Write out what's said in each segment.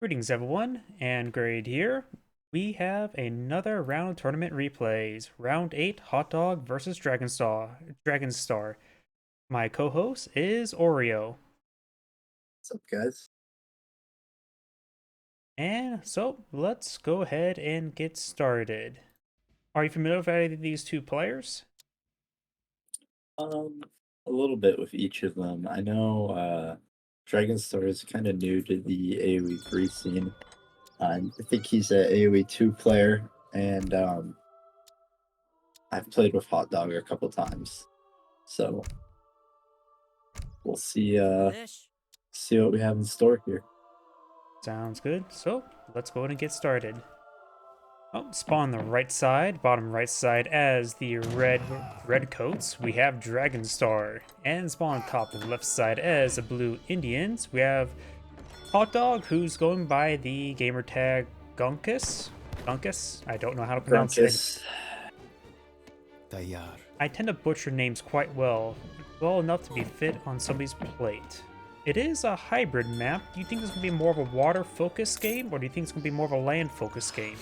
Greetings, everyone. Angrade here. We have another round of tournament replays. Round 8, Hotdog versus Dragonstar. My co-host is Oreo. What's up, guys? And so, let's go ahead and get started. Are you familiar with any of these two players? Um, a little bit with each of them. I know Dragonstar is kind of new to the AoE3 scene. I think he's a AoE2 player, and I've played with Hotdog a couple times. So we'll see what we have in store here. Sounds good. So, let's go ahead and get started. Oh, spawn the right side, bottom right side as the red coats. We have Dragonstar, and spawn top and left side as the blue Indians. We have Hotdog, who's going by the gamer tag Gunkus. Gunkus. I don't know how to pronounce it. Grunkus. I tend to butcher names quite well enough to be fit on somebody's plate. It is a hybrid map. Do you think this is going to be more of a water-focused game, or do you think it's going to be more of a land-focused game?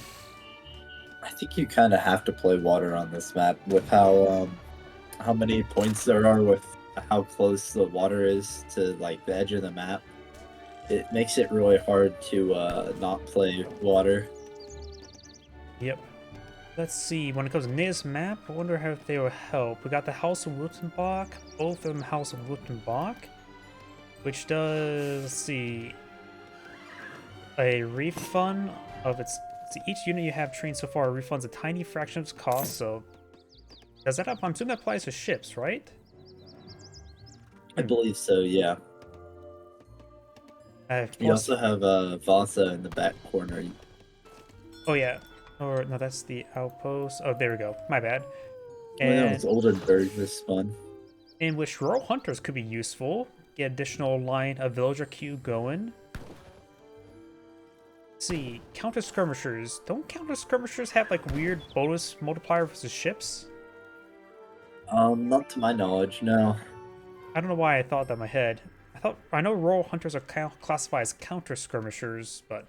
I think you kind of have to play water on this map with how many points there are with how close the water is to like the edge of the map. It makes it really hard to not play water. Yep. Let's see, when it comes to this map, I wonder how they will help. We got the House of Wurtenbach, both of them House of Wurtenbach, which does, let's see, a refund of its, see, each unit you have trained so far refunds a tiny fraction of its cost, so does that, I'm assuming that applies to ships, right? I believe so, yeah. You Plus, also have Vasa in the back corner. oh yeah, or no, that's the outpost. Oh, there we go, my bad. Well, no, it's And Oldenburg this fun. in which rural hunters could be useful, get additional line of villager queue going. See, counter skirmishers. Don't counter skirmishers have like weird bonus multiplier versus ships? Not to my knowledge, no. I don't know why I thought that in my head. I know rural hunters are classified as counter skirmishers, but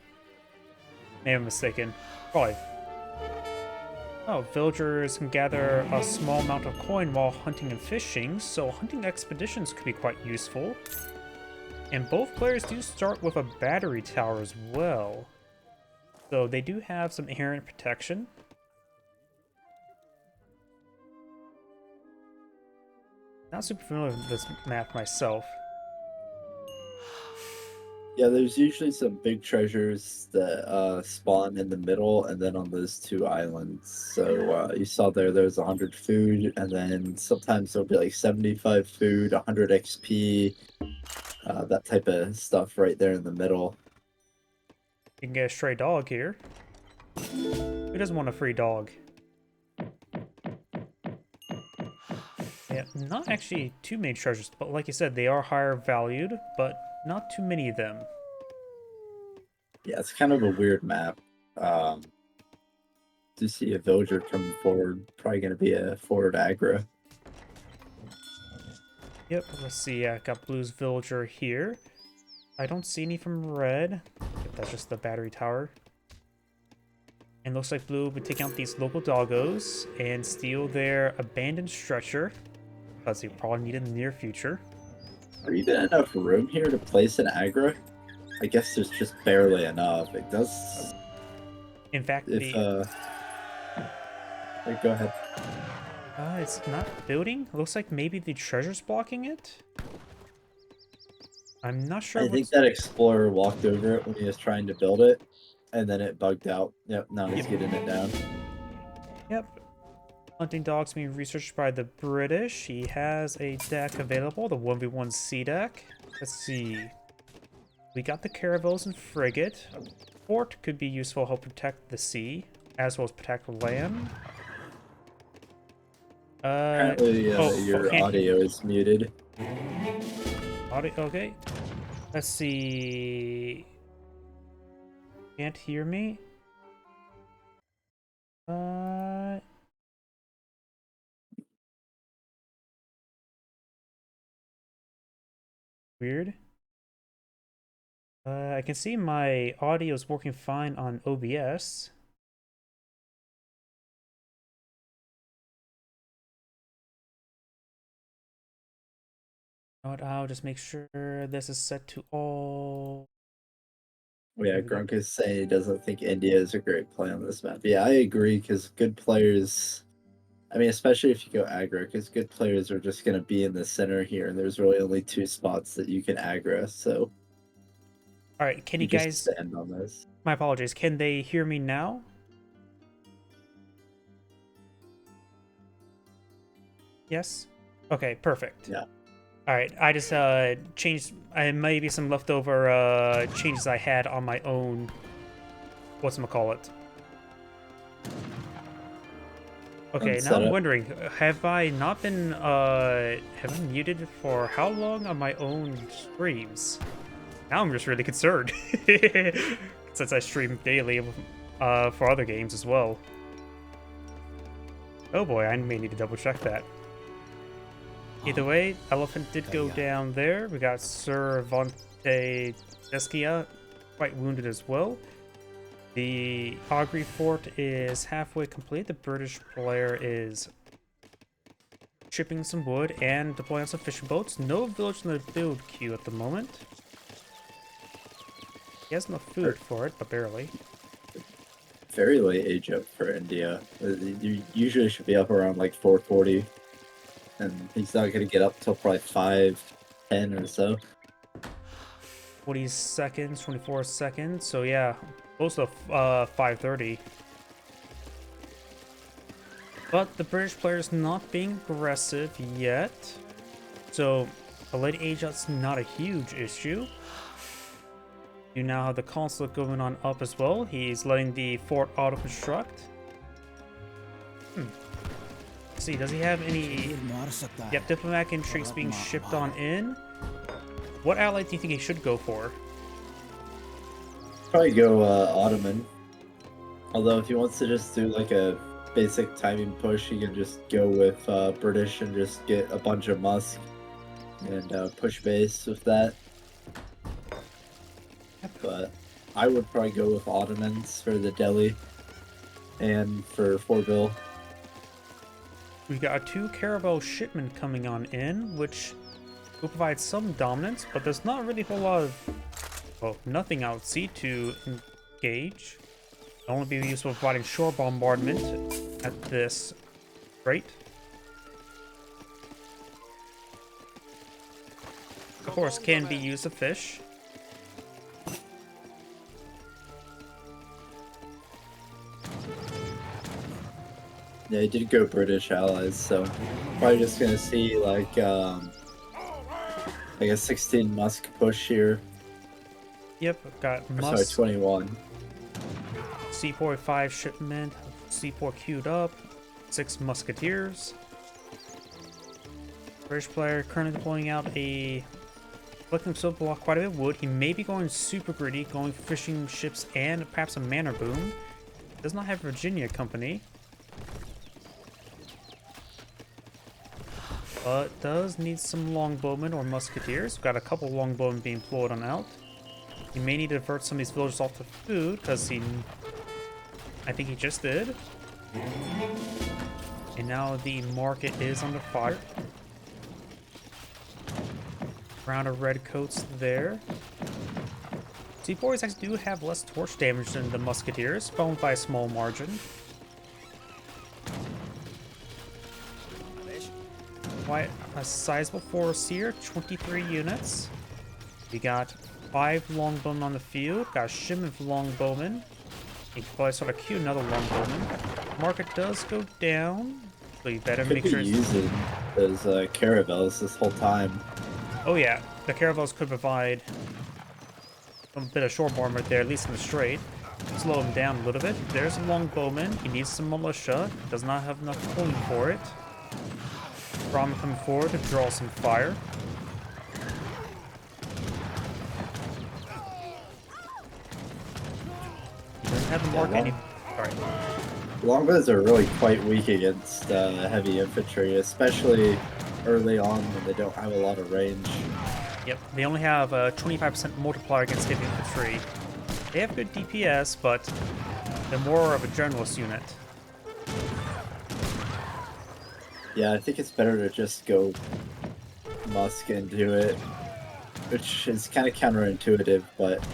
maybe I'm mistaken. Probably. Oh, villagers can gather a small amount of coin while hunting and fishing, so hunting expeditions could be quite useful. And both players do start with a battery tower as well, so they do have some inherent protection. Not super familiar with this map myself. Yeah, there's usually some big treasures that spawn in the middle and then on those two islands. So you saw there's 100 food, and then sometimes there'll be like 75 food, 100 XP, that type of stuff right there in the middle. You can get a stray dog here. Who doesn't want a free dog? Yeah, not actually too many treasures, but like you said, they are higher valued, but not too many of them. Yeah, it's kind of a weird map. Um, to see a villager coming forward, probably going to be a forward aggro. Yep, let's see. I got Blue's villager here. I don't see any from Red. Yep, that's just the battery tower. And looks like Blue will be taking out these local doggos and steal their abandoned stretcher, because they probably need it in the near future. Are you even enough room here to place an aggro? I guess there's just barely enough. It does. In fact, If the go ahead. it's not building. It looks like maybe the treasure's blocking it. I'm not sure I think what's. that explorer walked over it when he was trying to build it, and then it bugged out. Yep, now he's Yep. getting it down. Yep. Hunting dogs being researched by the British. He has a deck available, the 1v1 sea deck. Let's see. We got the caravels and frigate. A fort could be useful to help protect the sea, as well as protect land. Apparently, your Can't audio is muted. audio. Okay. Let's see. Can't hear me. Uh, Weird. I can see my audio is working fine on OBS. But I'll just make sure this is set to all. Yeah, Grunk is saying he doesn't think India is a great play on this map. Yeah, I agree because good players. I mean, especially if you go aggro, because good players are just going to be in the center here, and there's really only 2 spots that you can aggro. So All right, can you just guys? stand on this. My apologies. Can they hear me now? Yes. Okay, perfect. Yeah. All right, I just changed. Maybe some leftover changes I had on my own. Whatchamacallit. Okay, now I'm wondering, have I not been have I muted for how long on my own streams? Now I'm just really concerned. Since I stream daily for other games as well. Oh boy, I may need to double check that. Either way, Elephant did go down there. We got Sir Vonte Deskia quite wounded as well. The Angrade fort is halfway complete. The British player is shipping some wood and deploying some fishing boats. No village in the build queue at the moment. He has enough food for it, but barely. Very late age up for India. You usually should be up around like 440. And he's not going to get up till probably 5:10 or so. 40 seconds, 24 seconds. So yeah, close to 5:30. But the British player's not being aggressive yet. So a late age out's not a huge issue. You now have the consulate going on up as well. He's letting the fort auto-construct. Let's see, does he have any... Yep, diplomatic intrigues being shipped on in. What ally do you think he should go for? Probably go Ottoman. Although if he wants to just do like a basic timing push, he can just go with British and just get a bunch of Musk and push base with that. But I would probably go with Ottomans for the Delhi and for Fortville. We got 2 caravel shipment coming on in, which will provide some dominance, but there's not really a whole lot of, well, nothing out sea to engage. It'll only be useful for providing shore bombardment at this rate. Of course, can be used to fish. Yeah, he did go British allies, so probably just gonna see like a 16 Musk push here. Yep, got Sorry, Musk. 21. C4 shipment, C4 queued up, 6 musketeers. British player currently deploying out a collecting himself block quite a bit of wood. He may be going super greedy, going fishing ships and perhaps a manor boom. Does not have Virginia company. But does need some longbowmen or musketeers. We've got a couple longbowmen being deployed on out. He may need to divert some of these villagers off to food, because I think he just did. And now the market is under fire. Round of redcoats there. C4s actually do have less torch damage than the musketeers, but only by a small margin. Quite a sizable force here, 23 units. We got 5 longbowmen on the field, got a shipment of longbowmen. You can probably sort of queue another longbowman. Market does go down, so you better make sure. Using those caravels this whole time. Oh yeah, the caravels could provide a bit of short bomb right there, at least in the straight. Slow him down a little bit. There's a longbowman. He needs some militia. Does not have enough coin for it. Brahmin coming forward to draw some fire. He doesn't have the mark any. Alright. Longbows are really quite weak against heavy infantry, especially early on when they don't have a lot of range. Yep, they only have a 25% multiplier against heavy infantry. They have good DPS, but they're more of a generalist unit. Yeah, I think it's better to just go Musk into it, which is kind of counterintuitive, but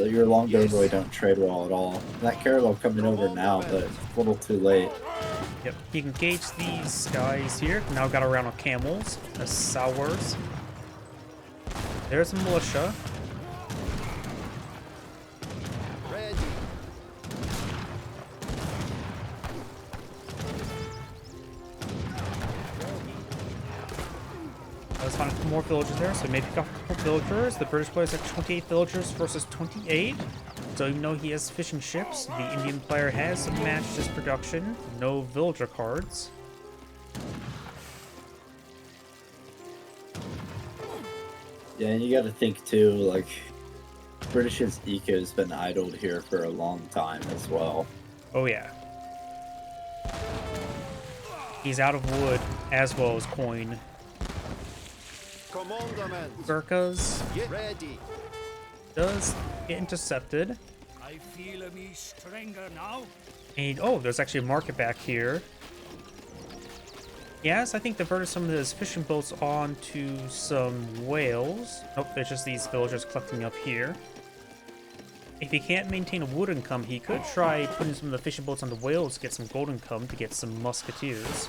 your longbow really don't trade well at all. That caravel coming over now, but it's a little too late. Yep, you can gauge these guys here. Now got around on camels, the sours. There's a militia. Let's find a couple more villagers there, so maybe pick off a couple villagers. The British player's at 28 villagers versus 28. So even though he has fishing ships, the Indian player has matched his production. No villager cards. Yeah, and you got to think too, like, British's eco's been idled here for a long time as well. Oh yeah. He's out of wood as well as coin. Gurkhas does get intercepted. I feel me stronger now. And oh, there's actually a market back here. Yes, I think diverted some of his fishing boats onto some whales. Nope, there's just these villagers collecting up here. If he can't maintain a wood income, he could try putting some of the fishing boats on the whales to get some gold income to get some musketeers.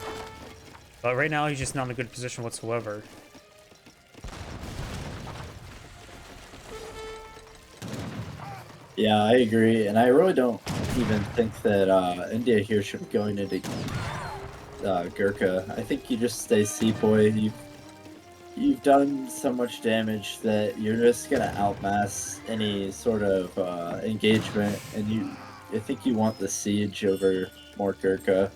But right now, he's just not in a good position whatsoever. Yeah, I agree, and I really don't even think that India here should be going into Gurkha. I think you just stay Sepoy. You've done so much damage that you're just gonna outmass any sort of engagement, and I think you want the siege over more Gurkha.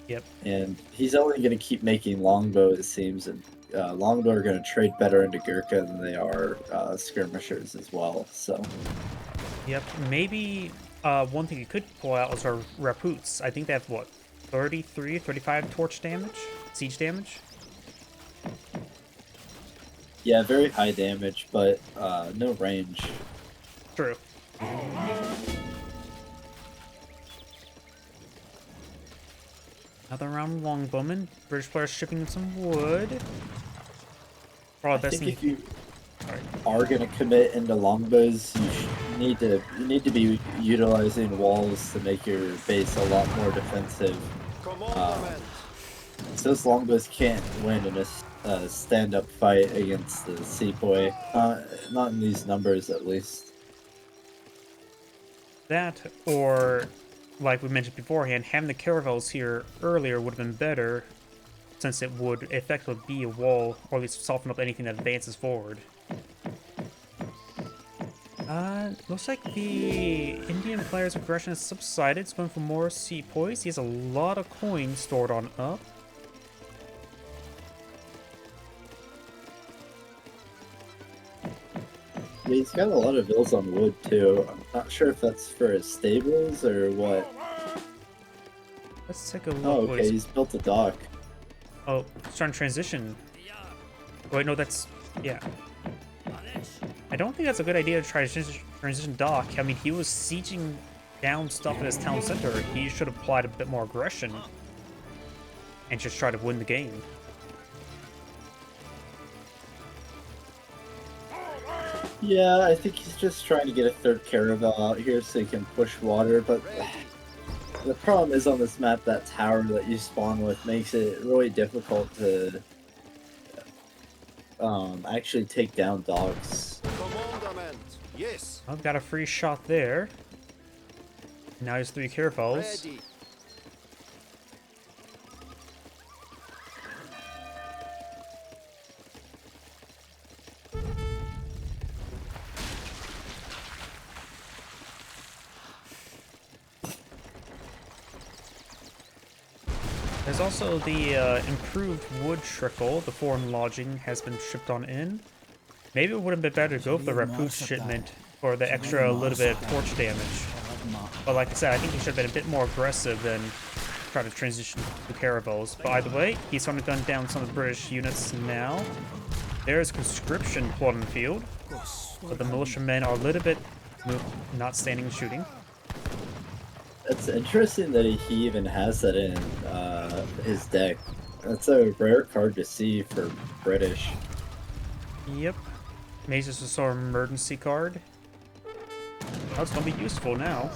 Yep. And he's only gonna keep making longbow, it seems, and longbow are gonna trade better into Gurkha than they are skirmishers as well. So. Yep, maybe one thing you could pull out is our Raputs. I think they have, what, 33, 35 torch damage? Siege damage? Yeah, very high damage, but no range. True. Another round of longbowmen. British players shipping in some wood. Probably I best think thing. if you are gonna commit into longbows, you need to be utilizing walls to make your base a lot more defensive. So those longbows can't win in a stand-up fight against the Sepoy. Not in these numbers, at least. That, or like we mentioned beforehand, having the caravels here earlier would have been better, since it would effectively be a wall, or at least soften up anything that advances forward. Looks like the Indian player's aggression has subsided. It's going for more sepoys. He has a lot of coins stored on up. Yeah, he's got a lot of vills on wood, too. I'm not sure if that's for his stables or what. Let's take a look. Oh, okay, he's built a dock. Oh, he's trying to transition. Wait, no, that's... yeah. I don't think that's a good idea to try to transition dock. I mean, he was sieging down stuff in his town center. He should have applied a bit more aggression and just try to win the game. Yeah, I think he's just trying to get a third caravel out here so he can push water, but the problem is on this map, that tower that you spawn with makes it really difficult to actually take down dogs. Yes. I've got a free shot there. Now he's 3 caravels. Ready. There's also the improved wood trickle. The foreign lodging has been shipped on in. Maybe it would have been better to go for the Raput shipment for the extra little bit of torch damage. But like I said, I think he should have been a bit more aggressive than try to transition to caravels. But either way, he's starting to gun down some of the British units now. There's conscription plotting the field, but the militiamen are a little bit not standing and shooting. It's interesting that he even has that in his deck. That's a rare card to see for British. Yep. Maybe just a sort of emergency card. Oh, it's gonna be useful now.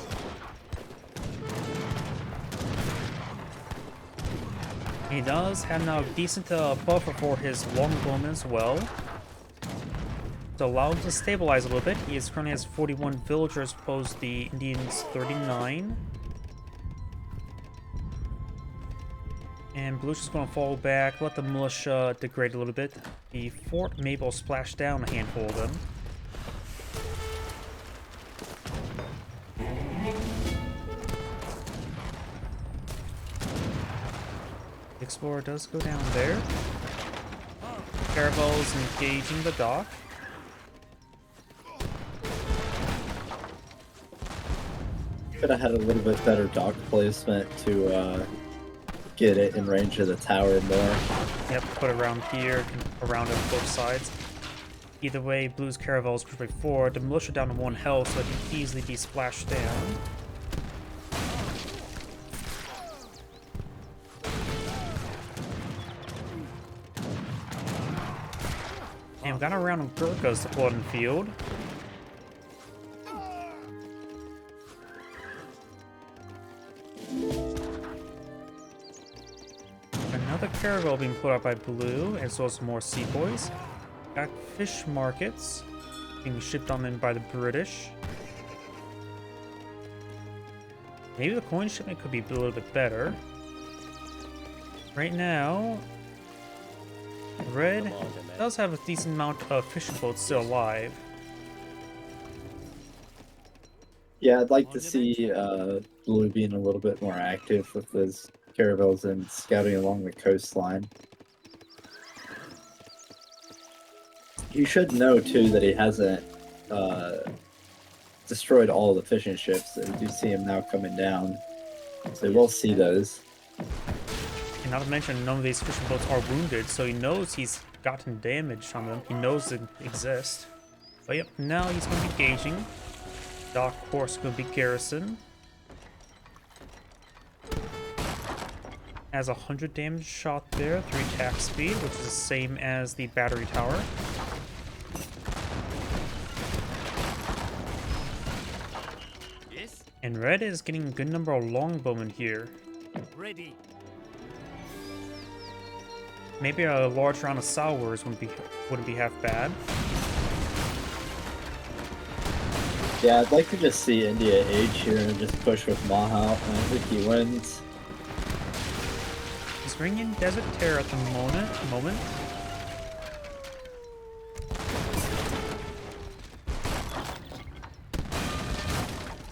He does have now a decent buffer for his longbowman as well. To allow him to stabilize a little bit. He currently has 41 villagers opposed to the Indians 39. And Blue's just going to fall back, let the militia degrade a little bit. The fort maybe will splash down a handful of them. The Explorer does go down there. Caravels engaging the dock. Could have had a little bit better dock placement to get it in range of the tower more. Yep, put it around here, around on both sides. Either way, Blue's caravels push forward. The militia down to 1 health, so it can easily be splashed down. And we got a round of Gurkhas deployed in the field. Another caravel being put out by Blue, as well as some more sepoys. Got fish markets being shipped on in by the British. Maybe the coin shipment could be a little bit better. Right now, Red does have a decent amount of fishing boats still alive. Yeah, I'd like to see Blue being a little bit more active with his caravels and scouting along the coastline. You should know too that he hasn't destroyed all the fishing ships. You do see him now coming down, so we'll see those. And not to mention, none of these fishing boats are wounded, so he knows he's gotten damage on them. He knows they exist. But yep, now he's going to be gauging. Dock course going to be garrison. Has 100 damage shot there, 3 attack speed, which is the same as the battery tower. Yes. And Red is getting a good number of longbowmen here. Ready. Maybe a large round of sours wouldn't be half bad. Yeah, I'd like to just see India Age here and just push with Maha. I think he wins. He's bringing in Desert Terror at the moment.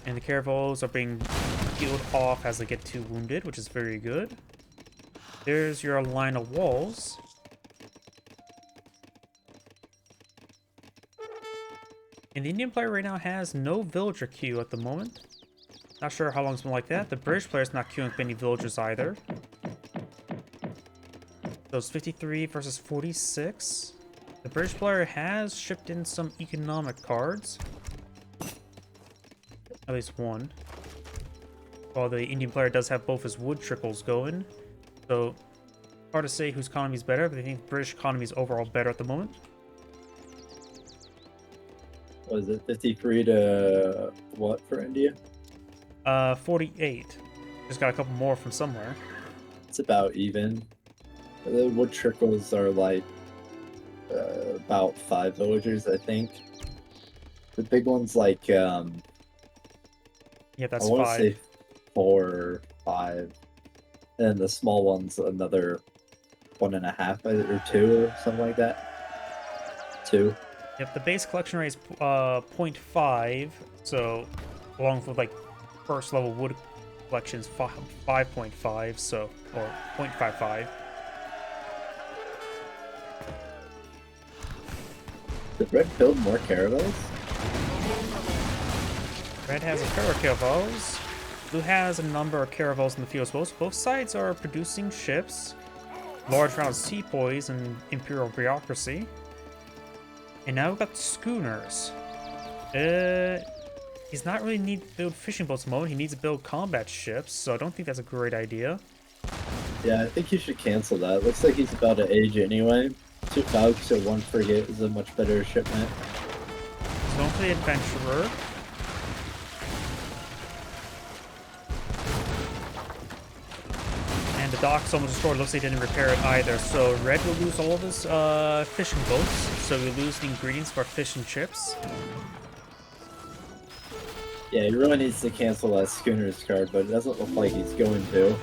And the caravels are being healed off as they get too wounded, which is very good. There's your line of walls. And the Indian player right now has no villager queue at the moment. Not sure how long it's been like that. The British player's not queuing up any villagers either. So it's 53 versus 46. The British player has shipped in some economic cards. At least one. While the Indian player does have both his wood trickles going. So, hard to say whose economy is better, but I think the British economy is overall better at the moment. Was it 53 to what for India? 48. Just got a couple more from somewhere. It's about even. The wood trickles are like about 5 villagers, I think. The big one's like Yeah, that's I want to 5. say 4 or 5, and the small one's another 1.5 or 2 or something like that. 2. Yep, the base collection rate is 0.5, so along with like first level wood collections 5.5, so or 0.55. Did Red build more caravels? Red has a pair of caravels. Blue has a number of caravels in the field as well. So both sides are producing ships, large round sepoys, and imperial bureaucracy. And now we've got schooners. He's not really need to build fishing boats at the moment. He needs to build combat ships, so I don't think that's a great idea. Yeah, I think you should cancel that. Looks like he's about to age anyway. 2 Falcons or 1 frigate is a much better shipment. So don't play adventurer. And the dock's almost destroyed. Looks like he didn't repair it either. So red will lose all of his fishing boats. So we lose the ingredients for fish and chips. Yeah, he really needs to cancel that Schooners card, but it doesn't look like he's going to.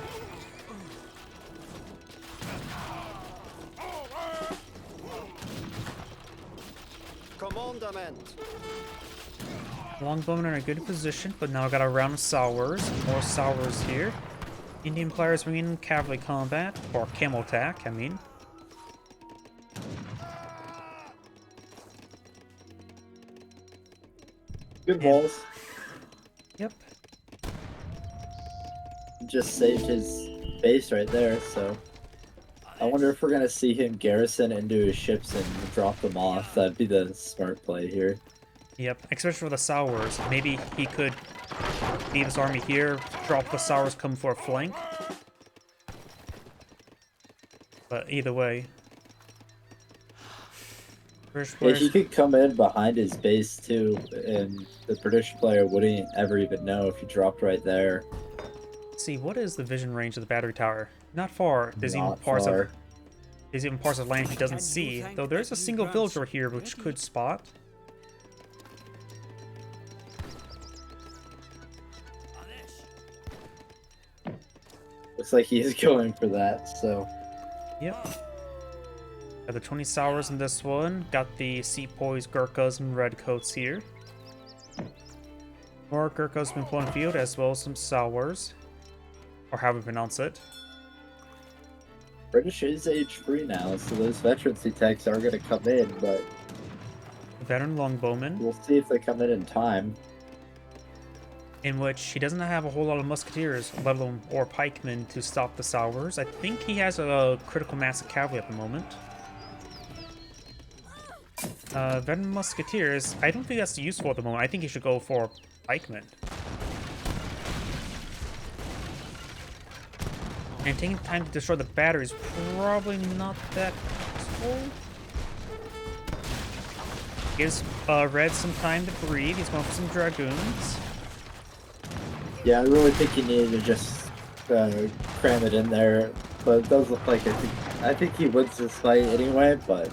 Commandment. Longbowmen are in a good position, but now I got a round of sours. More sours here. Indian players bring in cavalry combat, or camel attack, I mean. Good walls. Yep. Just saved his base right there, so... I wonder if we're gonna see him garrison into his ships and drop them off. That'd be the smart play here. Yep, especially for the sours. Maybe he could leave his army here, drop the sours, come for a flank. But either way. British Yeah, players, he could come in behind his base too, and the British player wouldn't ever even know if he dropped right there. see, what is the vision range of the battery tower? Not far. There's even Not parts far. of there's even parts of land he doesn't see. Though there's a single villager here which could spot. Looks like he's going for that, so... Yep. Got the 20 sours in this one. Got the Sepoys, Gurkhas, and Redcoats here. More Gurkhas been put on field, as well as some sours. Or how we pronounce it. British is age free now, so those veterancy tags are going to come in, but Veteran Longbowman, we'll see if they come in time. in which he doesn't have a whole lot of musketeers, let alone or pikemen, to stop the sours. I think he has a critical mass of cavalry at the moment. Veteran musketeers, I don't think that's useful at the moment. I think he should go for pikemen. And taking time to destroy the battery is probably not that useful. Gives Red some time to breathe. He's going for some dragoons. Yeah, I really think you needed to just cram it in there, but it does look like I think he wins this fight anyway, but...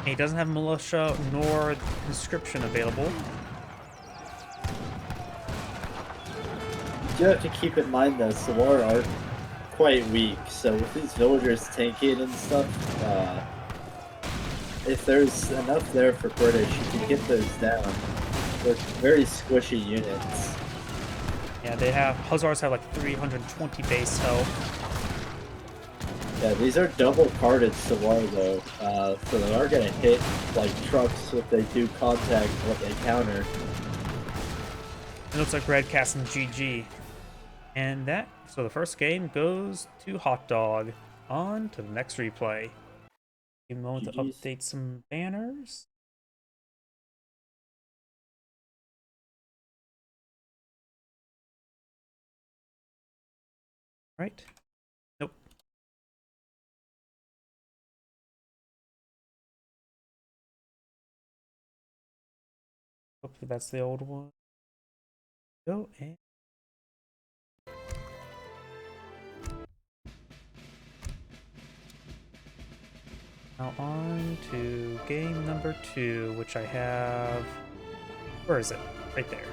He doesn't have militia nor conscription available. You have to keep in mind that Sawar are quite weak, so with these villagers tanking and stuff, if there's enough there for British, you can get those down. They're very squishy units. Yeah, they have Hussars have like 320 base health. Yeah, these are double-carded Sawar though, so they are gonna hit like trucks if they do contact what they counter. It looks like Red casting GG. And that, so the first game goes to Hotdog. On to the next replay. Give me a moment to GG's. update some banners. Right? Nope. Hopefully that's the old one. Go and now on to game number 2, which I have. Where is it? Right there.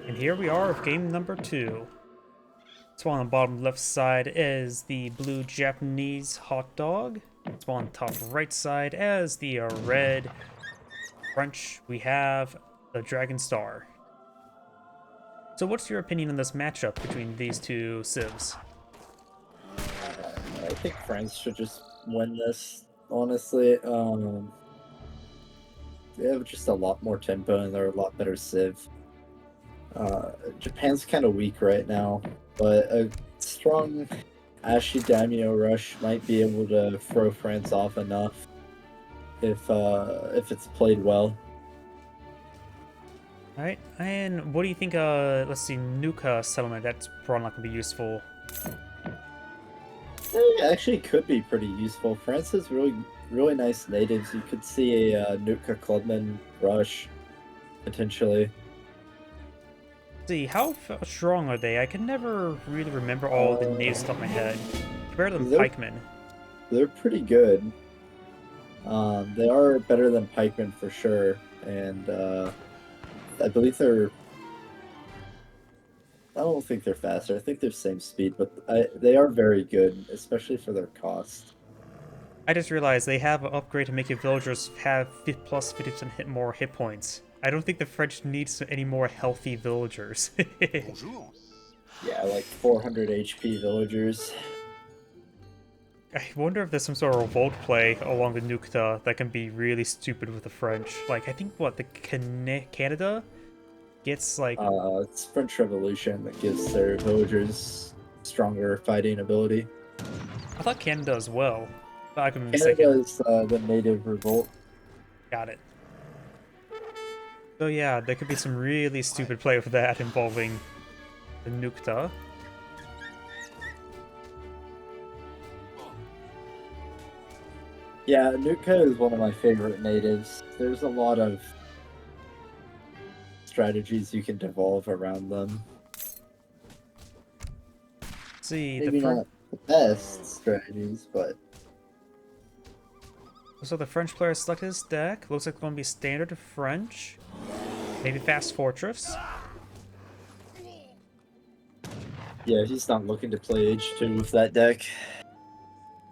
And here we are with game number 2. So on the bottom left side is the blue Japanese Hotdog. So on the top right side as the red French, we have the Dragonstar. So what's your opinion on this matchup between these two civs? I think France should just win this, honestly. They have just a lot more tempo and they're a lot better civ. Japan's kind of weak right now, but a strong Ashy Daimyo Rush might be able to throw France off enough if it's played well. Alright, and what do you think, let's see, Nuka settlement, that's probably not going to be useful. It actually could be pretty useful. France has really nice natives. You could see a Nootka Clubman Rush, potentially. Let's see, how strong are they? I can never really remember all the names off the top of my head. Compared to the pikemen. They're pretty good. They are better than pikemen for sure, and I believe they're... I don't think they're faster. I think they're same speed, but they are very good, especially for their cost. I just realized they have an upgrade to make your villagers have plus 50% more hit points. I don't think the French needs any more healthy villagers. Yeah, like 400 HP villagers. I wonder if there's some sort of revolt play along the Nukta that can be really stupid with the French. Like, I think, what, the Canada gets, like... It's French Revolution that gives their villagers stronger fighting ability. I thought Canada as well, but I could be Canada mistaken. is the native revolt. Got it. So yeah, there could be some really stupid play with that involving the Nukta. Yeah, Nootka is one of my favorite natives. There's a lot of strategies you can devolve around them. Let's see, Maybe not the best strategies, but... So the French player selected his deck. Looks like it's going to be standard French. Maybe Fast Fortress. Yeah, he's not looking to play H2 with that deck.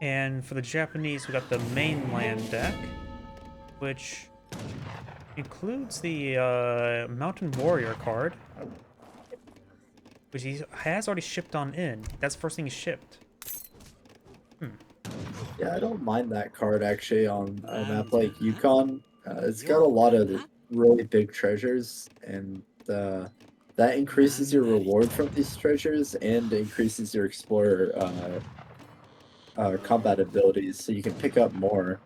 And for the Japanese, we got the mainland deck, which includes the Mountain Warrior card, which he has already shipped on in. That's the first thing he shipped. Yeah, I don't mind that card actually on a map like Yukon. It's got a lot of really big treasures, and that increases your reward from these treasures and increases your explorer combat abilities, so you can pick up more.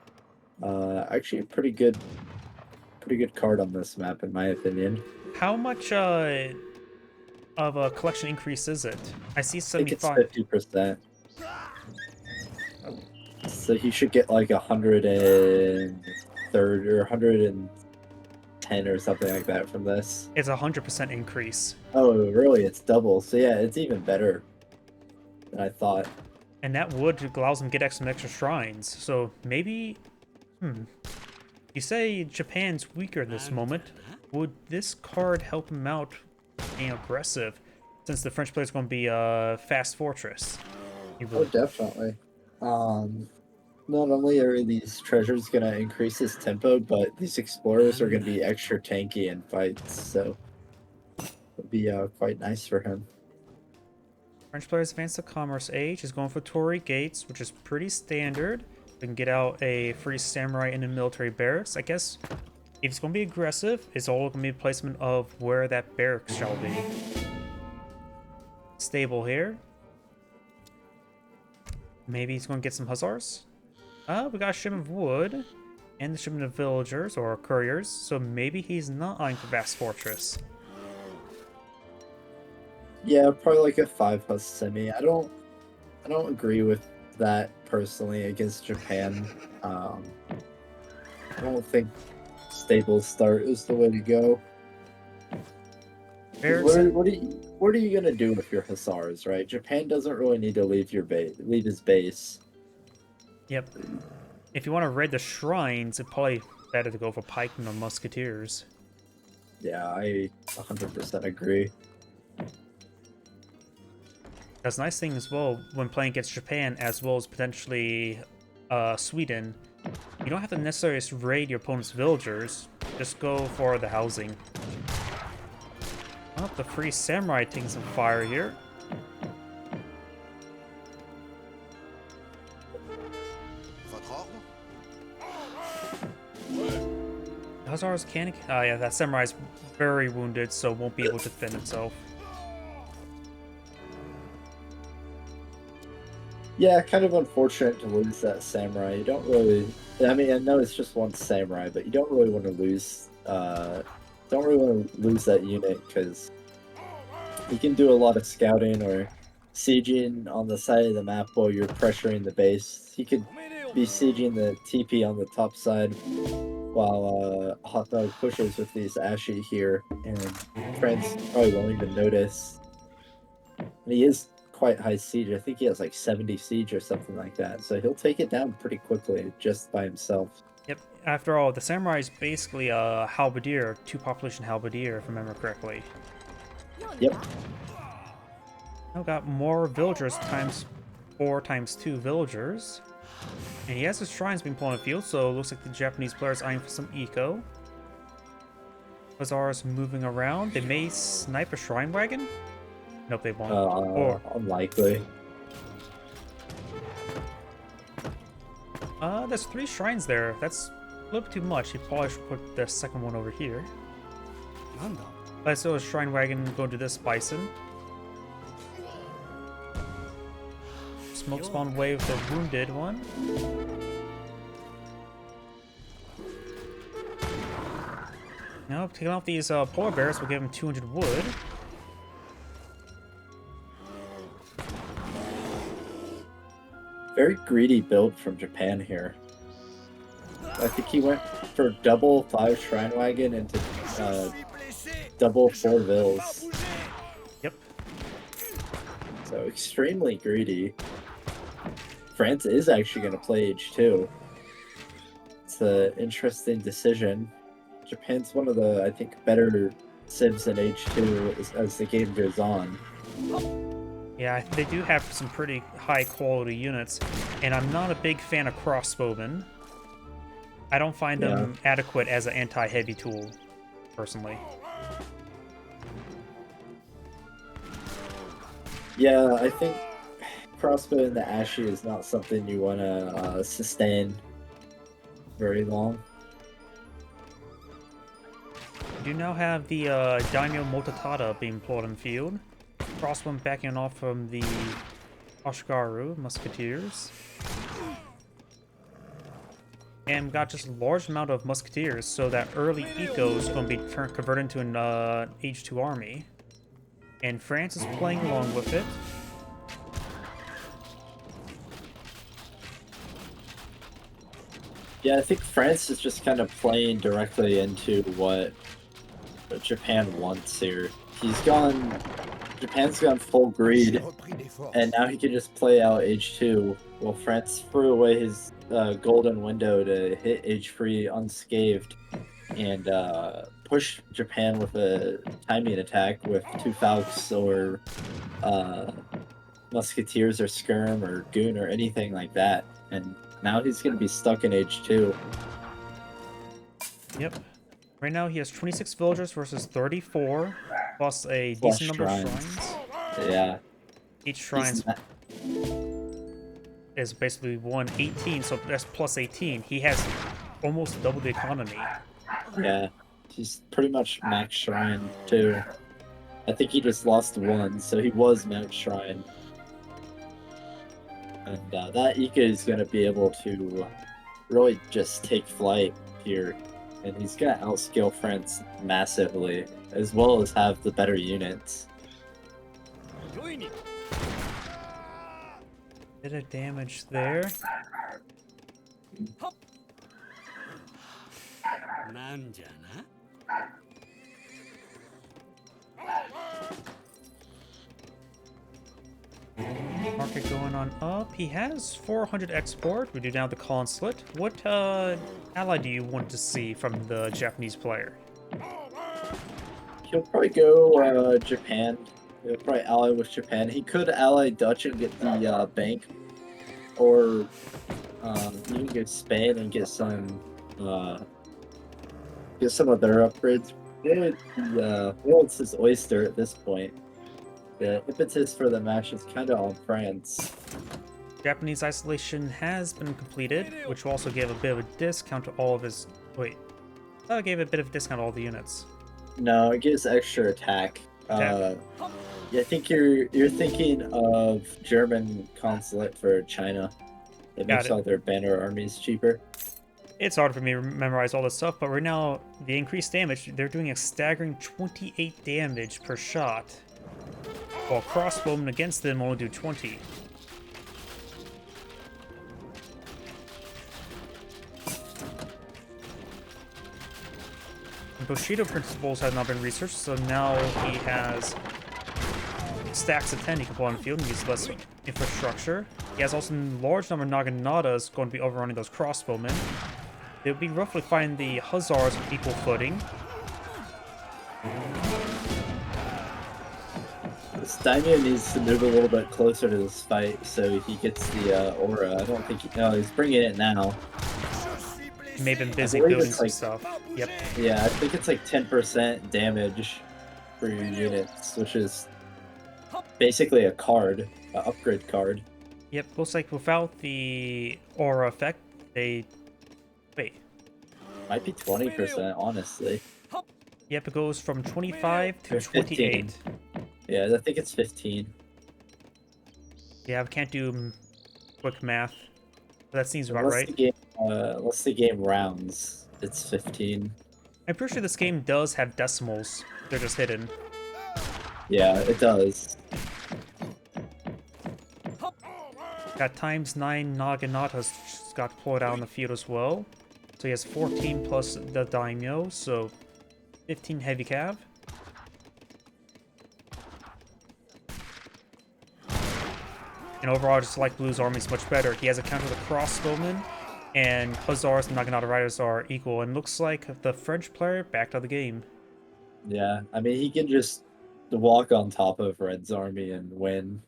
Actually, a pretty good card on this map, in my opinion. How much of a collection increase is it? I see I think it's 75. 50%. So he should get like 130 or 110 or something like that from this. It's a 100% increase. Oh, really? It's double. So yeah, it's even better than I thought. And that would allows him to get some extra shrines. So maybe... You say Japan's weaker at this moment. Would this card help him out being aggressive? Since the French player is going to be Fast Fortress. Oh, definitely. Not only are these treasures going to increase his tempo, but these explorers are going to be extra tanky in fights, so it'll be quite nice for him. French players advance to Commerce Age is going for Torii Gates, which is pretty standard. We can get out a free samurai in the military barracks. I guess if it's going to be aggressive, it's all going to be a placement of where that barracks shall be. Stable here. Maybe he's going to get some hussars. We got a shipment of wood and the shipment of villagers or couriers, so maybe he's not eyeing for Vast Fortress. Yeah, probably like a 5+ semi. I don't agree with that personally against Japan. I don't think stable start is the way to go. What are you gonna do with your hussars, right? Japan doesn't really need to leave his base. Yep. If you want to raid the shrines, it's probably better to go for pikemen or musketeers. Yeah, I 100% agree. That's a nice thing as well when playing against Japan as well as potentially Sweden. You don't have to necessarily raid your opponent's villagers. Just go for the housing. Oh, the free samurai taking some fire here. The Hussars can... yeah, that samurai's very wounded, so won't be able to defend himself. Yeah, kind of unfortunate to lose that samurai. You don't really. I mean, I know it's just one samurai, but you don't really want to lose. Don't really want to lose that unit because he can do a lot of scouting or sieging on the side of the map while you're pressuring the base. He could be sieging the TP on the top side while Hotdog pushes with these Ashy here, and France probably won't even notice. And he is quite high siege. I think he has like 70 siege or something like that. So he'll take it down pretty quickly just by himself. Yep. After all, the samurai is basically a halberdier, 2 population halberdier, if I remember correctly. Yep. Now got more villagers times 4 times 2 villagers. And he has his shrines being pulled on the field, so it looks like the Japanese players eyeing for some eco. Bazaars moving around. They may snipe a shrine wagon? Nope, they won't. Or Unlikely. there's 3 shrines there. That's a little bit too much. He probably should put the second one over here. I saw a shrine wagon going to this bison. Smoke spawn wave the wounded one. Now, taking off these polar bears will give him 200 wood. Very greedy build from Japan here. I think he went for double 5 Shrine Wagon into double 4 Vills. Yep. So extremely greedy. France is actually going to play H2. It's an interesting decision. Japan's one of the, I think, better civs in H2 as the game goes on. Yeah, they do have some pretty high quality units, and I'm not a big fan of crossbowmen. I don't find them adequate as an anti-heavy tool, personally. Yeah, I think crossbow in the Ashy is not something you want to sustain very long. We do now have the Daimyo Mototada being pulled in the field. Crossbowman backing off from the Oshigaru Musketeers. And got just a large amount of Musketeers, so that early eco is going to be converted into an H2 army. And France is playing along with it. Yeah, I think France is just kind of playing directly into what Japan wants here. Japan's gone full greed, and now he can just play out H2, while France threw away his golden window to hit H3 unscathed, and push Japan with a timing attack with 2 Falcons or Musketeers or Skirm or Goon or anything like that, and now he's going to be stuck in H2. Yep. Right now he has 26 villagers versus 34, plus a decent number of shrines. Yeah. Each shrine is basically 118, so that's plus 18. He has almost double the economy. Yeah. He's pretty much max shrine, too. I think he just lost 1, so he was max shrine. And that Ika is going to be able to really just take flight here. And he's going to outscale France massively, as well as have the better units. Bit of damage there. Market going on up. He has 400 export. We do now the Colin Slit. What ally do you want to see from the Japanese player? He'll probably go Japan. He'll probably ally with Japan. He could ally Dutch and get the bank, or you can get Spain and get some of their upgrades. It's his oyster at this point. The impetus for the match is kind of on France. Japanese isolation has been completed, which will also give a bit of a discount to all of his. Wait, that gave a bit of a discount to all the units. No, it gives extra attack Yeah, I think you're thinking of German consulate for China. It Got makes it. all their banner armies cheaper. It's hard for me to memorize all this stuff, but right now, the increased damage, they're doing a staggering 28 damage per shot, while crossbowmen against them only do 20. Bushido principles have not been researched, so now he has stacks of 10 he can pull on the field and use less infrastructure. He has also a large number of Naganatas going to be overrunning those crossbowmen. They'll be roughly fighting the Hussars with equal footing. This Daimyo needs to move a little bit closer to this fight so he gets the aura. I don't think no, he's bringing it now. He may have been busy believe building it's some like- stuff. Yep. Yeah, I think it's like 10% damage for your units, which is basically a card, an upgrade card. Yep, looks like without the aura effect, they... Wait. Might be 20%, honestly. Yep, it goes from 25 to Or 15. 28. Yeah, I think it's 15. Yeah, I can't do quick math. But that seems about Unless right. the game, unless the game rounds, it's 15. I'm pretty sure this game does have decimals. They're just hidden. Yeah, it does. Got times 9 Naganatas got deployed out on the field as well. So he has 14 plus the Daimyo, so 15 heavy cav. And overall, I just like Blue's army is much better. He has a counter to the crossbowmen, and Hussars and Naginata Riders are equal. And looks like the French player backed out of the game. Yeah, I mean, he can just walk on top of Red's army and win.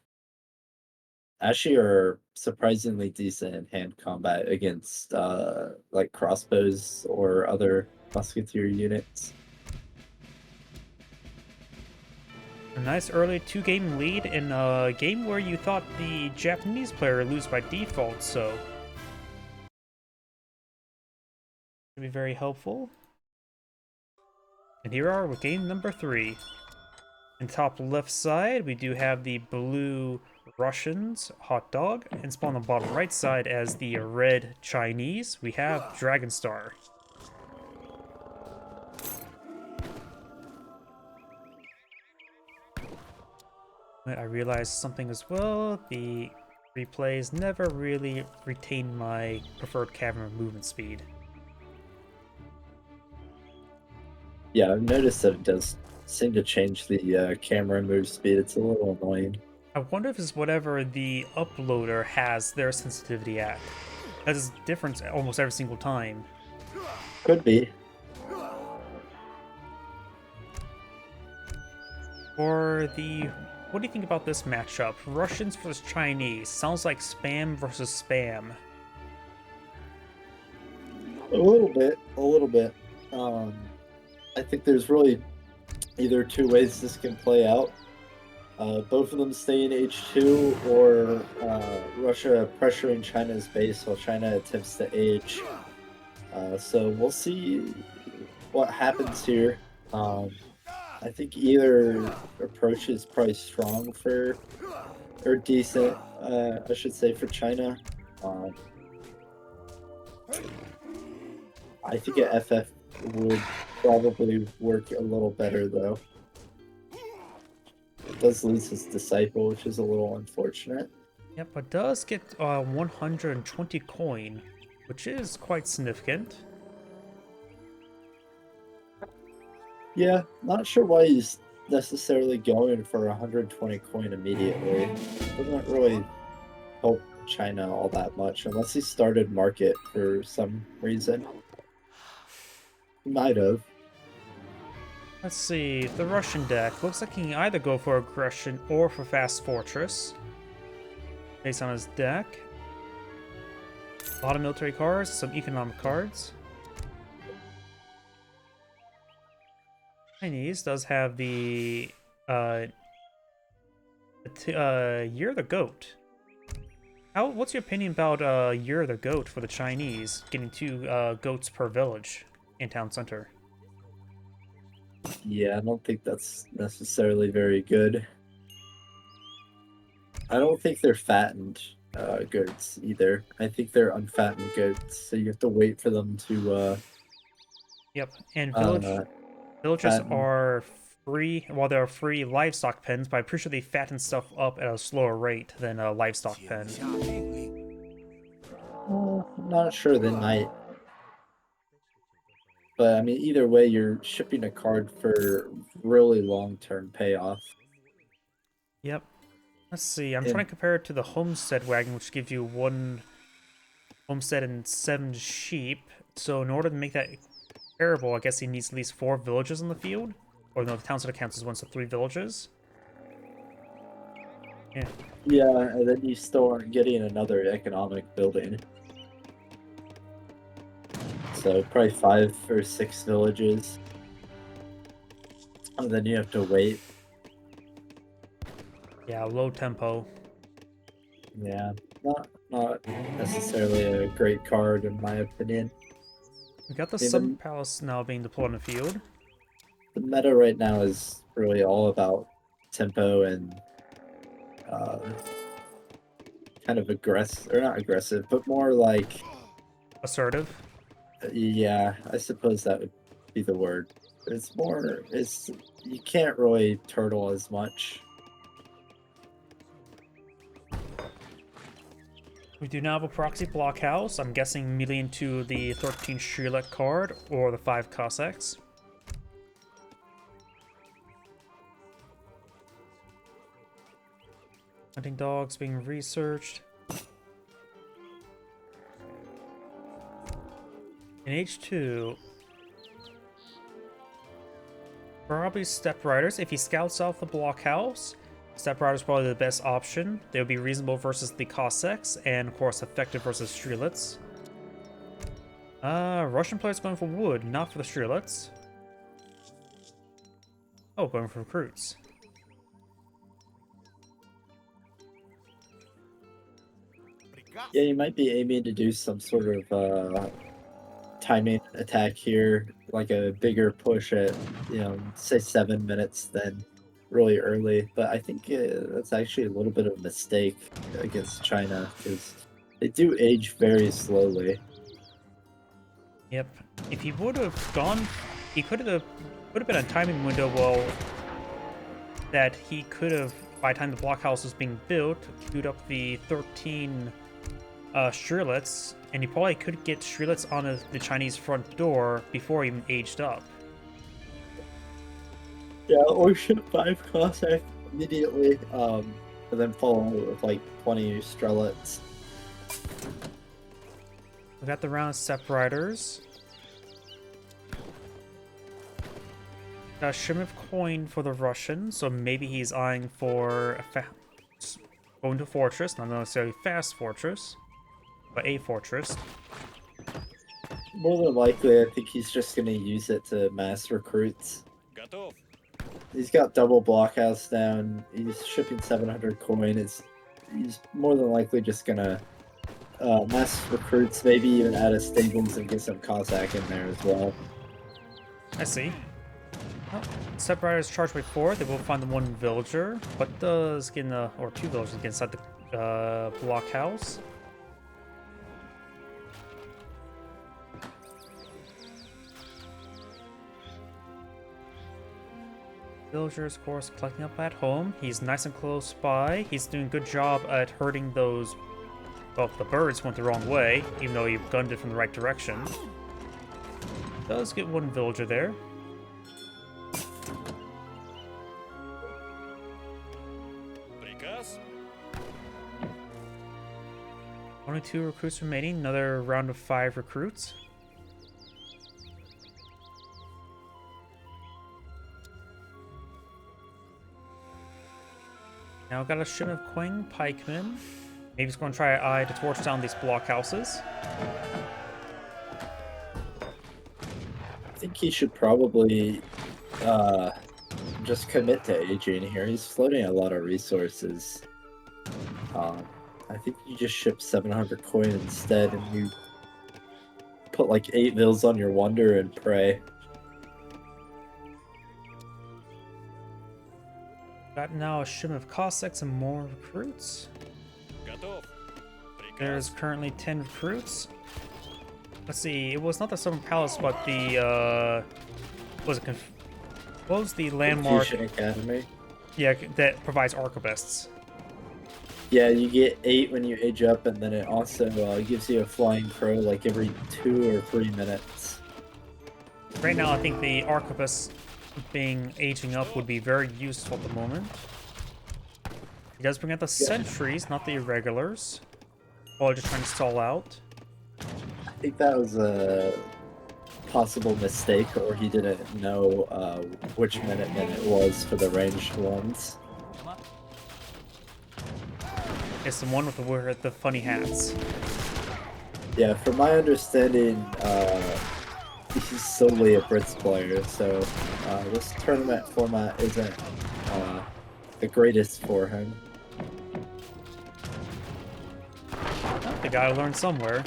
Actually, are surprisingly decent in hand combat against like crossbows or other musketeer units. A nice early 2-game lead in a game where you thought the Japanese player would lose by default, so... Should be very helpful. And here we are with game number 3. In top left side, we do have the blue Russians, Hotdog, and spawn on the bottom right side as the red Chinese, we have Dragonstar. I realized something as well, the replays never really retain my preferred camera movement speed. Yeah, I've noticed that it does seem to change the camera move speed. It's a little annoying. I wonder if it's whatever the uploader has their sensitivity at. That is different almost every single time. Could be. For the... What do you think about this matchup? Russians versus Chinese. Sounds like spam versus spam. A little bit. A little bit. I think there's really either two ways this can play out. Both of them stay in H2, or Russia pressuring China's base while China attempts to H. So we'll see what happens here. I think either approach is probably strong for, or decent, I should say, for China. I think an FF would probably work a little better, though. It does lose his disciple, which is a little unfortunate. Yep, but does get 120 coin, which is quite significant. Yeah, not sure why he's necessarily going for 120 coin immediately. Doesn't really help China all that much, unless he started market for some reason. He might have. Let's see, the Russian deck. Looks like he can either go for aggression or for fast fortress. Based on his deck. A lot of military cards, some economic cards. Chinese does have the Year of the Goat. What's your opinion about Year of the Goat for the Chinese? Getting 2 goats per village in town center. Yeah, I don't think that's necessarily very good. I don't think they're fattened goats either. I think they're unfattened goats, so you have to wait for them to Yep, and uh, villages fatten. are free. Well, they're free livestock pens, but I'm pretty sure they fatten stuff up at a slower rate than a livestock pen. I'm not sure they might, but I mean, either way, you're shipping a card for really long-term payoff. Yep. Let's see. I'm trying And to compare it to the homestead wagon, which gives you 1 homestead and 7 sheep. So in order to make that comparable, I guess he needs at least 4 villages in the field. Or no, the town center counts as 1, so 3 villages. Yeah. yeah, and then you still aren't getting another economic building. So probably 5 or 6 villages. And then you have to wait. Yeah, low tempo. Yeah, not necessarily a great card in my opinion. We got the Sun Even Palace now being deployed in the field. the meta right now is really all about tempo and uh, kind of aggressive, or not aggressive, but more like, Assertive. yeah, I suppose that would be the word. It's you can't really turtle as much. We do now have a proxy blockhouse. I'm guessing melee into the 13 Shrilet card or the 5 Cossacks. Hunting dogs being researched. In H2, probably Step Riders. If he scouts out the blockhouse, Step Riders probably the best option. They would be reasonable versus the Cossacks, and of course effective versus Strelets. Russian players going for wood, not for the Strelets. Oh, going for recruits. Yeah, you might be aiming to do some sort of timing attack here, like a bigger push at, say 7 minutes than really early. But I think that's actually a little bit of a mistake against China because they do age very slowly. Yep. If he would have gone, he could have been a timing window. Well, that he could have, by the time the blockhouse was being built, queued up the 13 Strelets, and he probably could get Strelets on the Chinese front door before he even aged up. Yeah, or ship 5 Cossack immediately, and then follow with like 20 Strelets. We got the round Step Riders. Got a Shim of Coin for the Russian, so maybe he's eyeing for going to Fortress, not necessarily fast Fortress, but a Fortress. More than likely, I think he's just going to use it to mass recruits. Готов. He's got double blockhouse down. He's shipping 700 coin. He's more than likely just gonna mass recruits, maybe even add a stables and get some Cossack in there as well. I see. Oh, Step Riders charge by 4. They will find the 1 villager. What does get in the, or 2 villagers get inside the blockhouse? Villagers, of course, collecting up at home. He's nice and close by. He's doing a good job at hurting those. Well, the birds went the wrong way, even though he gunned it from the right direction. Does get 1 villager there. Приказ. Only 2 recruits remaining. Another round of 5 recruits. Now got a Shin of Quang pikemen. Maybe he's going to try eye to torch down these blockhouses. I think he should probably just commit to aging here. He's floating a lot of resources. I think you just ship 700 coin instead, and you put like 8 mils on your wonder and pray. Got now a shipment of Cossacks and more recruits. Готов. There's currently 10 recruits. Let's see, it was not the Summer Palace, but the, what was the landmark? Confucian Academy. Yeah, that provides arquebusts. Yeah, you get 8 when you age up, and then it also gives you a flying crow like every 2 or 3 minutes. Right now, I think the arquebus aging up would be very useful at the moment. He does bring out the sentries, not the irregulars. While just trying to stall out. I think that was a possible mistake, or he didn't know which minute it was for the ranged ones. It's the one with the funny hats. Yeah, from my understanding, he's solely a Brits player, so this tournament format isn't the greatest for him. They gotta learn somewhere.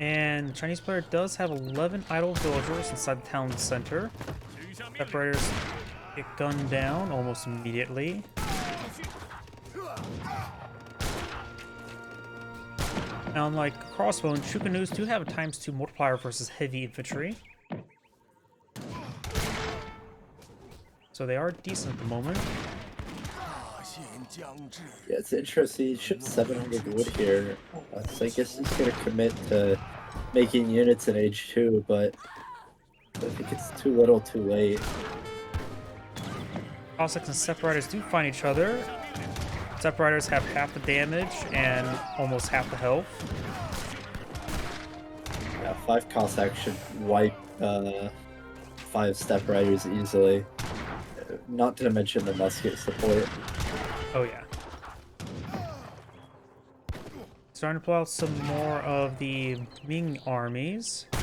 And Chinese player does have 11 idle villagers inside the town center. Separators get gunned down almost immediately. Now, unlike crossbow and Chukanus do have a ×2 multiplier versus heavy infantry. So they are decent at the moment. Yeah, it's interesting. He shipped 700 wood here, so I guess he's gonna commit to making units in age 2, but I think it's too little too late. Cossacks and Separators do find each other. Separators have half the damage and almost half the health. Yeah, 5 Cossacks should wipe 5 Step Riders easily. Not to mention the musket support. Oh yeah. Starting to pull out some more of the Ming armies. He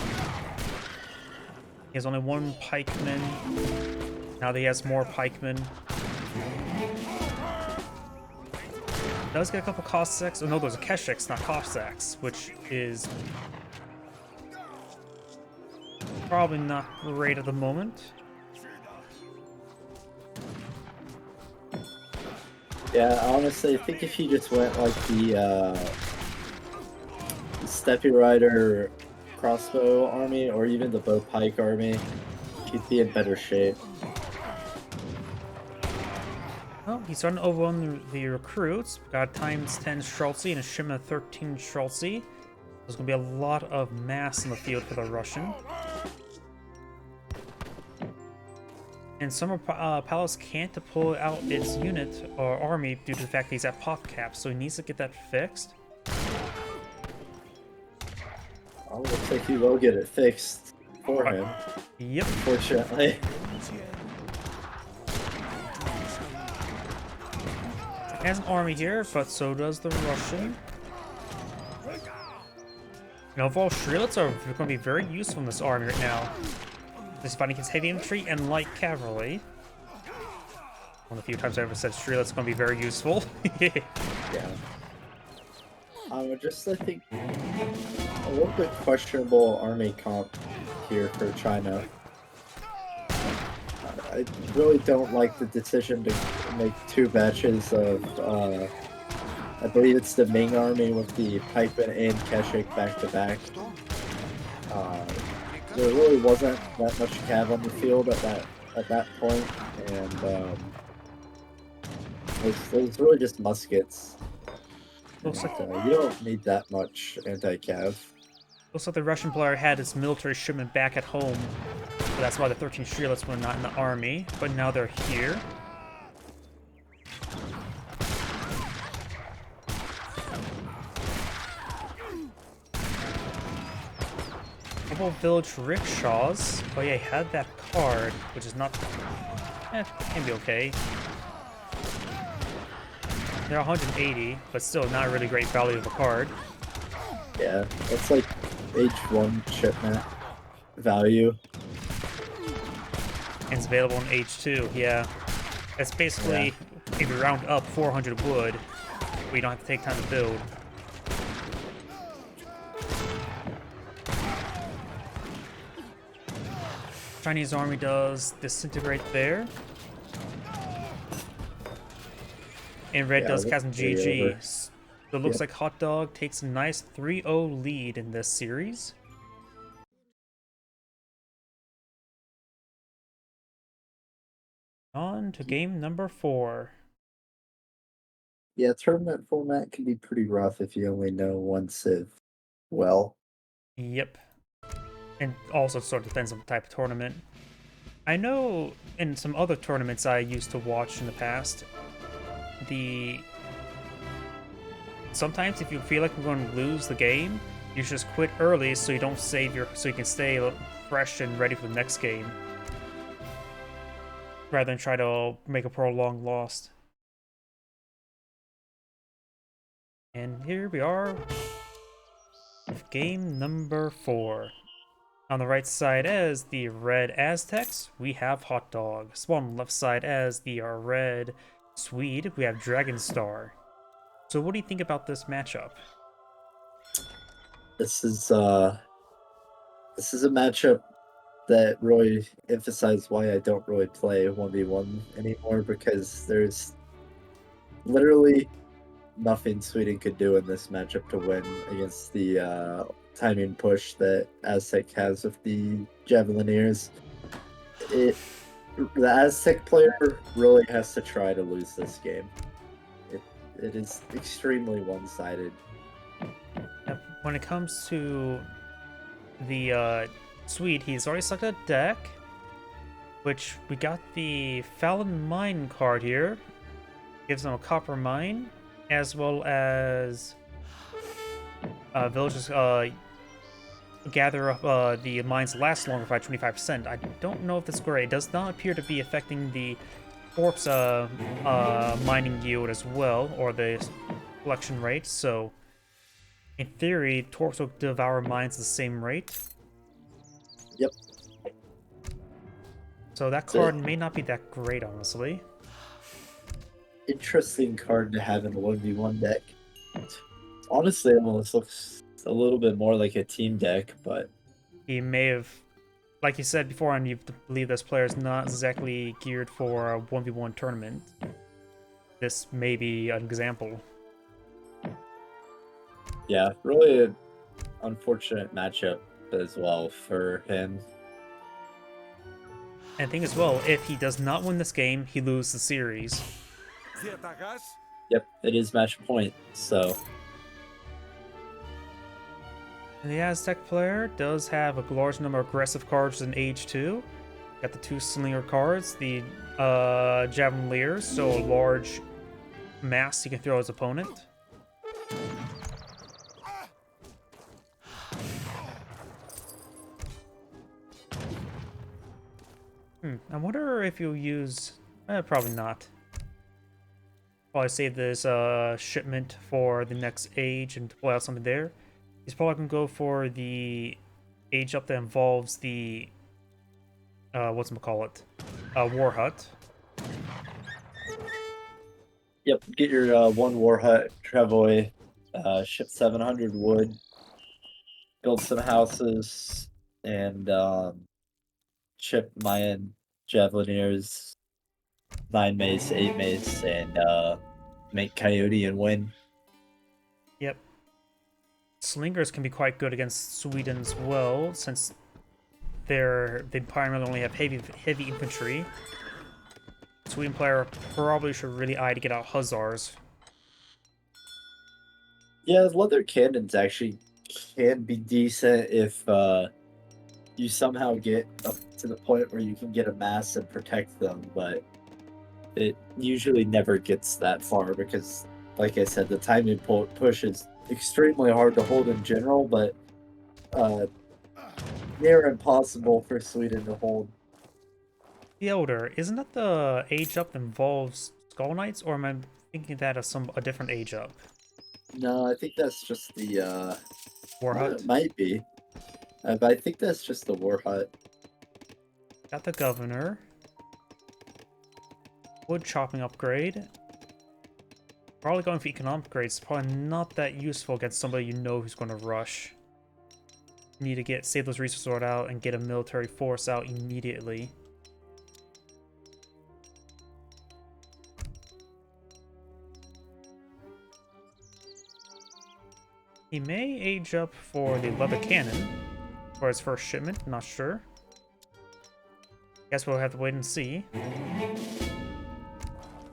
has only 1 pikeman. Now that he has more pikemen. Does get a couple Cossacks. Oh no, those are Keshiks, not Cossacks, which is probably not great at the moment. Yeah, honestly, I think if he just went like the Steppe Rider crossbow army, or even the bow pike army, he'd be in better shape. Well, he's starting to overrun the recruits. Got ×10 Streltsy and a shipment of 13 Streltsy. There's going to be a lot of mass in the field for the Russian. And Summer Palace can't deploy out its unit or army due to the fact that he's at pop cap, so he needs to get that fixed. Oh, looks like he will get it fixed for him. Yep. Fortunately. He has an army here, but so does the Russian. And overall, Shrilets are going to be very useful in this army right now. This fighting against heavy infantry and light cavalry. One of the few times I ever said Shrilets going to be very useful. Yeah. Just I think a little bit questionable army comp here for China. I really don't like the decision to make 2 batches of, I believe it's the Ming army with the pikemen and Keshik back to back. There really wasn't that much cav on the field at that point, and it was really just muskets. Looks like, You don't need that much anti-cav. looks like the Russian player had his military shipment back at home. So that's why the 13 Shrilets were not in the army, but now they're here. Couple village rickshaws. Oh yeah, he had that card, which is not... can be okay. They're 180, but still not a really great value of a card. Yeah, that's like H1 shipment value. And it's available in H2, yeah. That's basically, if you round up 400 wood, where you don't have to take time to build. Chinese army does disintegrate there. And red Yeah, does that's cast some pretty GG. over. So it looks Yep. like Hotdog takes a nice 3-0 lead in this series. On to game number 4. Yeah, tournament format can be pretty rough if you only know one civ well. Yep. And also sort of depends on the type of tournament. I know in some other tournaments I used to watch in the past, sometimes if you feel like you're going to lose the game, you just quit early so you don't save so you can stay fresh and ready for the next game, rather than try to make a prolonged loss. And here we are with game number 4. On the right side as the red Aztecs, we have Hotdog. On the left side as the red Swede, we have Dragonstar. So what do you think about this matchup? This is a matchup that really emphasized why I don't really play 1v1 anymore, because there's literally nothing Sweden could do in this matchup to win against the timing push that Aztec has with the Javelineers. The Aztec player really has to try to lose this game. It is extremely one-sided. When it comes to the Swede, he's already selected a deck, which we got the Fallon Mine card here. Gives him a copper mine, as well as villages gather up the mines last longer by 25%. I don't know if that's great. It does not appear to be affecting the corpse mining yield as well, or the collection rate, so in theory, Torps will devour mines at the same rate. Yep. So that card may not be that great, honestly. Interesting card to have in a 1v1 deck. Honestly, it almost looks a little bit more like a team deck, but He may have, like you said before, and you believe this player is not exactly geared for a 1v1 tournament. This may be an example. yeah, really an unfortunate matchup as well for him. And thing as well, if he does not win this game, he loses the series. Yep, it is match point, so And the Aztec player does have a large number of aggressive cards in Age 2. Got the 2 Slinger cards, the Javelineers, so a large mass he can throw at his opponent. I wonder if you'll use... probably not. Probably save this shipment for the next age and pull out something there. He's probably going to go for the age up that involves the... whatchamacallit? War Hut. yep, get your one War Hut, Travoy, ship 700 wood, build some houses, and ship Mayan Javelineers, 9 mace, 8 mace, and make Coyote and win. Yep. Slingers can be quite good against Sweden as well, since they primarily only have heavy infantry. Sweden player probably should really eye to get out Hussars. Yeah, leather cannons actually can be decent if you somehow get up to the point where you can get a mass and protect them, but it usually never gets that far because, like I said, the timing push is extremely hard to hold in general, but near impossible for Sweden to hold. The Elder, isn't that the age up that involves Skull Knights, or am I thinking that as a different age up? No, I think that's just the War Hut? it might be. But I think that's just the War Hut. Got the Governor. Wood chopping upgrade. Probably going for economic upgrades. Probably not that useful against somebody you know who's going to rush. You need to save those resources sorted out and get a military force out immediately. He may age up for the leather cannon for his first shipment. Not sure. Guess we'll have to wait and see.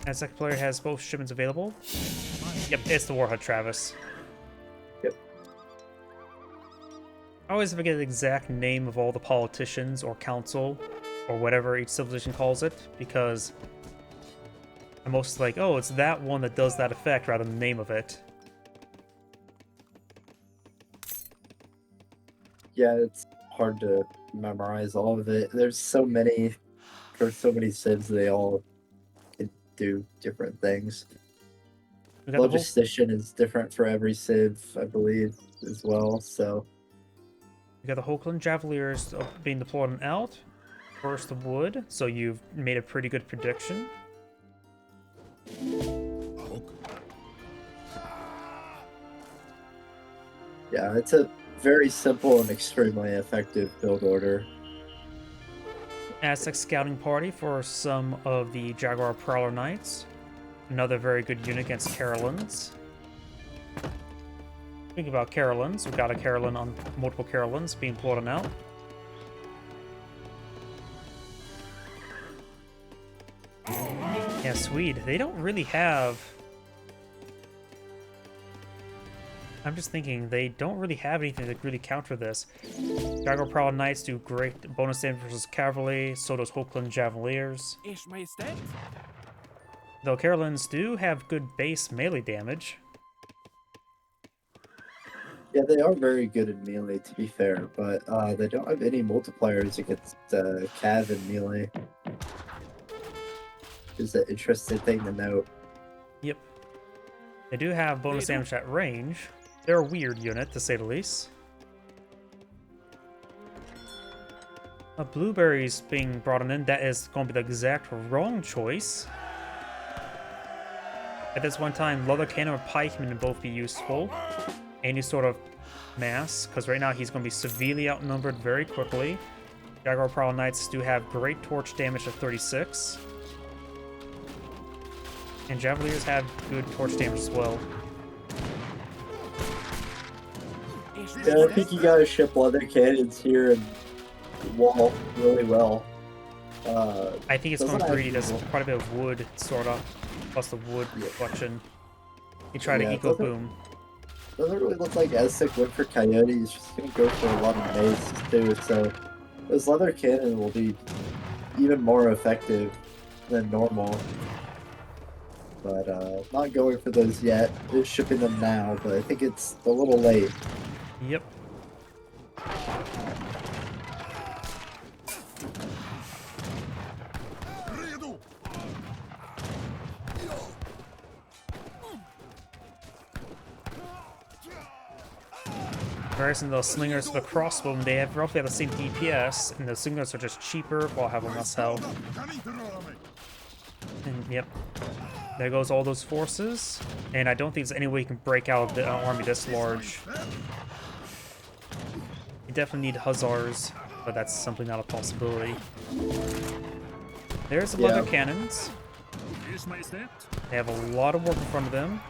And second player has both shipments available. Yep, it's the Warhead Travis. Yep. I always forget the exact name of all the politicians or council or whatever each civilization calls it, because I'm most like, oh, it's that one that does that effect rather than the name of it. Yeah, it's hard to memorize all of it. There's so many, for so many civs, they all can do different things. We got the whole, Logistician is different for every civ, I believe, as well. So we got the Hochland Javeliers being deployed on Alt. First the wood, so you've made a pretty good prediction. yeah, it's a very simple and extremely effective build order. Aztec Scouting Party for some of the Jaguar Prowler Knights. Another very good unit against Carolines. Speaking about Carolines, we've got a Caroline on multiple Carolines being pulled on out. Yeah, Swede, they don't really have... I'm just thinking, they don't really have anything to really counter this. Jaguar Prowler Knights do great bonus damage versus Cavalry, so does Hochland Javeliers. Ich Majestät. Though Carolines do have good base melee damage. Yeah, they are very good in melee, to be fair, but they don't have any multipliers against Cav and melee. Is an interesting thing to note. Yep. They do have bonus damage at range. They're a weird unit, to say the least. Blueberries being brought in, that is going to be the exact wrong choice. At this one time, leather cannon or pikemen would both be useful. Any sort of mass, because right now he's going to be severely outnumbered very quickly. Jaguar Prowler Knights do have great torch damage at 36. And Javeliers have good torch damage as well. Yeah, I think you gotta ship leather cannons here and wall really well. I think it's doesn't going greedy. have There's evil. quite a bit of wood, sort of. Plus the wood Yeah. reflection. You try Yeah, to it eco doesn't- boom. Doesn't really look like Aztec went for Coyote. He's just gonna go for a lot of mace too. So this leather cannon will be even more effective than normal. But not going for those yet. Just shipping them now, but I think it's a little late. Yep. Comparison to the slingers with the crossbow, they have roughly the same DPS, and the slingers are just cheaper while having less health. And yep, there goes all those forces. And I don't think there's any way you can break out of the army this large. You definitely need hussars, but that's simply not a possibility. There's the leather cannons. Ich Majestät. They have a lot of work in front of them.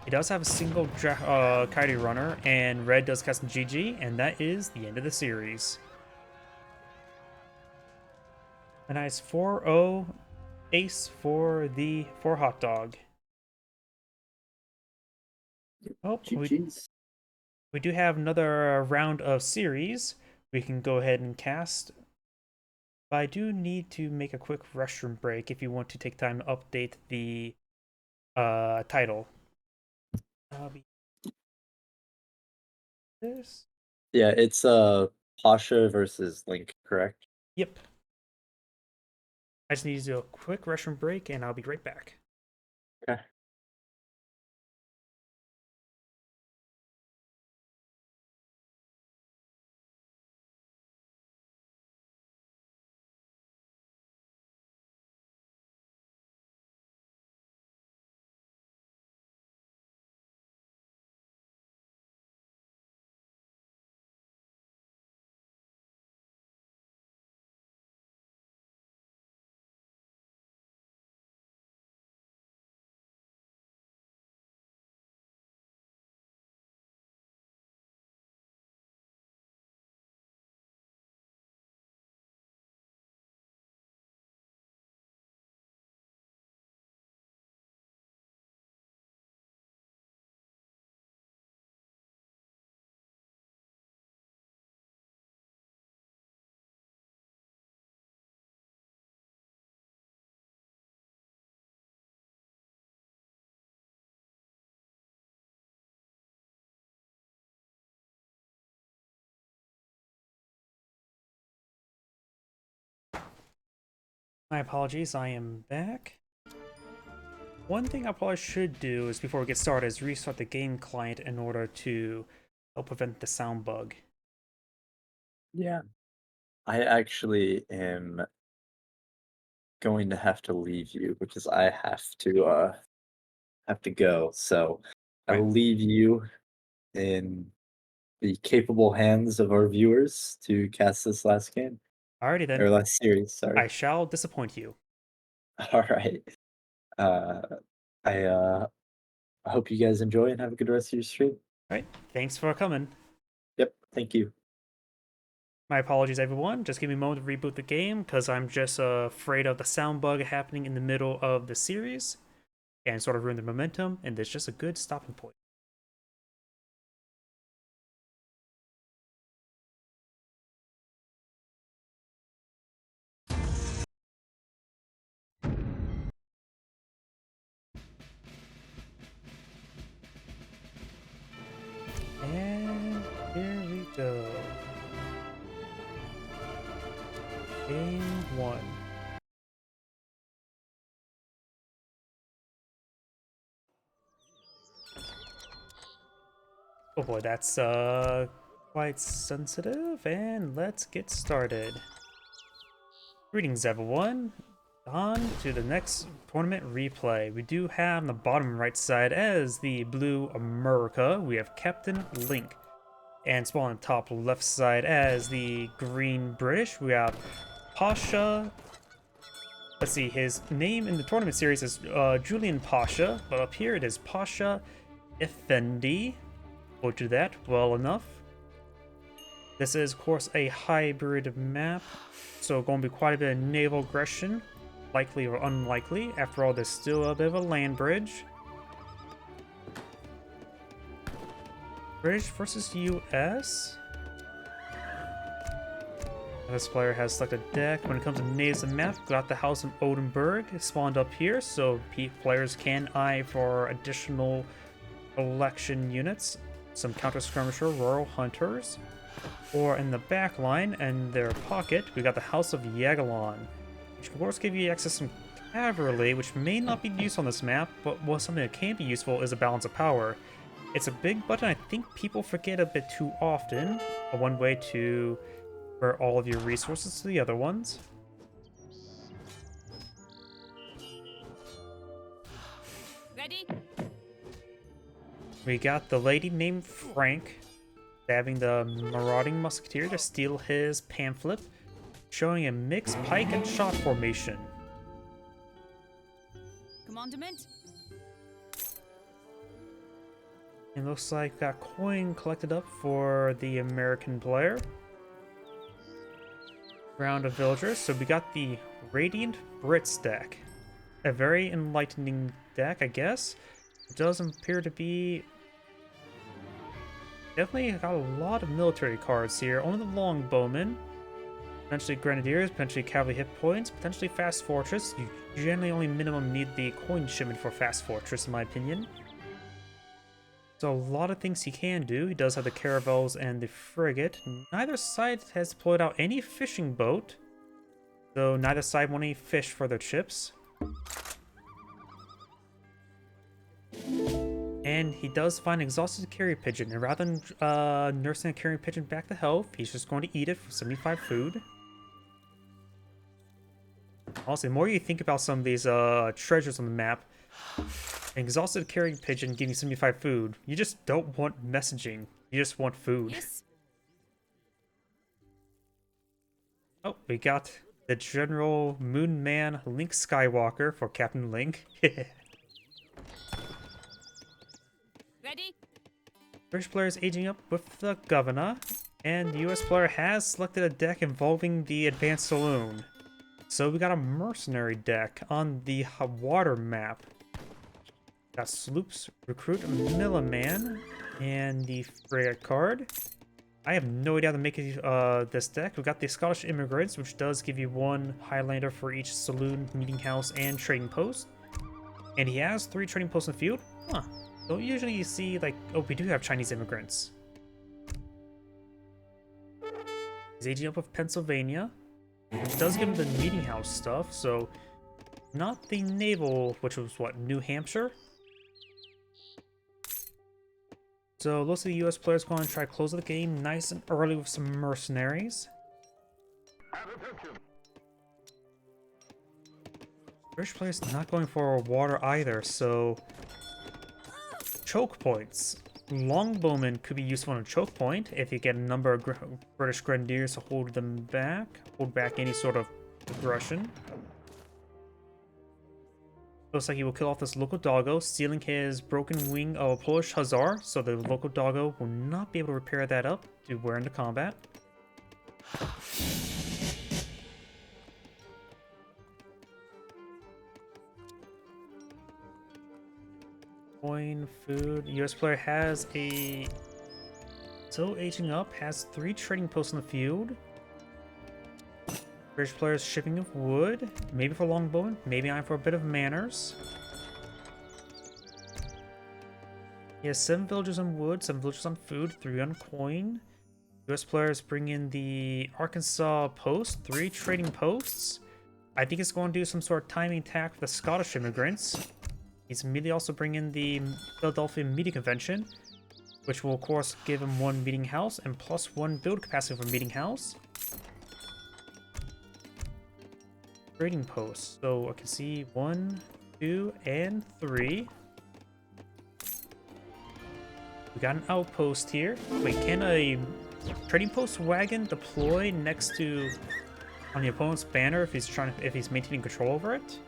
He does have a single Coyote runner, and Red does custom GG, and that is the end of the series. A nice 4-0 ace for Hotdog. Oh, GG's. we do have another round of series we can go ahead and cast. But I do need to make a quick restroom break if you want to take time to update the title. This? Yeah, it's Pasha versus Link, correct? Yep. I just need to do a quick restroom break, and I'll be right back. Okay. My apologies, I am back. One thing I probably should do is before we get started is restart the game client in order to help prevent the sound bug. Yeah. I actually am going to have to leave you because I have to go. So I Right. will leave you in the capable hands of our viewers to cast this last game Alrighty then, or last series. I Sorry. shall disappoint you. All right. Uh, I hope you guys enjoy and have a good rest of your stream. Alright, thanks for coming. Yep. Thank you. My apologies, everyone. Just give me a moment to reboot the game because I'm just afraid of the sound bug happening in the middle of the series and sort of ruin the momentum, and there's just a good stopping point. And here we go. Game 1. Oh boy, that's quite sensitive, and let's get started. Greetings everyone, on to the next tournament replay. We do have on the bottom right side as the blue America, we have Captain Link. And small on the top left side as the green British, we have Pasha. Let's see, his name in the tournament series is Julian Pasha, but up here it is Pasha Effendi. We'll do that well enough. This is, of course, a hybrid map, so going to be quite a bit of naval aggression, likely or unlikely. After all, there's still a bit of a land bridge. British versus US. This player has selected deck. When it comes to natives and map, got the House of Oldenburg spawned up here, so players can eye for additional election units. Some counter skirmisher Royal Hunters. Or in the back line, in their pocket, we got the House of Yagalon, which of course give you access to some cavalry, which may not be used on this map, but something that can be useful is a balance of power. It's a big button I think people forget a bit too often. One way to convert all of your resources to the other ones. Ready? We got the lady named Frank stabbing the marauding musketeer to steal his pamphlet, showing a mixed pike and shot formation. Commandment? It looks like got coin collected up for the American player. Round of villagers, so we got the Radiant Brits deck. A very enlightening deck, I guess. It doesn't appear to be... Definitely got a lot of military cards here. Only the Longbowmen. Potentially Grenadiers, potentially Cavalry hit points, potentially Fast Fortress. You generally only minimum need the coin shipment for Fast Fortress, in my opinion. So a lot of things he can do. He does have the caravels and the frigate. Neither side has deployed out any fishing boat, so neither side want any fish for their ships. And he does find an exhausted carrier pigeon, and rather than nursing a carrier pigeon back to health, he's just going to eat it for 75 food. Also, the more you think about some of these treasures on the map, an exhausted carrying pigeon giving you 75 food. You just don't want messaging. You just want food. Yes. Oh, we got the General Moon Man Link Skywalker for Captain Link. Ready? British player is aging up with the Governor, and the US player has selected a deck involving the Advanced Saloon. So we got a mercenary deck on the water map. Got sloops, recruit, Milliman, and the frigate card. I have no idea how to make this deck. We got the Scottish Immigrants, which does give you one Highlander for each saloon, meeting house, and trading post. And he has 3 trading posts in the field. Huh. Don't usually see, like, oh, we do have Chinese immigrants. He's aging up with Pennsylvania. Which does give him the meeting house stuff, so not the naval, which was what, New Hampshire? So looks like the US players going to try to close the game nice and early with some mercenaries. British players not going for water either, so choke points. Longbowmen could be useful on a choke point if you get a number of British Grenadiers to hold back any sort of aggression. Looks like he will kill off this local doggo, stealing his broken wing of a Polish Hussar, so the local doggo will not be able to repair that up to wear into combat. Coin, food. US player has still aging up, has 3 trading posts in the field. British players shipping of wood, maybe for longbowmen, maybe I'm for a bit of manners. He has 7 villagers on wood, 7 villagers on food, 3 on coin. US players bring in the Arkansas post, 3 trading posts. I think it's going to do some sort of timing attack for the Scottish immigrants. He's immediately also bring in the Philadelphia Meeting Convention, which will of course give him 1 meeting house and plus 1 build capacity for meeting house. Trading posts. So I can see 1, 2, and 3. We got an outpost here. Wait, can a trading post wagon deploy next to on the opponent's banner if he's maintaining control over it?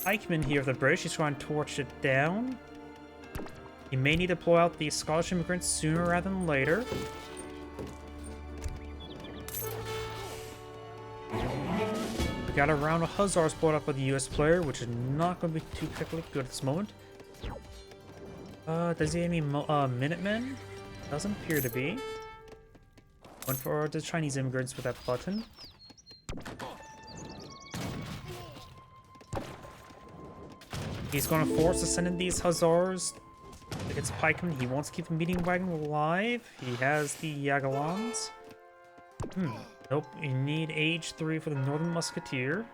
Pikeman here of the British, he's trying to torch it down. He may need to pull out the Scottish immigrants sooner rather than later. We got a round of Hussars brought up by the US player, which is not going to be too particularly good at this moment. Does he have any Minutemen? Doesn't appear to be. One for the Chinese immigrants with that button. He's going to force to send in these Hussars against Pikeman. He wants to keep the meeting wagon alive. He has the Yagalons. Nope. You need age 3 for the Northern Musketeer.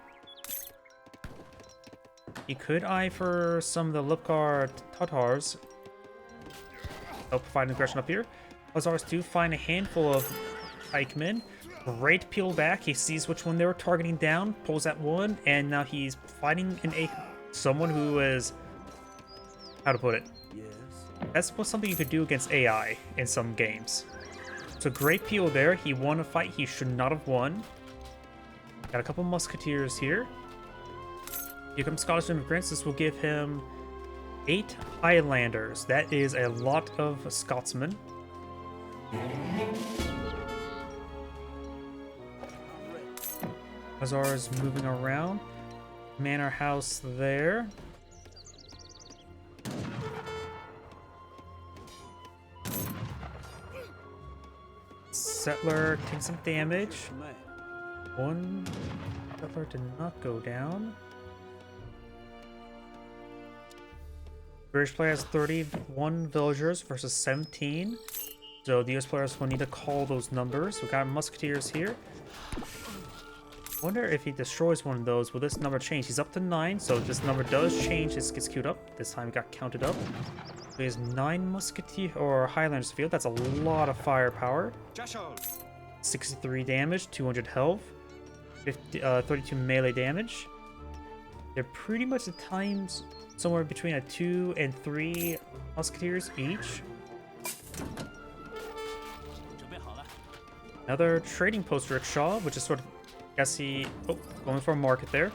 He could eye for some of the Lipgar Tatars. Help provide aggression up here. Hussars do find a handful of pikemen. Great peel back. He sees which one they were targeting down, pulls that one, and now he's fighting someone who is, how to put it? That's something you could do against AI in some games. So great peel there. He won a fight he should not have won. Got a couple musketeers here. Here comes Scottish immigrants. This will give him 8 Highlanders. That is a lot of Scotsmen. Hussars moving around. Manor house there. Settler taking some damage. One settler did not go down. British player has 31 villagers versus 17. So the US players will need to call those numbers. We got musketeers here. Wonder if he destroys one of those, will this number change? He's up to 9, so this number does change. This gets queued up. This time it got counted up. So he has 9 musketeer or Highlanders field. That's a lot of firepower. 63 damage, 200 health, 32 melee damage. They're pretty much at times somewhere between a 2 and 3 musketeers each. Another trading post rickshaw, which is sort of, guess he, going for a market there.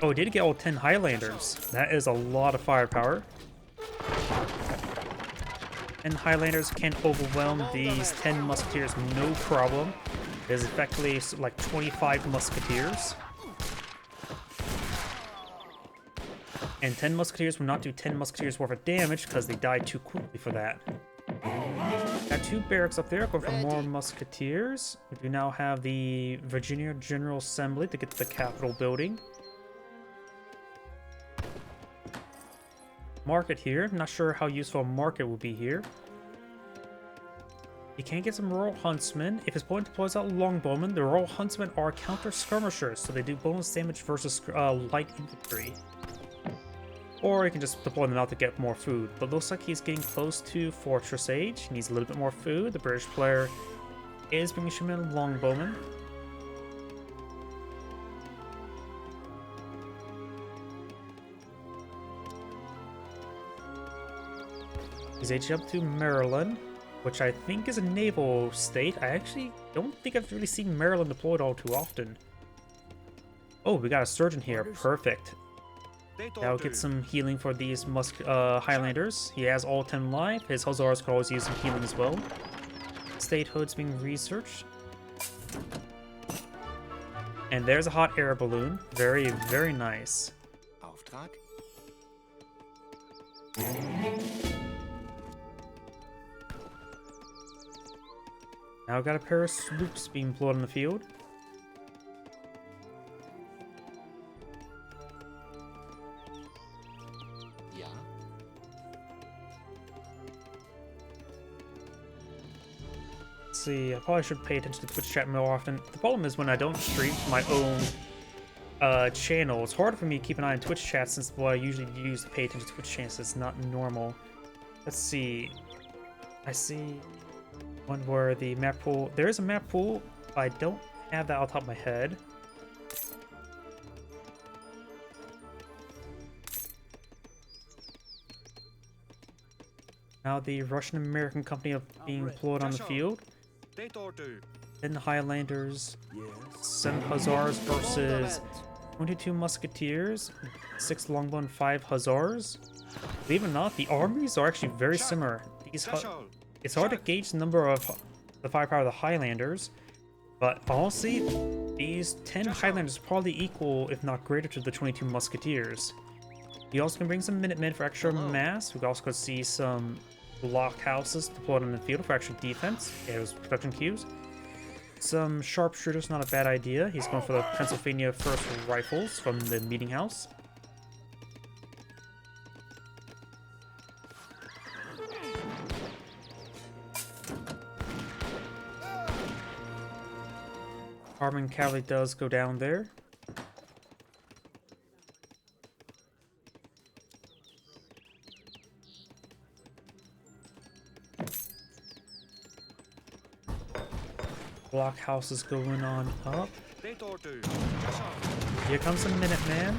Oh, he did get all 10 Highlanders. That is a lot of firepower. And Highlanders can overwhelm these 10 musketeers no problem. There's effectively like 25 musketeers. And 10 musketeers will not do 10 musketeers worth of damage because they die too quickly for that. Got 2 barracks up there, going for more musketeers. We do now have the Virginia General Assembly to get to the Capitol building. Market here. Not sure how useful a market will be here. You can get some Royal Huntsmen. If his opponent deploys out Longbowmen, the Royal Huntsmen are counter skirmishers, so they do bonus damage versus light infantry. Or you can just deploy them out to get more food. But looks like he's getting close to Fortress Age. He needs a little bit more food. The British player is bringing him in Longbowmen. He's aged up to Maryland, which I think is a naval state. I actually don't think I've really seen Maryland deployed all too often. Oh, we got a surgeon here. Perfect. That'll get some healing for these Highlanders. He has all 10 life. His Hussars could always use some healing as well. Statehood's being researched. And there's a hot air balloon. Very, very nice. Auftrag? Now I've got a pair of sloops being deployed in the field. Ja. Let's see, I probably should pay attention to Twitch chat more often. The problem is when I don't stream my own channel, it's harder for me to keep an eye on Twitch chat since what I usually use to pay attention to Twitch channels is not normal. Let's see. I see one where the map pool... There is a map pool, but I don't have that off the top of my head. Now the Russian-American company of being deployed on the field. Then the Highlanders, 7 Hussars versus 22 Musketeers, 6 Longbow and 5 Hussars. Believe it or not, the armies are actually very similar. It's hard to gauge the number of the firepower of the Highlanders, but honestly, these 10 Highlanders are probably equal, if not greater, to the 22 Musketeers. You also can bring some Minutemen for extra mass. We can also see some blockhouses deployed on the field for extra defense. Yeah, those production queues. Some sharpshooters, not a bad idea. He's going for the Pennsylvania 1st Rifles from the Meeting House. Arming Cavalry does go down there. Blockhouses going on up. Here comes some Minuteman.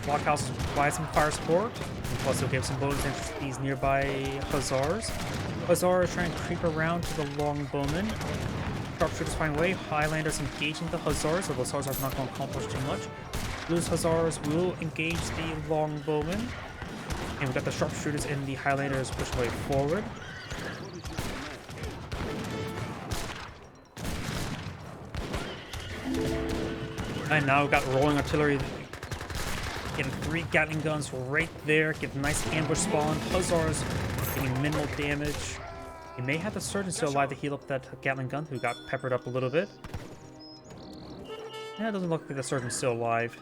Blockhouses provide some fire support. And plus, he'll give some bonus interest to these nearby Hussars. Hussars trying to creep around to the Longbowmen. Sharpshooters find a way. Highlanders engaging the Hussars, so those Hussars are not going to accomplish too much. Blues Hussars will engage the Longbowmen. And we've got the Sharpshooters and the Highlanders push way forward. And now we've got rolling artillery. Getting 3 Gatling guns right there. Get a nice ambush spawn. Hussars getting minimal damage. You may have the surgeon still alive to heal up that Gatling gun who got peppered up a little bit. Yeah, it doesn't look like the surgeon's still alive.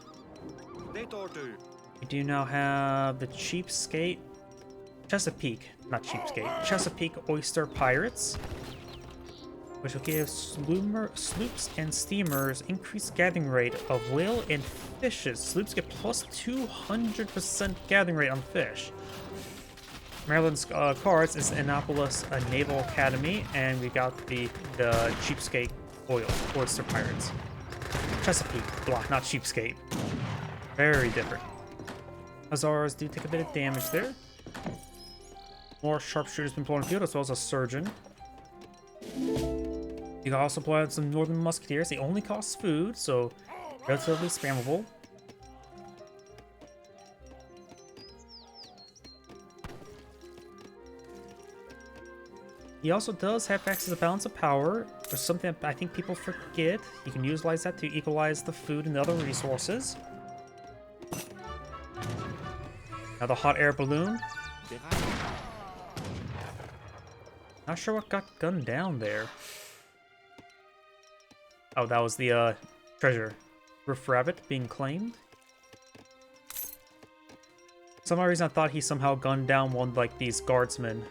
We do now have the Cheapskate. Chesapeake, not Cheapskate. Chesapeake Oyster Pirates. Which will give sloops and steamers increased gathering rate of whale and fishes. Sloops get plus 200% gathering rate on fish. Maryland's cards is Annapolis Naval Academy, and we got the Cheapskate Oyster Pirates. Chesapeake, block, not Cheapskate. Very different. Hussars do take a bit of damage there. More sharpshooters been pulling the field, as well as a surgeon. You can also pull out some Northern Musketeers. They only cost food, so relatively spammable. He also does have access to balance of power, which is something that I think people forget. You can utilize that to equalize the food and the other resources. Now the hot air balloon. Not sure what got gunned down there. Oh, that was the treasure. Roof Rabbit being claimed. For some reason I thought he somehow gunned down one like these guardsmen.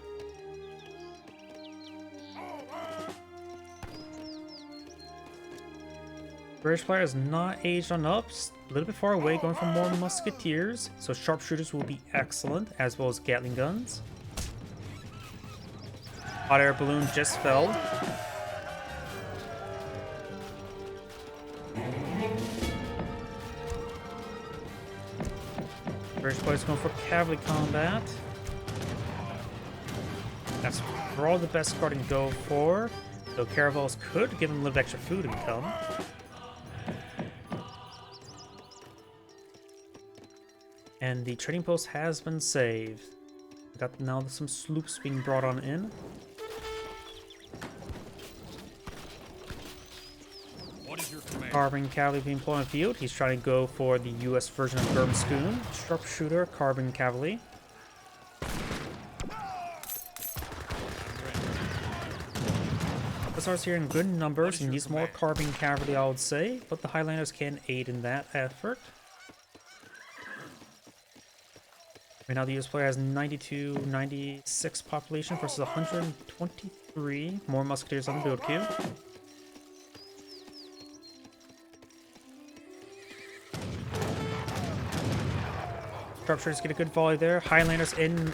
British player is not aged on up, a little bit far away, going for more musketeers. So sharpshooters will be excellent, as well as Gatling guns. Hot air balloon just fell. British player's going for cavalry combat. That's probably the best card to go for. Though caravels could give him a little bit extra food income. And the trading post has been saved. We got now some sloops being brought on in. What is your command? Carbon cavalry being employed on the field. He's trying to go for the US version of Gurmscoon. Sharpshooter, carbon cavalry. Hussars here in good numbers and needs more carbon cavalry, I would say, but the Highlanders can aid in that effort. Right now the US player has 92, 96 population versus 123. More musketeers on the build queue. Sharpshooters get a good volley there. Highlanders in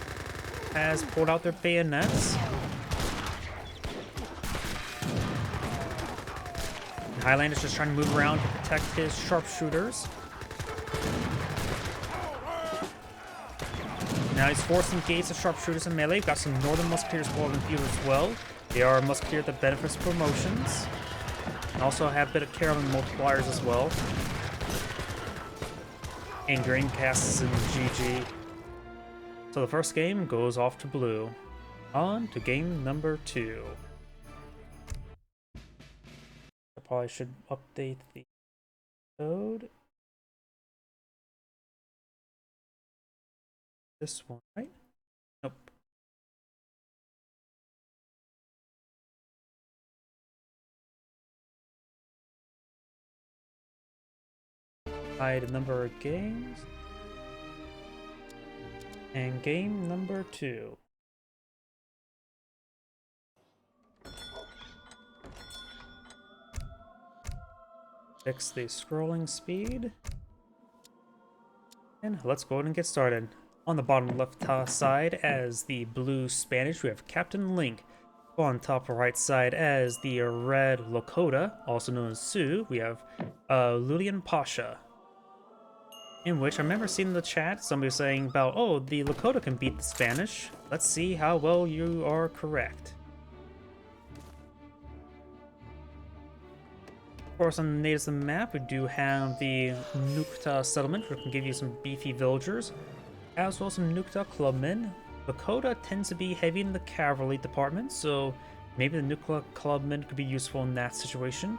has pulled out their bayonets. And Highlanders just trying to move around to protect his sharpshooters. Now he's forcing gates of sharpshooters and melee. We've got some northern musketeers in the field as well. They are a musketeer that benefits promotions. And also have a bit of caroling multipliers as well. And green casts in GG. So the first game goes off to blue. On to game number 2. I probably should update the code. This one, right? Nope. Hide number of games. And game number 2. Fix the scrolling speed. And let's go ahead and get started. On the bottom left side as the blue Spanish, we have Captain Link. On top right side as the red Lakota, also known as Sioux, we have Lulian Pasha. In which I remember seeing in the chat somebody saying about, oh, the Lakota can beat the Spanish. Let's see how well you are correct. Of course, on the natives of the map, we do have the Nukta settlement, which can give you some beefy villagers, as well as some Nukta clubmen. Lakota tends to be heavy in the cavalry department, so maybe the Nukta clubmen could be useful in that situation.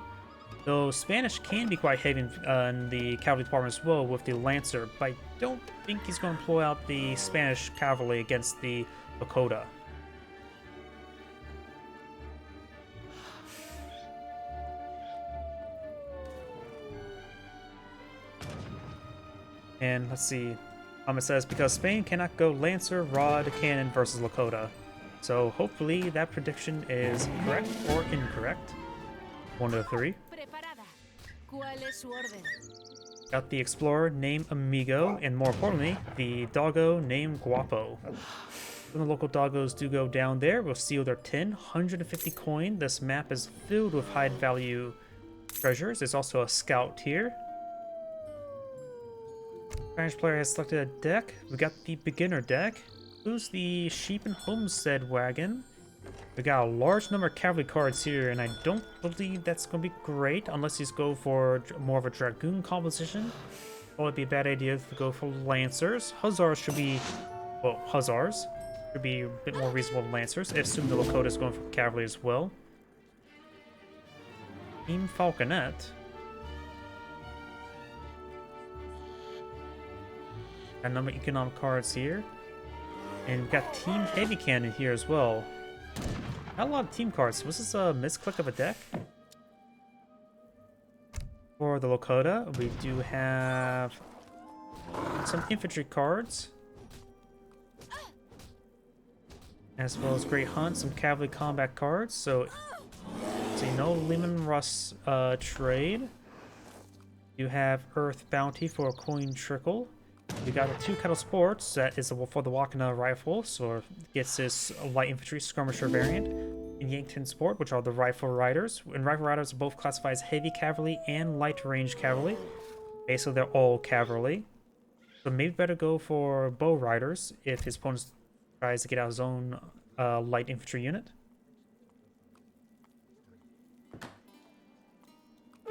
Though Spanish can be quite heavy in the cavalry department as well with the Lancer, but I don't think he's going to employ out the Spanish cavalry against the Lakota. And let's see. It says, because Spain cannot go Lancer, Rod, Cannon versus Lakota. So hopefully that prediction is correct or incorrect. 1 to 3. Got the Explorer named Amigo, and more importantly, the Doggo named Guapo. When the local doggos do go down there, we'll steal their tin, 150 coin. This map is filled with high value treasures. There's also a scout here. Spanish player has selected a deck. We got the beginner deck. Who's the Sheep and Homestead wagon? We got a large number of cavalry cards here, and I don't believe that's going to be great unless you go for more of a Dragoon composition. Well, it'd be a bad idea to go for Lancers. Hussars should be, well, Hussars should be a bit more reasonable than Lancers. I assume the Lakota is going for cavalry as well. Team Falconet. Got a number of economic cards here. And we've got Team Heavy Cannon here as well. Not a lot of team cards. Was this a misclick of a deck? For the Lakota, we do have some infantry cards. As well as Great Hunt, some cavalry combat cards. So you know, Lehman Russ trade. You have Earth Bounty for a coin trickle. You got the 2 Kettle Sports, that is for the Wakana rifle, so it gets this light infantry skirmisher variant. And Yankton Sport, which are the rifle riders. And rifle riders are both classified as heavy cavalry and light range cavalry. Basically, they're all cavalry. So maybe better go for bow riders if his opponent tries to get out his own light infantry unit.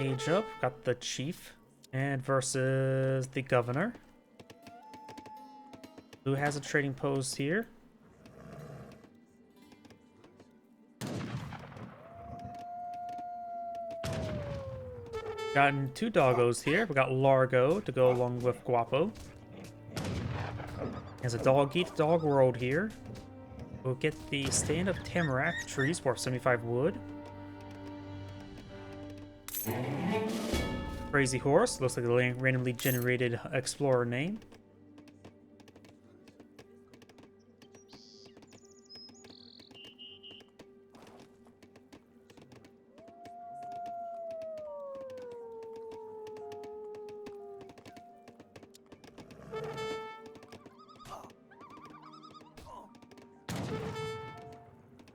Age up, got the chief, and versus the governor. Who has a trading post here? Gotten 2 doggos here. We got Largo to go along with Guapo. There's a dog eat dog world here. We'll get the stand of tamarack trees worth 75 wood. Crazy horse, looks like a randomly generated explorer name.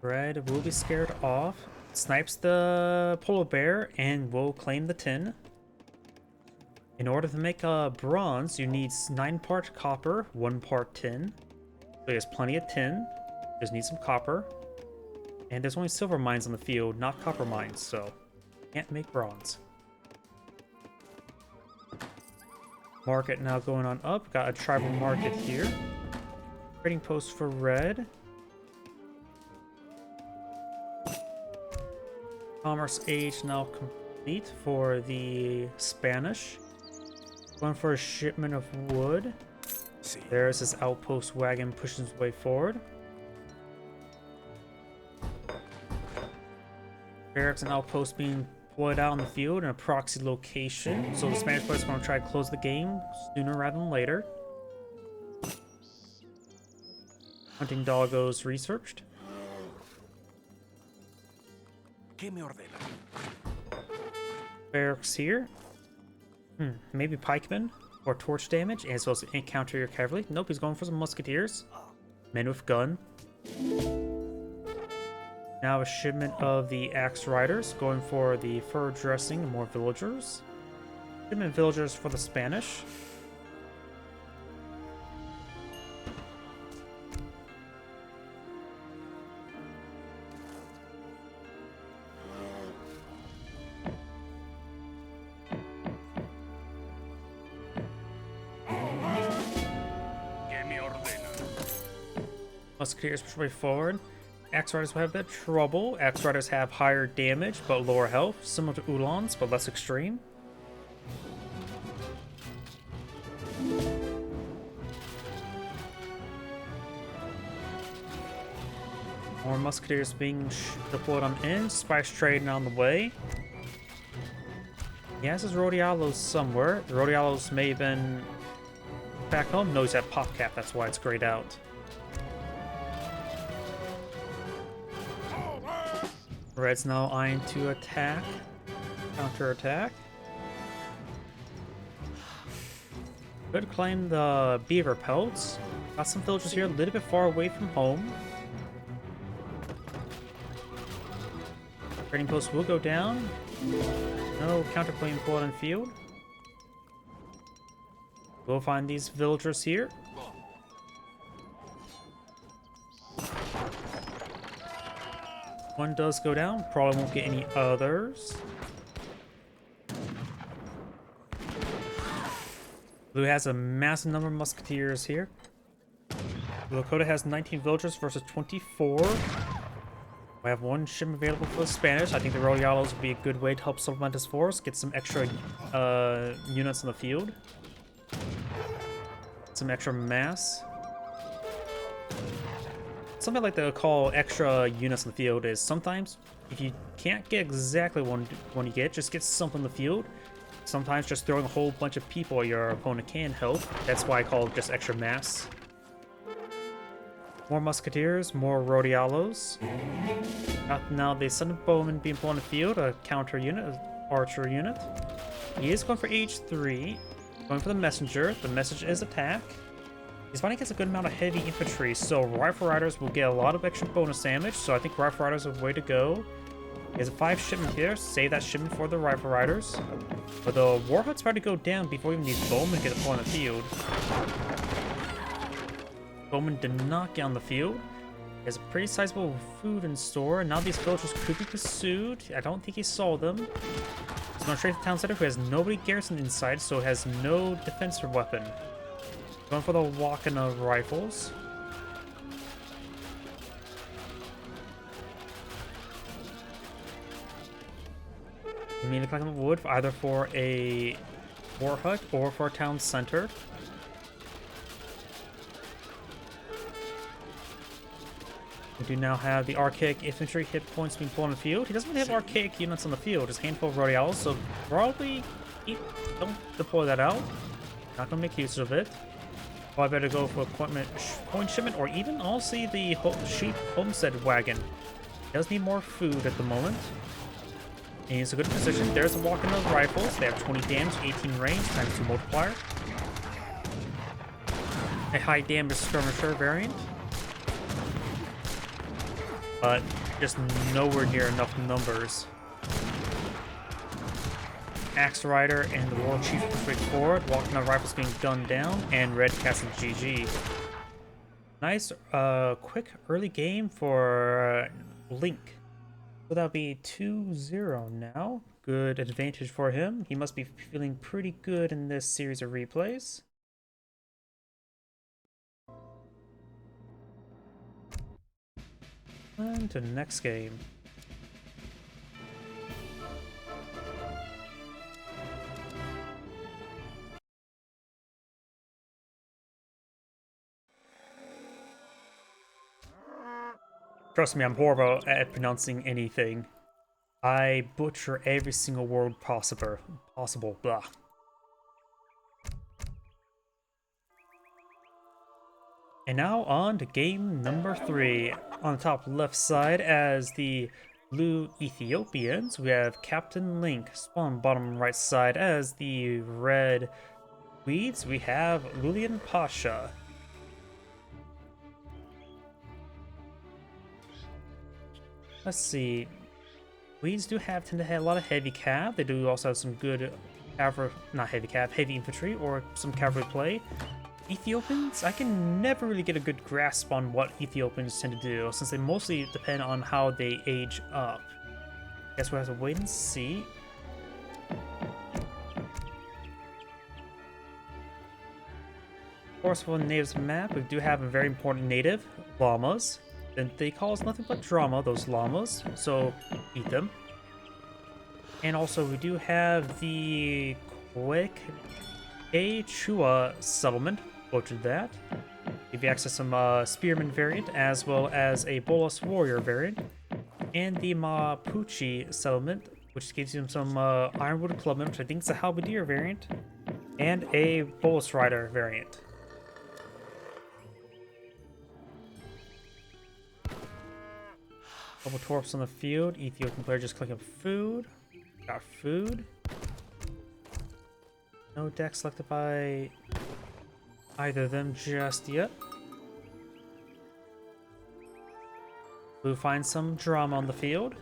Red will be scared off, snipes the polar bear, and will claim the tin. In order to make a bronze, you need 9 part copper, 1 part tin. So there's plenty of tin, just need some copper. And there's only silver mines on the field, not copper mines, so can't make bronze. Market now going on up, got a tribal market here. Trading post for red. Commerce age now complete for the Spanish. Going for a shipment of wood. There's his outpost wagon pushing his way forward. Barracks and outposts being deployed out on the field in a proxy location. So the Spanish players are going to try to close the game sooner rather than later. Hunting doggos researched. Barracks here. Maybe pikemen or torch damage, as well as encounter your cavalry. Nope, he's going for some musketeers. Men with gun. Now a shipment of the axe riders, going for the fur dressing and more villagers. Shipment villagers for the Spanish. Musketeers push way forward. Axe Riders will have a bit of trouble. Axe Riders have higher damage but lower health, similar to Ulans but less extreme. More Musketeers being deployed on in. Spice trading on the way. He has his Rodialos somewhere. The Rodialos may have been back home. No, he's at Pop Cap, that's why it's grayed out. Red's now eyeing to attack, counter-attack. Could claim the beaver pelts. Got some villagers here a little bit far away from home. Trading post will go down. No counterplane pulled in field. We'll find these villagers here. One does go down, probably won't get any others. Blue has a massive number of musketeers here. Lakota has 19 villagers versus 24. We have 1 ship available for the Spanish. I think the Rodialos would be a good way to help supplement his force, get some extra units in the field. Some extra mass. Something like to call extra units in the field is sometimes if you can't get exactly one you get, just get something in the field. Sometimes just throwing a whole bunch of people your opponent can help. That's why I call it just extra mass. More musketeers, more Rodialos. Now the Son of Bowman being pulled in the field, a counter unit, an archer unit. He is going for H3. Going for the messenger. The message is attack. He's finding he gets a good amount of heavy infantry, so Rifle Riders will get a lot of extra bonus damage, so I think Rifle Riders are the way to go. He has a 5 shipment here, save that shipment for the Rifle Riders. But the Warhood's about to go down before even these Bowmen get a pull on the field. Bowman did not get on the field. He has a pretty sizable food in store, and now these villagers could be pursued. I don't think he saw them. He's going straight to the town center, who has nobody garrisoned inside, so has no defensive weapon. Going for the walking rifles. Immediately collecting wood, either for a war hut or for a town center. We do now have the archaic infantry hit points being pulled on the field. He doesn't really have archaic units on the field, just a handful of Royales, so probably don't deploy that out. Not gonna make use of it. Probably better go for coin shipment, or even honestly the sheep homestead wagon. He does need more food at the moment. And he's in a good position. There's a walk in those rifles. They have 20 damage, 18 range, times 2 multiplier. A high damage skirmisher variant. But just nowhere near enough numbers. Axe Rider and the War Chief push forward, walking on rifles being gunned down, and Red casting GG. Nice, quick early game for Link. So that'll be 2-0 now. Good advantage for him. He must be feeling pretty good in this series of replays. And to the next game. Trust me, I'm horrible at pronouncing anything. I butcher every single word possible, blah. And now on to game number 3. On the top left side, as the blue Ethiopians, we have Captain Link. Spawn bottom right side, as the red Weeds, we have Lulian Pasha. Let's see. Weeds tend to have a lot of heavy cav. They do also have some good cavalry, not heavy cav, heavy infantry, or some cavalry play. Ethiopians, I can never really get a good grasp on what Ethiopians tend to do, since they mostly depend on how they age up. Guess we'll have to wait and see. Of course, for the natives map, we do have a very important native, llamas. And they cause nothing but drama, those llamas, so eat them. And also, we do have the quick HOA settlement. Butchered that. Give you access to some Spearman variant, as well as a Bolus Warrior variant. And the Mapuche settlement, which gives you some Ironwood Clubman, which I think is a Halberdier variant. And a Bolus Rider variant. Couple torps on the field. Ethiopian player just clicking food. Got food. No deck selected by either of them just yet. Blue finds some drama on the field.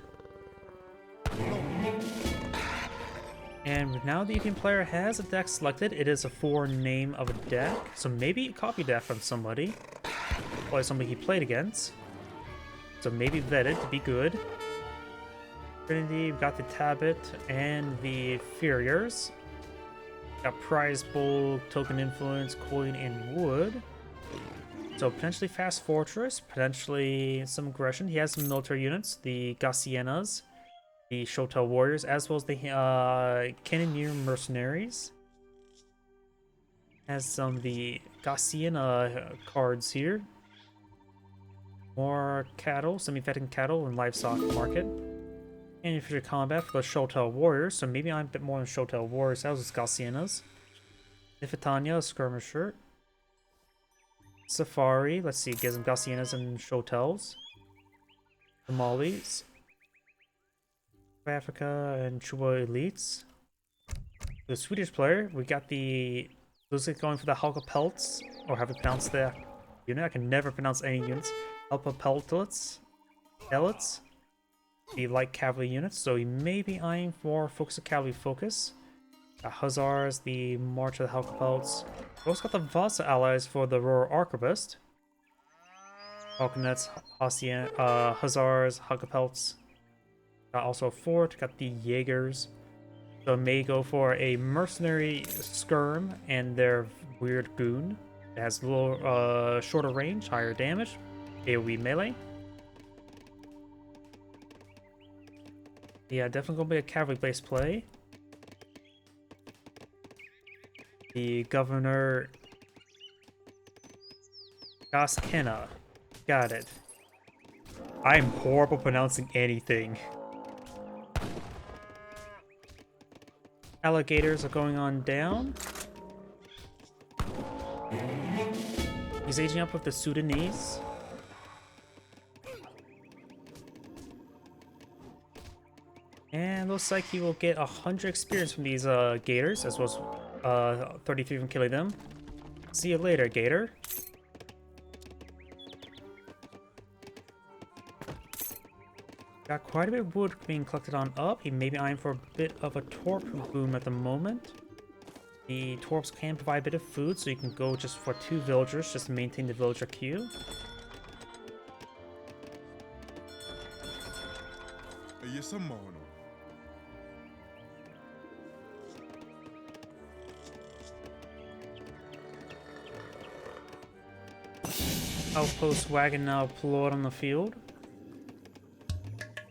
And now the Ethiopian player has a deck selected. It is a foreign name of a deck. So maybe he copied that from somebody. Probably somebody he played against. So maybe vetted to be good. Trinity, we've got the Tabit and the Furiers. Got Prize Bowl, Token Influence, Coin, and Wood. So potentially Fast Fortress, potentially some aggression. He has some military units, the Gassienas, the Shotel Warriors, as well as the Cannoneer Mercenaries. Has some of the Gassiena cards here. More cattle, semi-fattened cattle, and livestock market. And infantry combat for the Shotel Warriors, so maybe I'm a bit more than Shotel Warriors. That was Gassienas. Nifitania, Skirmisher. Safari, let's see, gives them Gassienas and Shotels. Somalis. Africa and Chuba Elites. The Swedish player, we got the... Looks like going for the Halka Pelts, or have it pronounced the unit. I can never pronounce any units. Halka Peltlets. Pellets. The light cavalry units, so he may be eyeing for focus of cavalry focus. Hussars, the March of the Halka Pelts. We also got the Vasa allies for the Rural Arquebust. Falconets, Hussars, Halka Pelts. Got also a fort, got the Jaegers. So may go for a mercenary skirm and their weird goon. It has a little shorter range, higher damage, AoE melee. Yeah, definitely gonna be a cavalry-based play. The Governor Gaskena. Got it. I'm horrible pronouncing anything. Alligators are going on down. He's aging up with the Sudanese. And looks like he will get 100 experience from these gators, as well as 33 from killing them. See you later, gator. Got quite a bit of wood being collected on up. He may be eyeing for a bit of a torp boom at the moment. The torps can provide a bit of food, so you can go just for 2 villagers, just to maintain the villager queue. Outpost wagon now deployed on the field.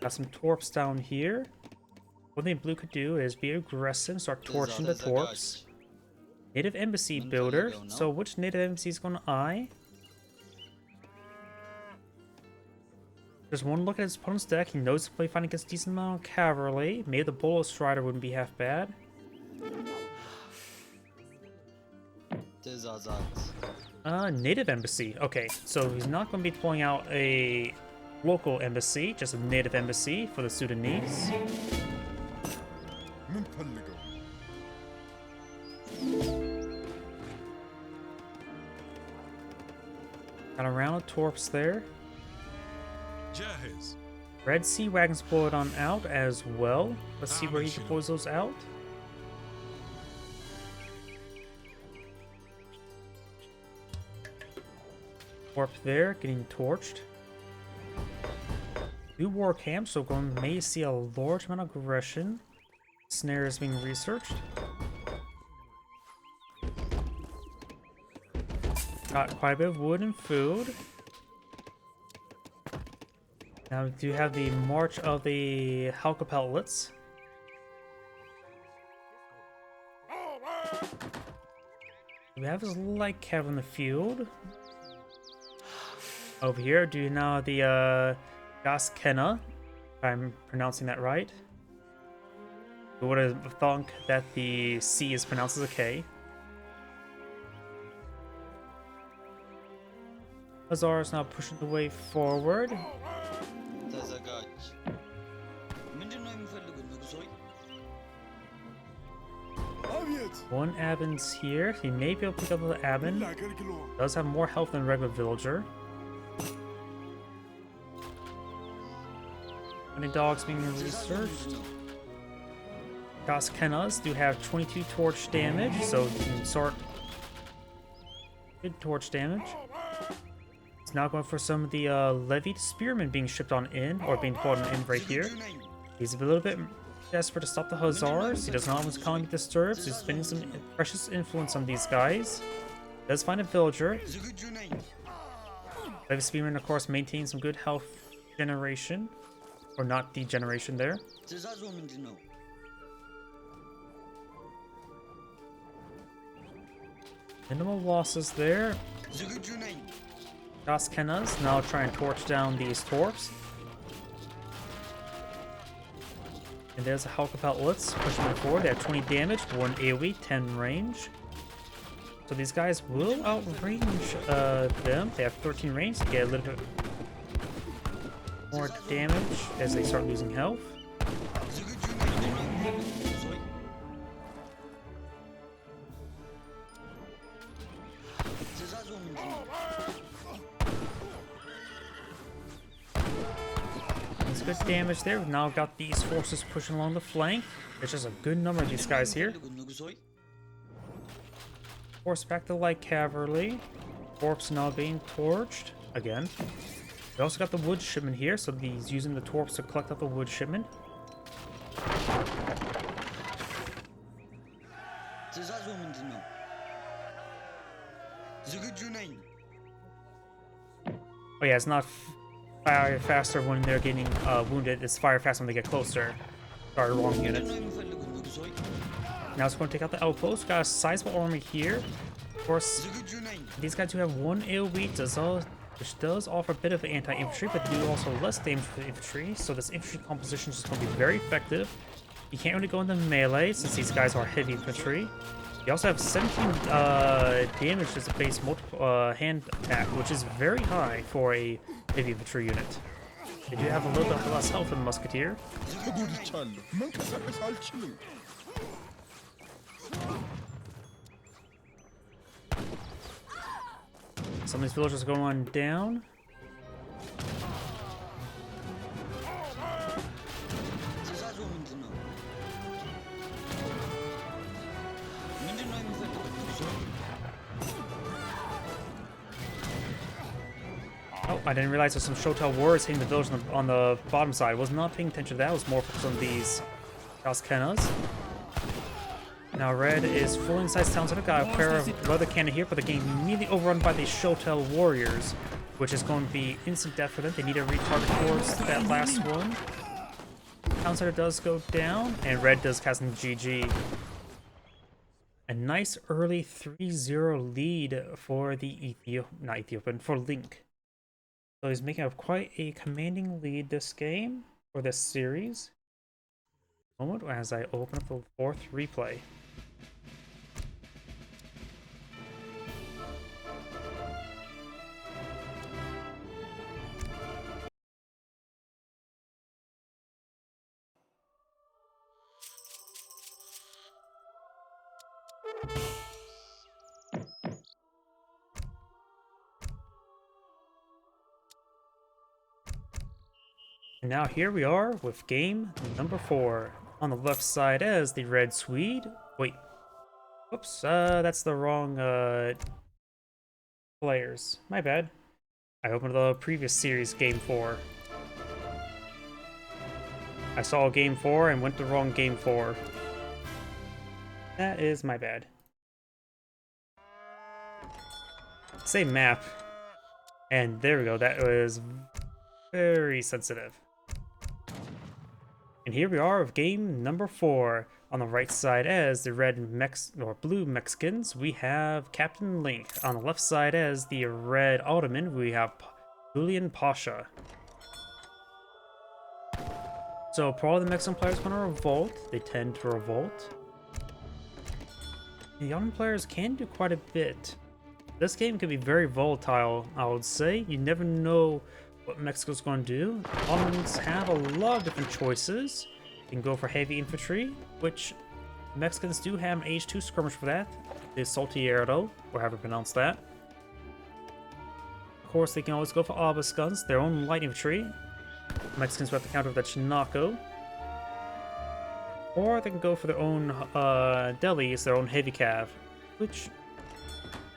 Got some torps down here. One thing blue could do is be aggressive, start torching the torps. Native embassy builder. So which native embassy is going to eye? Just one look at his opponent's deck. He knows to play fighting against a decent amount of cavalry. Maybe the Bullet Strider wouldn't be half bad. Native embassy. Okay, so he's not going to be deploying out a local embassy, just a native embassy for the Sudanese. Got a round of torps there. Red Sea Wagons deployed on out as well. Let's see where he deploys those out. Torp there, getting torched. 2 war camps, so going may see a large amount of aggression. Snares being researched. Got quite a bit of wood and food. Now we do have the March of the Halka Peltlets. We have his light cav in the field. Over here, do now the Gaskena, if I'm pronouncing that right. Who would have thought that the C is pronounced as a K? Hazar is now pushing the way forward. One Abin's here. He may be able to pick up the Abin. Does have more health than a regular villager. 20 dogs being researched. Gaskenas do have 22 torch damage, so you can sort good torch damage. He's now going for some of the levied spearmen being shipped on in, or being deployed on in right here. He's a little bit desperate to stop the Hussars. He does not want his colony disturbed, so he's spending some precious influence on these guys. Does find a villager. Levied spearmen, of course, maintain some good health generation. Or not degeneration there. Minimal losses there. Gaskenas now try and torch down these torps. And there's a Halka Peltlets pushing them forward. They have 20 damage, 1 AoE, 10 range. So these guys will outrange them. They have 13 range to get a little bit more damage as they start losing health. That's good damage there. We've now got these forces pushing along the flank. There's just a good number of these guys here. Force back the light cavalry. Torps now being torched again. We also got the wood shipment here, so he's using the torps to collect up the wood shipment. Oh yeah, it's not fire faster when they're getting wounded. It's fire fast when they get closer. Sorry, wrong unit. Now it's going to take out the outpost. Got a sizable army here. Of course, these guys do have one AoE, which does offer a bit of anti-infantry, but do also less damage for the infantry. So this infantry composition is going to be very effective. You can't really go into melee since these guys are heavy infantry. You also have 17 damage as a base hand attack, which is very high for a heavy infantry unit. They do have a little bit less health than the musketeer. Some of these villagers are going down. Oh, I didn't realize there's some Shotel warriors hitting the village on the bottom side. I was not paying attention to that. I was more focused on these Gaskenas. Now red is full inside town center. Got a pair of leather cannon here, but they're getting immediately overrun by these Shotel warriors, which is going to be instant death for them. They need to retarget towards that last one. Town center does go down, and red does cast in GG. A nice early 3-0 lead for the for Link. So he's making up quite a commanding lead this game, or this series. Moment as I open up the 4th replay. And now here we are with game number 4. On the left side as the red Swede. Wait. Whoops, that's the wrong players. My bad. I opened the previous series, game 4. I saw game 4 and went to wrong game 4. That is my bad. Same map. And there we go, that was very sensitive. And here we are with game number 4. On the right side as the blue Mexicans, we have Captain Link. On the left side as the red Ottoman, we have Julian Pasha. So probably the Mexican players are going to revolt. They tend to revolt. The Ottoman players can do quite a bit. This game can be very volatile, I would say. You never know what Mexico's going to do. Ottomans have a lot of different choices. You can go for heavy infantry, which Mexicans do have an H2 skirmish for that. The Saltierro, or however you pronounce that. Of course, they can always go for obelisk guns, their own light infantry. Mexicans will have to counter with the Chinaco. Or they can go for their own delis, their own heavy cav, which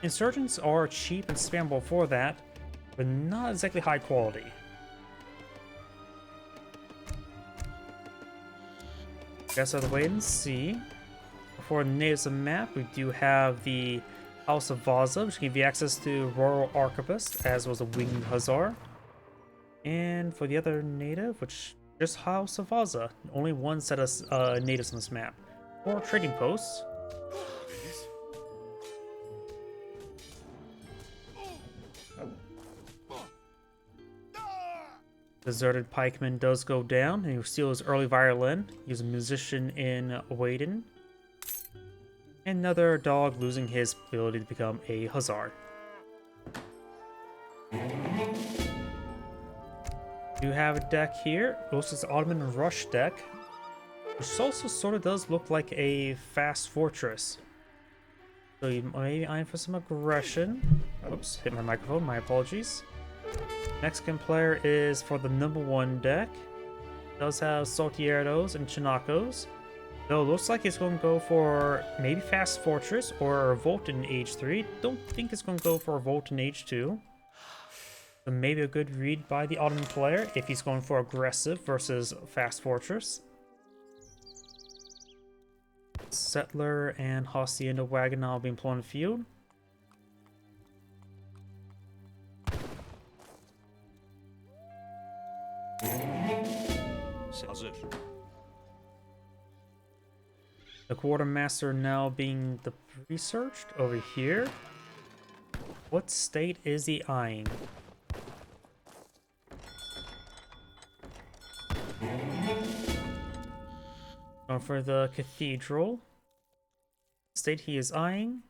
insurgents are cheap and spammable for that, but not exactly high quality. Guess I'll wait and see. For the natives of the map, we do have the House of Vaza, which can give you access to Royal Arquebus, as was a Winged Hussar. And for the other native, which just House of Vaza, only one set of natives on this map. 4 trading posts. Deserted pikeman does go down, and he steals early violin. He's a musician in Waden. Another dog losing his ability to become a hussar. You have a deck here. This is Ottoman Rush deck, which also sort of does look like a fast fortress. So you may aim for some aggression. Oops, hit my microphone, my apologies. Mexican player is for the number 1 deck. Does have Saltieros and Chinacos. Though looks like it's going to go for maybe Fast Fortress or Revolt in Age 3. Don't think it's going to go for Revolt in Age 2. So maybe a good read by the Ottoman player if he's going for aggressive versus Fast Fortress. Settler and Hacienda Wagon now being put on the field. Hazır. The Quartermaster now being researched over here. What state is he eyeing? Going for the Cathedral. State he is eyeing.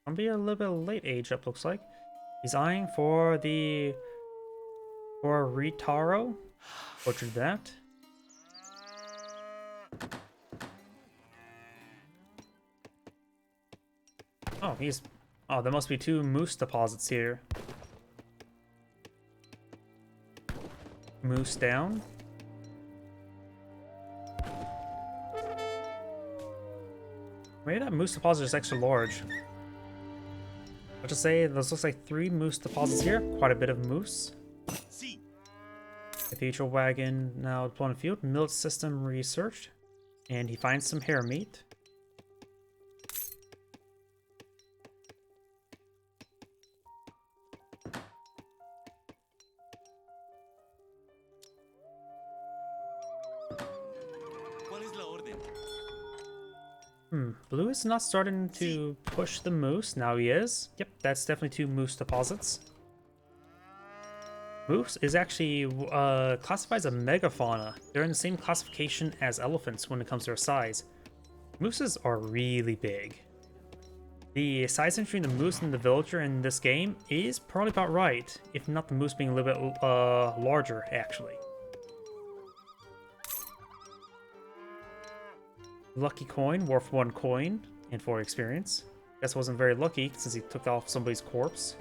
Gonna be a little bit late age up, looks like. He's eyeing for the Retaro. Butchered that. Oh, oh, there must be 2 moose deposits here. Moose down. Maybe that moose deposit is extra large. I'll just say this looks like 3 moose deposits here. Quite a bit of moose. Cathedral Wagon now deployed on the field. Millet system researched. And he finds some hare meat. Blue is not starting to push the moose. Now he is. Yep, that's definitely 2 moose deposits. Moose is actually classified as a megafauna. They're in the same classification as elephants when it comes to their size. Mooses are really big. The size between the moose and the villager in this game is probably about right, if not the moose being a little bit larger, actually. Lucky coin, worth 1 coin, and 4 experience. Guess wasn't very lucky since he took off somebody's corpse.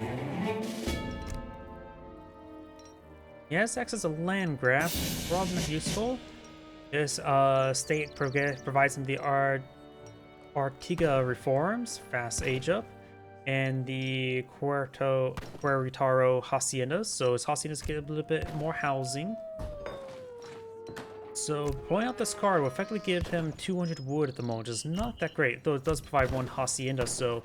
Yes, acts as a land grab, probably not useful. This state provides him the Artiga reforms, fast age up, and the Queretaro haciendas. So his haciendas get a little bit more housing. So pulling out this card will effectively give him 200 wood at the moment, which is not that great, though it does provide 1 hacienda. So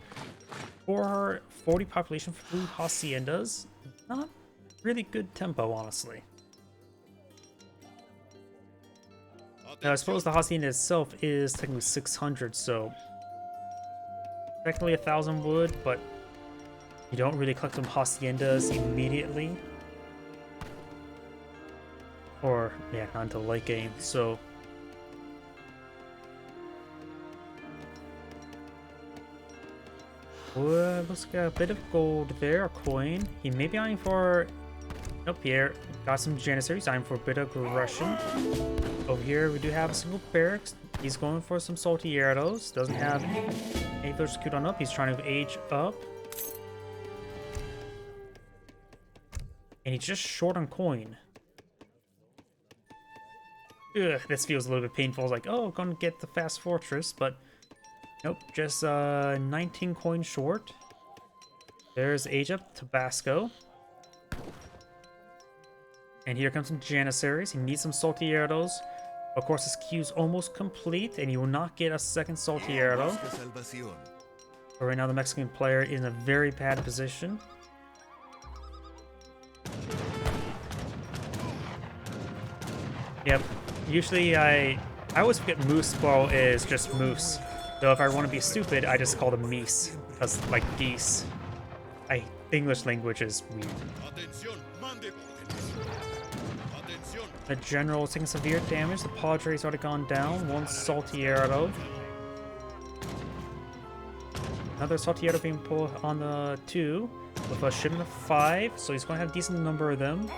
for 40 population food haciendas, not really good tempo, honestly. Now I suppose the hacienda itself is technically 600, so technically 1,000 wood, but you don't really collect them haciendas immediately. Or, yeah, not until late game, so... looks like a bit of gold there, a coin. He may be eyeing for... Nope, here, got some Janissaries, eyeing for a bit of aggression. Over here, we do have a single barracks. He's going for some Saltieros. Doesn't have any of those queued on up. He's trying to age up. And he's just short on coin. Ugh, this feels a little bit painful. I was like, oh, gonna get the Fast Fortress, but nope, just 19 coins short. There's Age Up Tabasco. And here comes some Janissaries. He needs some Saltieros. Of course, his queue's almost complete, and he will not get a second Saltiero. But right now, the Mexican player is in a very bad position. Yep. Usually, I always forget Moose Ball is just Moose. So if I want to be stupid, I just call them Meese. Because, like, geese. The English language is weird. The general is taking severe damage. The Padre's already gone down. 1 Saltiero. Another Saltiero being pulled on the 2 with a shipment of 5. So he's going to have a decent number of them.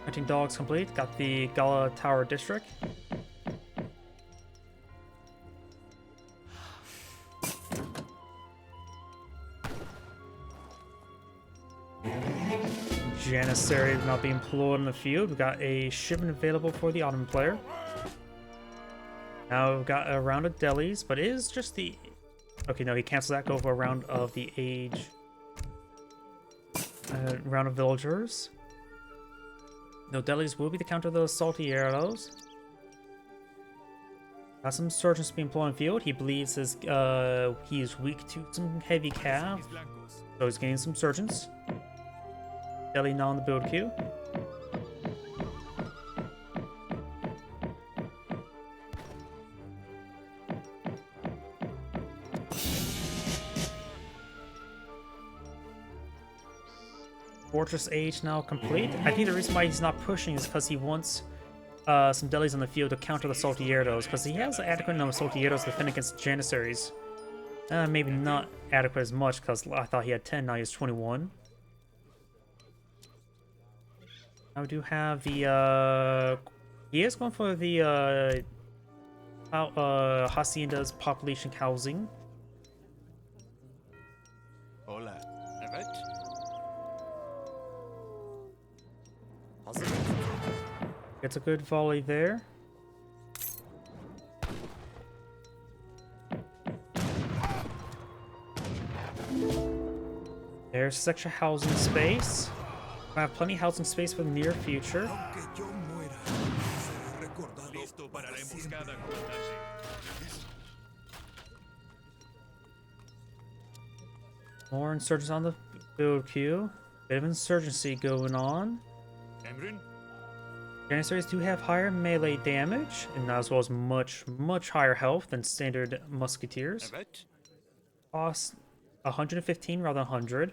Hunting dogs complete. Got the Gala Tower District. Janissary will not be employed in the field. We've got a shipment available for the Ottoman player. Now we've got a round of delis, but it is just the... Okay, no, he cancels that. Go for a round of the age... round of villagers. No, delis will be the counter of those salty arrows. Got some surgeons to be employed in field. He believes he is weak to some heavy cav, so he's getting some surgeons. Deli now on the build queue. Fortress Age now complete. I think the reason why he's not pushing is because he wants some delis on the field to counter the salty arrows, because he has an adequate number of salty arrows to defend against Janissaries. Maybe not adequate as much, because I thought he had 10, now he has 21. I do have the he is going for the Hacienda's population housing. Hola. Evet. Gets a good volley there. There's some extra housing space. I have plenty of housing space for the near future. Listo para la emboscada, comandante. More insurgents on the build queue. Bit of insurgency going on. Emrin. Janissaries do have higher melee damage, and as well as much higher health than standard musketeers. Evet. Cost 115 rather than 100.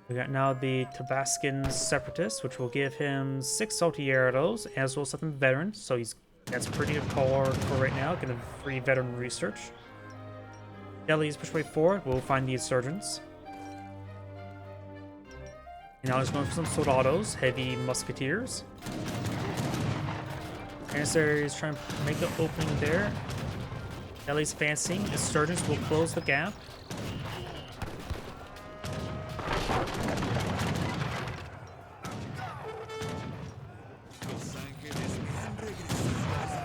We got now the Tabascan Separatist, which will give him 6 salty arrows, as well as something veteran, so that's pretty good call for right now, getting free veteran research. Delhi's push way forward, we'll find the insurgents. And now he's going for some soldados, heavy musketeers. Janissary is trying to make an opening there. Delhi's advancing, insurgents will close the gap.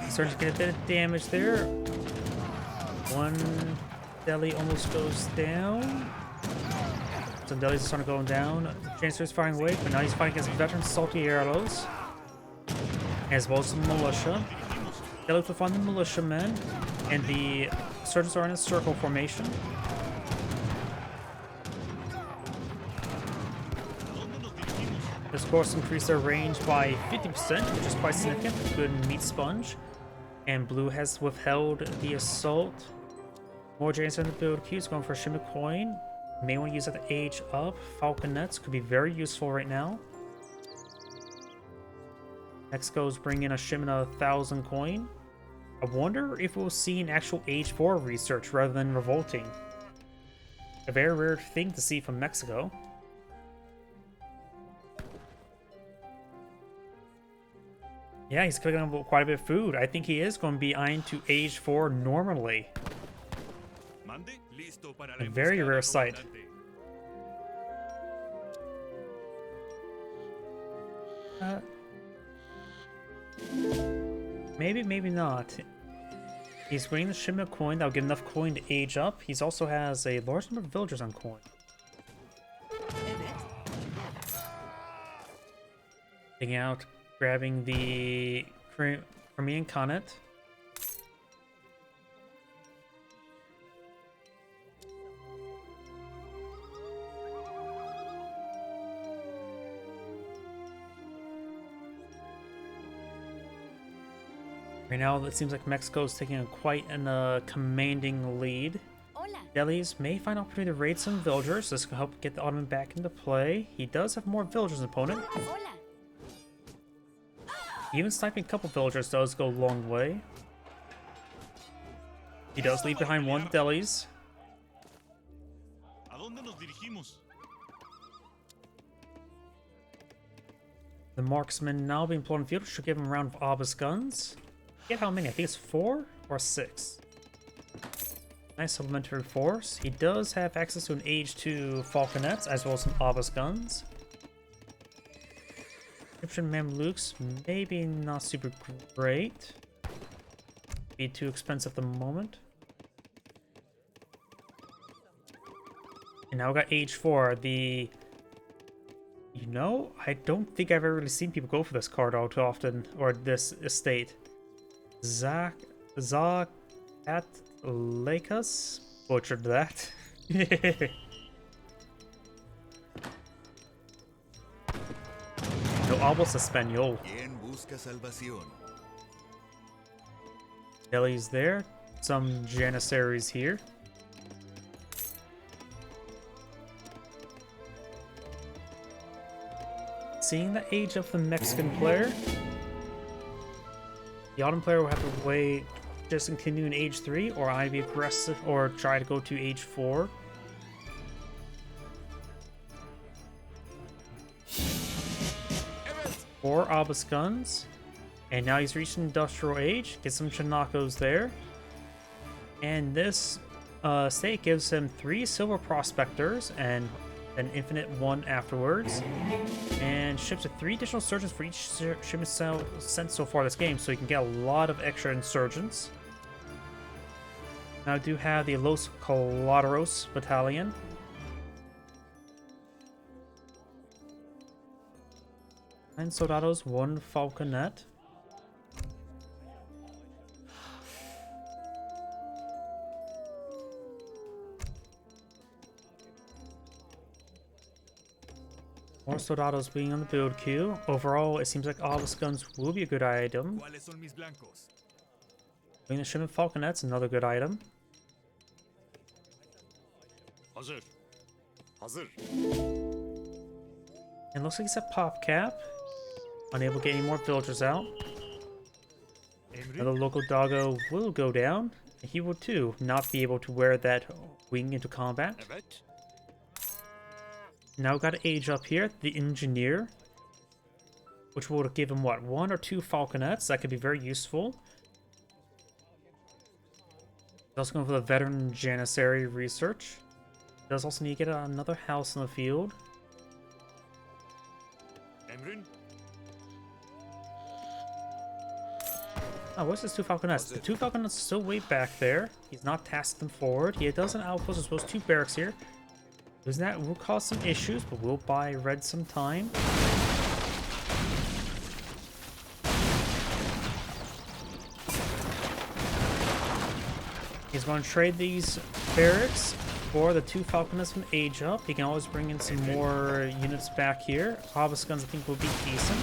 Starting to get a bit of damage there. One deli almost goes down. Some delis are starting to go down. Chancellor is firing away, but now he's fighting against veteran salty arrows, as well as some militia. Delis will find the militiamen, and the surgeons are in a circle formation. This course increased their range by 50%, which is quite significant. Good meat sponge. And blue has withheld the assault. More Janes in the build queue is going for a shimmy coin. May want to use that to age up. Falconets could be very useful right now. Next goes bring in a shipment of 1,000 coin. I wonder if we'll see an actual age 4 research rather than revolting. A very rare thing to see from Mexico. Yeah, he's cooking up quite a bit of food. I think he is going to be eyeing to age 4 normally. A very rare sight. Maybe, maybe not. He's bringing the shipment of coin. That'll get enough coin to age up. He also has a large number of villagers on coin. Taking out, grabbing the Crimean Khanate. Right now, it seems like Mexico is taking quite a commanding lead. Hola. Delis may find opportunity to raid some villagers. This can help get the Ottoman back into play. He does have more villagers than opponent. Hola. Even sniping a couple villagers does go a long way. He does leave behind one of the delis. The marksman now being employed in the field should give him a round of obelisk guns. Get how many? I think it's 4 or 6. Nice supplementary force. He does have access to an Age 2 Falconets as well as some Obelisk guns. Egyptian Mamluks, maybe not super great. Be too expensive at the moment. And now we got Age 4, the... You know, I don't think I've ever really seen people go for this card all too often, or this estate. Zacatlecas? Butchered that. No hablas español. ¿Quién busca salvación? Deli's there. Some Janissaries here. Seeing the age of the Mexican player, the Autumn player will have to wait, just continue in Age 3, or I'd be aggressive, or try to go to Age 4. Four Obelisk guns, and now he's reached Industrial Age. Get some Chinacos there, and this state gives him 3 Silver Prospectors and an infinite 1 afterwards, and ships with 3 additional surgeons for each shipment sent so far this game, so you can get a lot of extra insurgents. Now I do have the Los Coladeros Battalion. Nine Soldados, 1 Falconet. More Soldados being on the build queue. Overall, it seems like Obelisk guns will be a good item. ¿Cuáles son mis blancos? Doing the Shipment Falconet's another good item. Hazır. Hazır. And looks like he's at Pop Cap. Unable to get any more villagers out. Another local doggo will go down. He will too not be able to wear that wing into combat. Evet. Now we've got to age up here, the Engineer, which will give him what, 1 or 2 Falconets. That could be very useful. He's also going for the Veteran Janissary Research. Does also need to get another house in the field. Emrin. Oh, what's his 2 Falconets? The 2 Falconets are still way back there. He's not tasked them forward. He does an outpost as well as 2 barracks here. Losing that will cause some issues, but we'll buy Red some time. He's going to trade these barracks for the 2 Falconets from Age Up. He can always bring in some more units back here. Obelisk guns I think will be decent.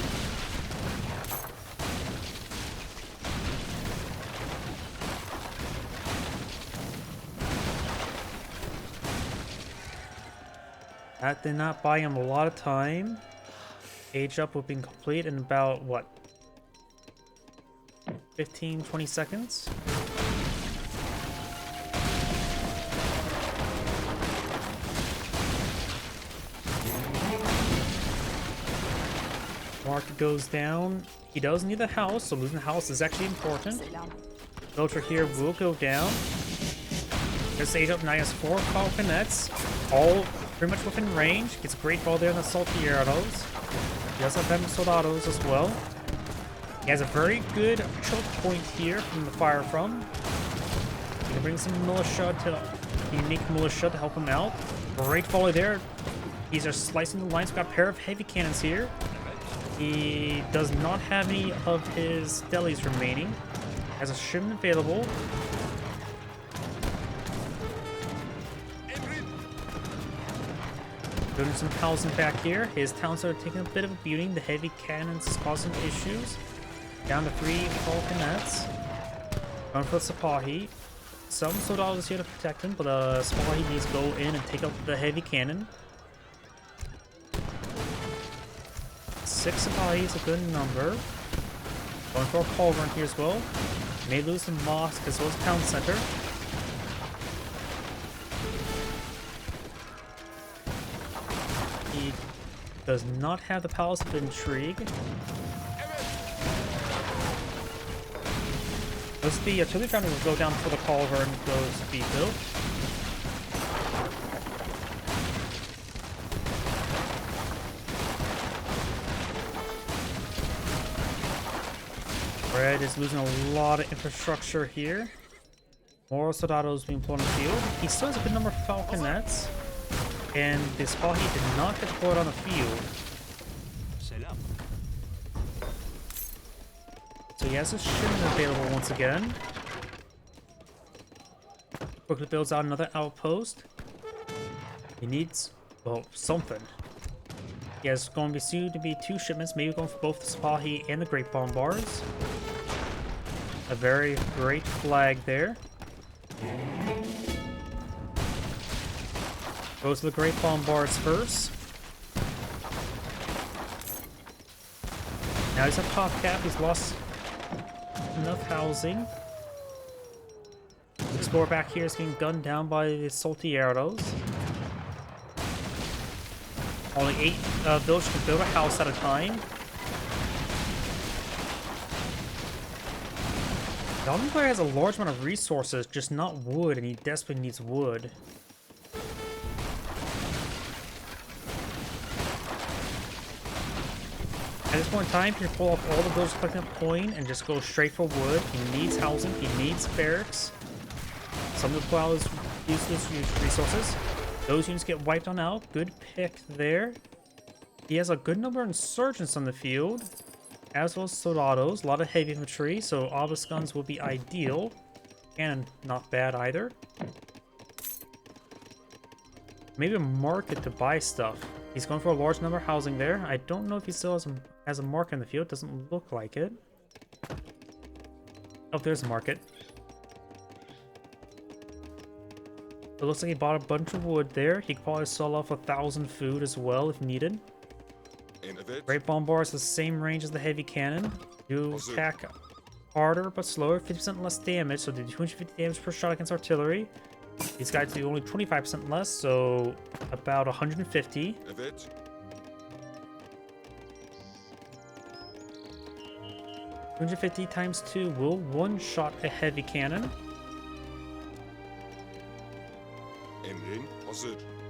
That did not buy him a lot of time. Age Up will be complete in about, what, 15-20 seconds? Market goes down. He does need the house, so losing the house is actually important. Villager here will go down. This Age Up now has 4 Falconets, all pretty much within range. Gets a great ball there on the Saltieros. He does have them Soldados as well. He has a very good choke point here from the fire from. He can bring some militia to unique militia to help him out. Great volley there. He's just slicing the lines. We've got a pair of heavy cannons here. He does not have any of his delis remaining. Has a shipment available. Building some housing back here. His towns are taking a bit of a beating. The heavy cannons is causing issues. Down to 3 Falconets. Going for the Sipahi. Some soldados here to protect him, but the Sipahi needs to go in and take out the heavy cannon. 6 Sipahi is a good number. Going for a cauldron here as well. May lose the mosque as well as town center. He does not have the Palace of Intrigue. Does the artillery foundry will go down before the culvern goes to be built? Red is losing a lot of infrastructure here. More soldados being put on the field. He still has a good number of falconets. And this Spahi did not get deployed on the field. Selam. So he has his shipment available once again. Quickly builds out another outpost. He needs, well, something. He has going to be soon to be 2 shipments, maybe going for both the Spahi and the Great Bombards. A very great flag there. Goes to the Great Bombards first. Now he's at top cap. He's lost enough housing. The explorer back here is getting gunned down by the salty arrows. Only 8 villagers can build a house at a time. The Alden player has a large amount of resources, just not wood, and he desperately needs wood. At this point in time, he can pull off all the villagers collecting up coin and just go straight for wood. He needs housing, he needs barracks. Some of the plows use those resources. Those units get wiped on out. Good pick there. He has a good number of insurgents on the field, as well as soldados. A lot of heavy infantry, so obelisk guns will be ideal. And not bad either. Maybe a market to buy stuff. He's going for a large number of housing there. I don't know if he still has a market in the field. Doesn't look like it. Oh, there's a market. It looks like he bought a bunch of wood there. He could probably sell off 1,000 food as well if needed. Great Bombards has the same range as the heavy cannon. Do attack harder but slower, 50% less damage, so they do 250 damage per shot against artillery. These guys do only 25% less, so about 150. 250 times 2 will one-shot a heavy cannon.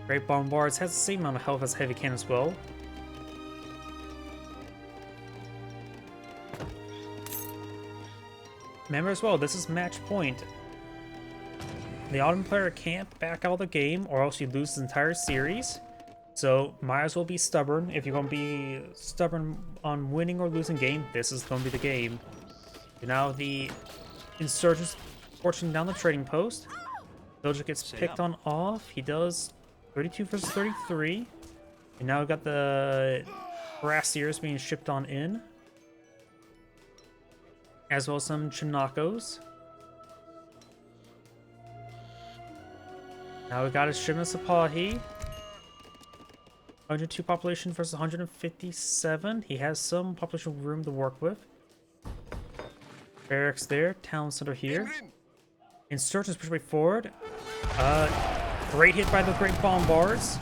Great Bombards has the same amount of health as heavy cannon as well. Remember as well, this is match point. The Ottoman player can't back out of the game or else you lose the entire series. So might as well be stubborn. If you're going to be stubborn on winning or losing game, this is going to be the game. And now the insurgents fortune down the trading post. Villager gets picked on off. He does 32 versus 33. And now we've got the Brassiers being shipped on in. As well as some Chinakos. Now we got a shipment of Sapahi. 102 population versus 157. He has some population room to work with. Barracks there, town center here. Insurgents push way forward. Great hit by the Great Bombards.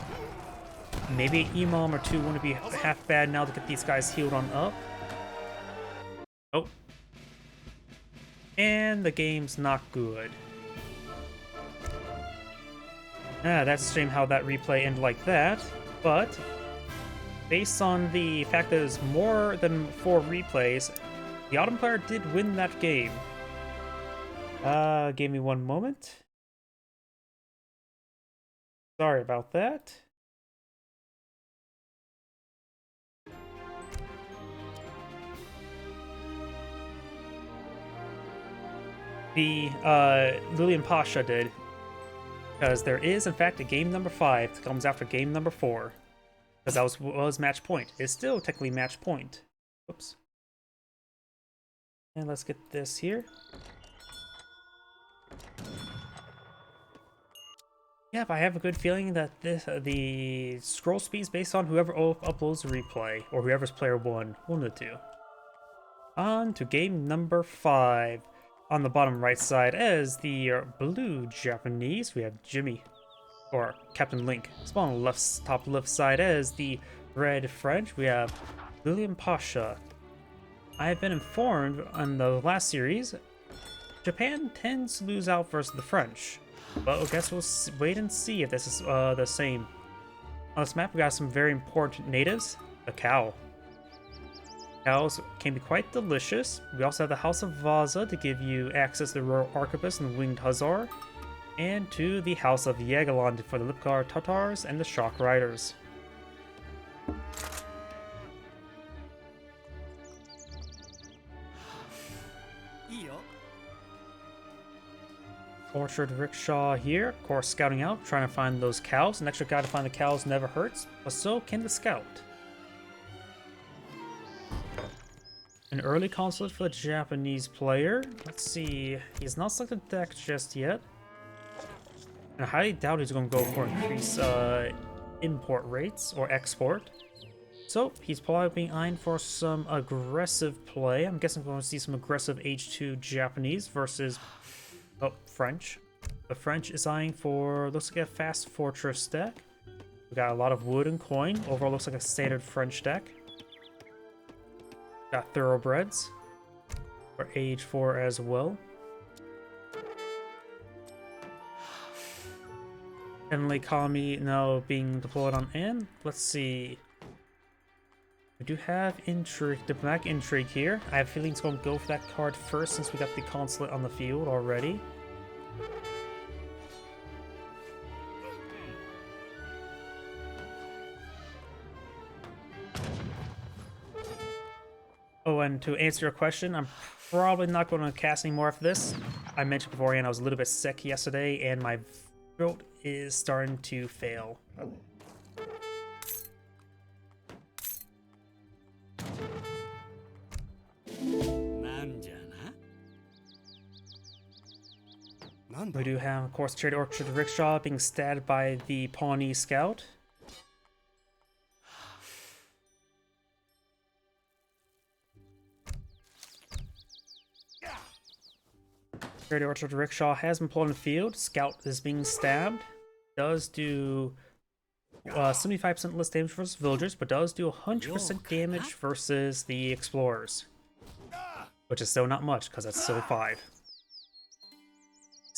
Maybe an Imam or two wouldn't be half bad now to get these guys healed on up. Oh. And the game's not good. That's a shame how that replay ended like that. But, based on the fact that there's more than 4 replays, the Ottoman player did win that game. Give me one moment. Sorry about that. The Lilian Pasha did. Because there is, in fact, a game number 5 that comes after game number 4. Because that was match point. It's still technically match point. Oops. And let's get this here. Yep, I have a good feeling that the scroll speed is based on whoever uploads the replay, or whoever's player 1. One of the two. On to game number 5. On the bottom right side as the blue Japanese, we have Jimmy, or Captain Link. Spawn on the top left side as the red French, we have Lilian Pasha. I have been informed on the last series Japan tends to lose out versus the French, but I guess we'll wait and see if this is the same. On this map, we got some very important natives. The cow. Cows can be quite delicious. We also have the House of Vaza to give you access to the Royal Arquebus and Winged Hussar, and to the House of Yagalon for the Lipgar Tatars and the Shock Riders. Orchard Rickshaw here, of course, scouting out, trying to find those cows. An extra guy to find the cows never hurts, but so can the scout. An early consulate for the Japanese player. Let's see, he's not selected deck just yet. And I highly doubt he's going to go for increased import rates or export. So he's probably being eyeing for some aggressive play. I'm guessing we're going to see some aggressive H2 Japanese versus French. The French is eyeing for, looks like a fast fortress deck. We got a lot of wood and coin. Overall looks like a standard French deck. Got thoroughbreds for age 4 as well. Heavenly Kami now being deployed on N. Let's see. We do have intrigue, diplomatic intrigue here. I have a feeling it's going to go for that card first since we got the consulate on the field already. Oh, and to answer your question, I'm probably not going to cast any more after this. I mentioned beforehand I was a little bit sick yesterday, and my throat is starting to fail. We do have, of course, Cherry Orchard Rickshaw being stabbed by the Pawnee Scout. Cherry Orchard Rickshaw has been pulled in the field. Scout is being stabbed. Does do 75% less damage versus villagers, but does do 100% damage versus the explorers. Which is still not much, because that's still 5.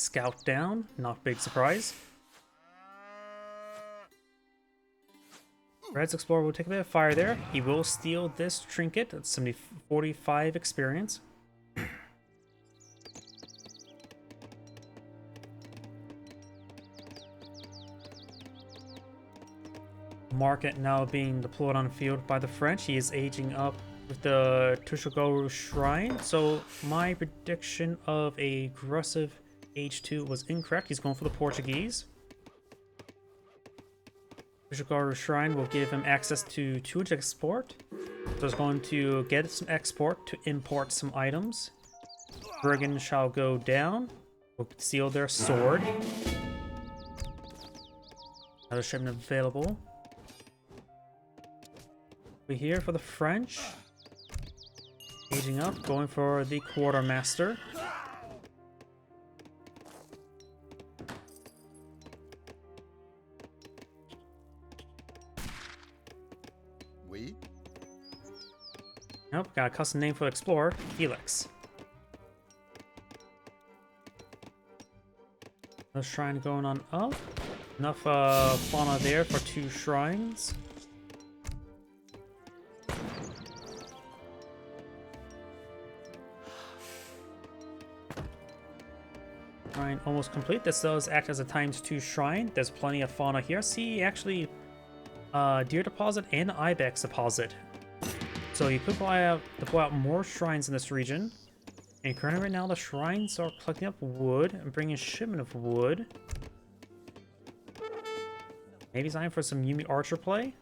Scout down, not big surprise. Red's Explorer will take a bit of fire there. He will steal this trinket at 45 experience. Market now being deployed on the field by the French. He is aging up with the Tushogoru Shrine. So my prediction of a aggressive H2 was incorrect. He's going for the Portuguese. Tushogoru Shrine will give him access to 2 export. So he's going to get some export to import some items. Brigand shall go down. We'll steal their sword. Another shipment available. We here for the French. Aging up, going for the Quartermaster. Oui. Nope, got a custom name for the Explorer, Helix. Another shrine going on up. Enough fauna there for 2 shrines. Shrine almost complete. This does act as a ×2 shrine. There's plenty of fauna here. See, actually, deer deposit and ibex deposit. So you could deploy out more shrines in this region. And currently right now the shrines are collecting up wood and bringing a shipment of wood. Maybe time for some Yumi Archer play.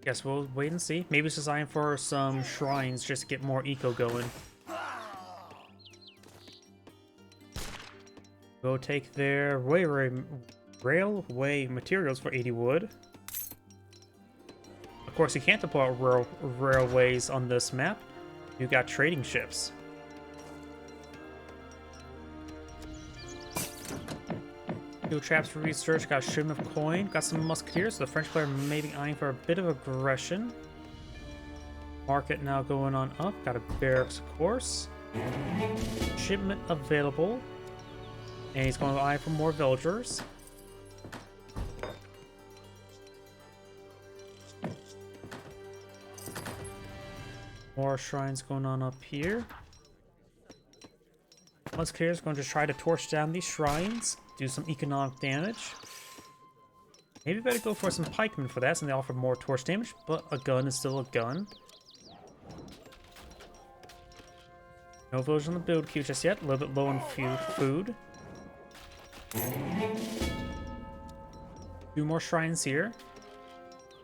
Guess we'll wait and see. Maybe it's designed for some shrines just to get more eco going. We'll take their railway materials for 80 wood. Of course, you can't deploy railways on this map. You got trading ships. Fuel traps for research. Got a shipment of coin. Got some musketeers. So the French player may be eyeing for a bit of aggression. Market now going on up. Got a barracks, of course. Shipment available. And he's going to eye for more villagers. More shrines going on up here. Musketeer is going to try to torch down these shrines, do some economic damage. Maybe better go for some pikemen for that, since they offer more torch damage, but a gun is still a gun. No villagers on the build queue just yet, a little bit low on food. 2 more shrines here.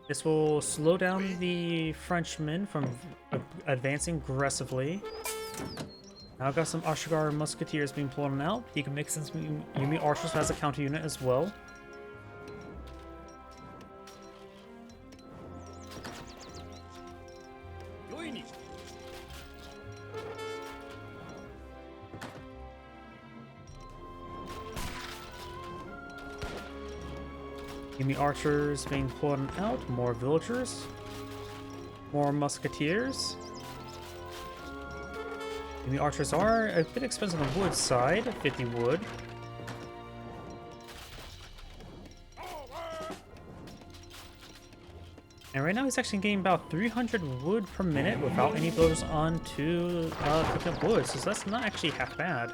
This will slow down the Frenchmen from advancing aggressively. Now I've got some Ashigar musketeers being pulled out. He can mix in some Yumi archers as a counter unit as well. Yumi archers being pulled out. More villagers. More musketeers. The archers are a bit expensive on the wood side, 50 wood. And right now he's actually getting about 300 wood per minute without any villagers on to pick up wood, so that's not actually half bad.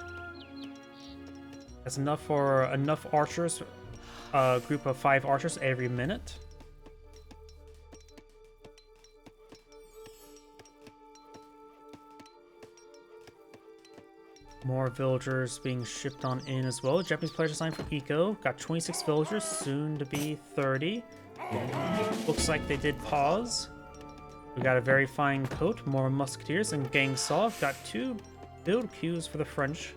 That's enough for enough archers, a group of 5 archers every minute. More villagers being shipped on in as well. Japanese players assigned for Eco. Got 26 villagers, soon to be 30. Looks like they did pause. We got a very fine coat, more musketeers, and gang saw. Got 2 build queues for the French.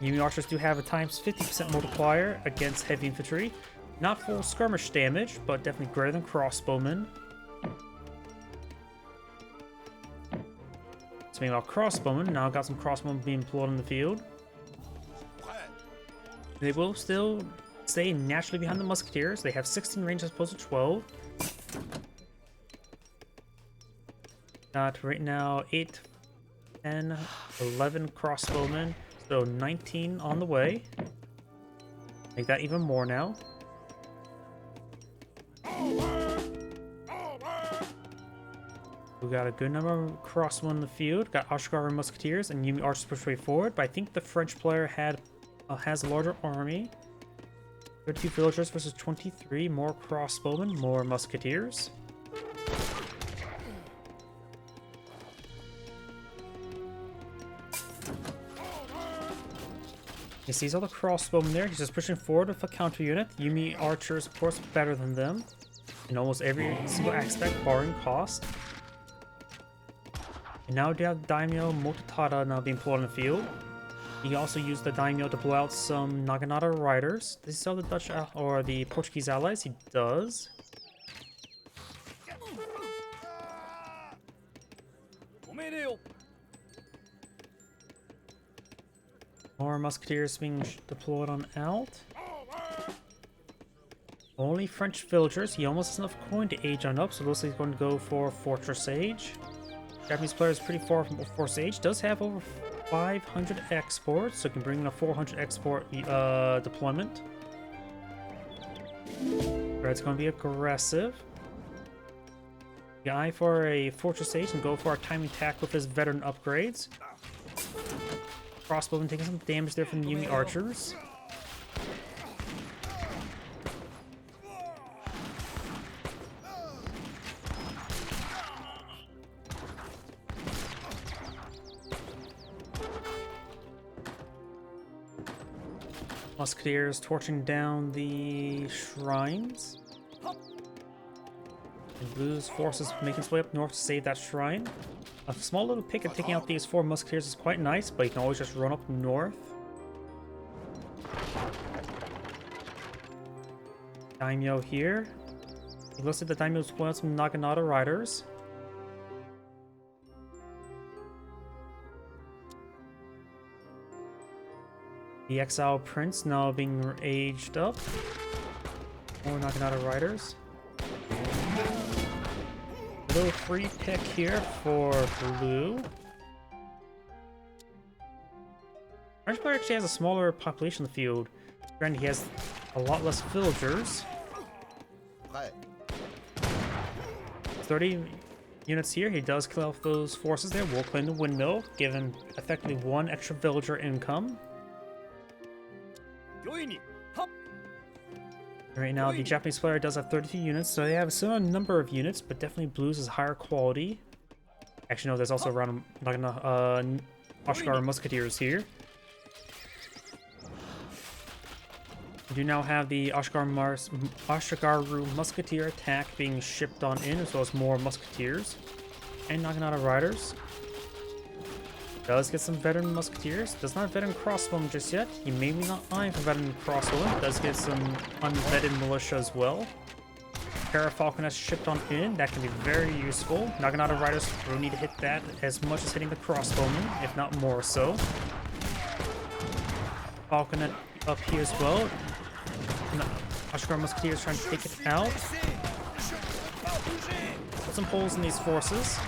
Yumi archers do have a times 50% multiplier against heavy infantry. Not full skirmish damage, but definitely greater than crossbowmen. Speaking about crossbowmen, now got some crossbowmen being pulled in the field. They will still stay naturally behind the musketeers. They have 16 range as opposed to 12. Got right now 8, 10, 11 crossbowmen, so 19 on the way. Make that even more now. We got a good number of crossbowmen in the field. Got Ashigar musketeers and Yumi archers push way forward, but I think the French player has a larger army. 32 villagers versus 23. More crossbowmen, more musketeers. He sees all the crossbowmen there. He's just pushing forward with a counter unit. Yumi archers, of course, better than them in almost every single aspect, barring cost. And now we have Daimyo Mototada now being pulled on the field. He also used the Daimyo to blow out some Naginata riders. Does he sell the Dutch or the Portuguese allies? He does. More musketeers being deployed on out. Only French villagers. He almost has enough coin to age on up, so looks like he's going to go for Fortress Age. Japanese player is pretty far from Fortress Age. Does have over 500 exports, so can bring in a 400 export deployment. Red's going to be aggressive. Eye for a Fortress Age and go for our timing attack with his veteran upgrades. Crossbowman taking some damage there from the Yumi archers. Musketeers torching down the shrines. And Blue's forces making its way up north to save that shrine. A small little picket taking out these 4 musketeers is quite nice, but you can always just run up north. Daimyo here. It looks like the Daimyo's pulling out some Naginata riders. The Exile Prince now being aged up. More Naginata riders. little free pick here for blue. Orange player actually has a smaller population in the field. Granted, he has a lot less villagers. Prêt. 30 units here. He does kill off those forces there. We'll claim the windmill, give him effectively 1 extra villager income. Right now, the Japanese player does have 32 units, so they have a similar number of units, but definitely blues is higher quality. Actually, no, there's also around Ashgar musketeers here. We do now have the Ashgaru musketeer attack being shipped on in, as well as more musketeers and Naginata riders. Does get some veteran musketeers. Does not have veteran crossbowmen just yet. He may be not eyeing for veteran crossbowmen. Does get some unvetted militia as well. Pair of falconets shipped on in. That can be very useful. Naginata riders will need to hit that as much as hitting the crossbowmen, if not more so. Falconet up here as well. Ashgar musketeers trying to take it out. Put some holes in these forces.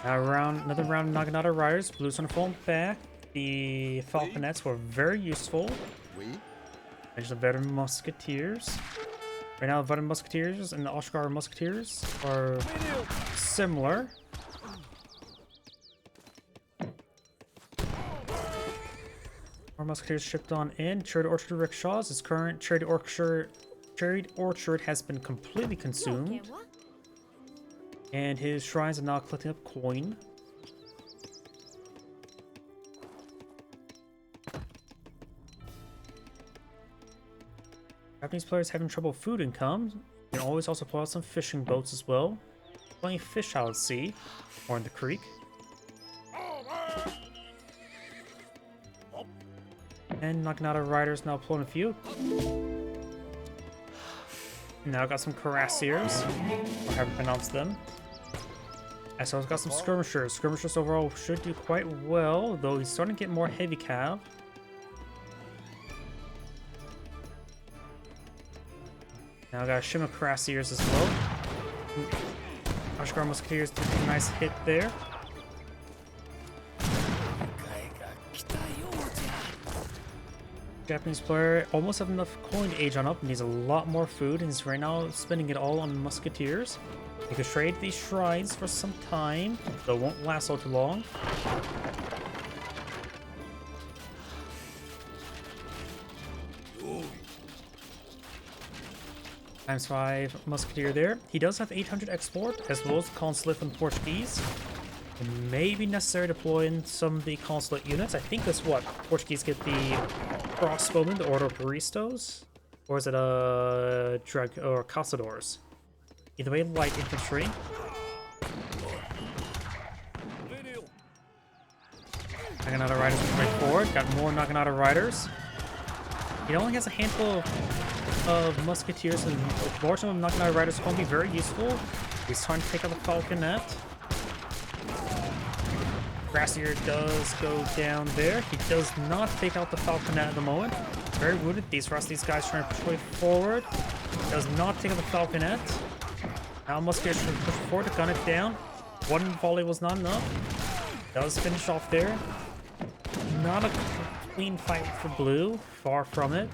Another round of Naginata riders. Blues on falling back. The falconets were very useful. Oui. There's the veteran musketeers. Right now, the veteran musketeers and the Ashgar musketeers are similar. More musketeers shipped on in. Cherry Orchard rickshaws. His current cherry orchard has been completely consumed. And his shrines are now collecting up coin. Japanese players having trouble with food income. You can always also pull out some fishing boats as well. Plenty of fish out at sea, or in the creek. And Naginata riders now pulling a few. Now got some cuirassiers, or however you pronounce them. And so I've got some skirmishers. Skirmishers overall should do quite well, though he's starting to get more heavy cav. Now I got Shima cuirassiers as well. Ashgar musketeers did a nice hit there. Japanese player almost have enough coin to age on up, needs a lot more food, and is right now spending it all on musketeers. You could trade these shrines for some time, though it won't last all too long. ×5 musketeer there. He does have 800 export, as well as the consulate from Portuguese. It may be necessary to deploy in some of the consulate units. I think that's what Portuguese get the crossbowmen, the Order of Baristos, or is it or Caçadores? Either way, light infantry. Naginata riders right forward. Got more Naginata riders. He only has a handful of musketeers, and a large number of Naginata riders will be very useful. He's trying to take out the falconet. Cuirassier does go down there. He does not take out the falconet at the moment. Very wounded. These guys trying to push way forward. Does not take out the falconet. Now musketeers trying to push forward to gun it down. One volley was not enough. Does finish off there. Not a clean fight for blue. Far from it.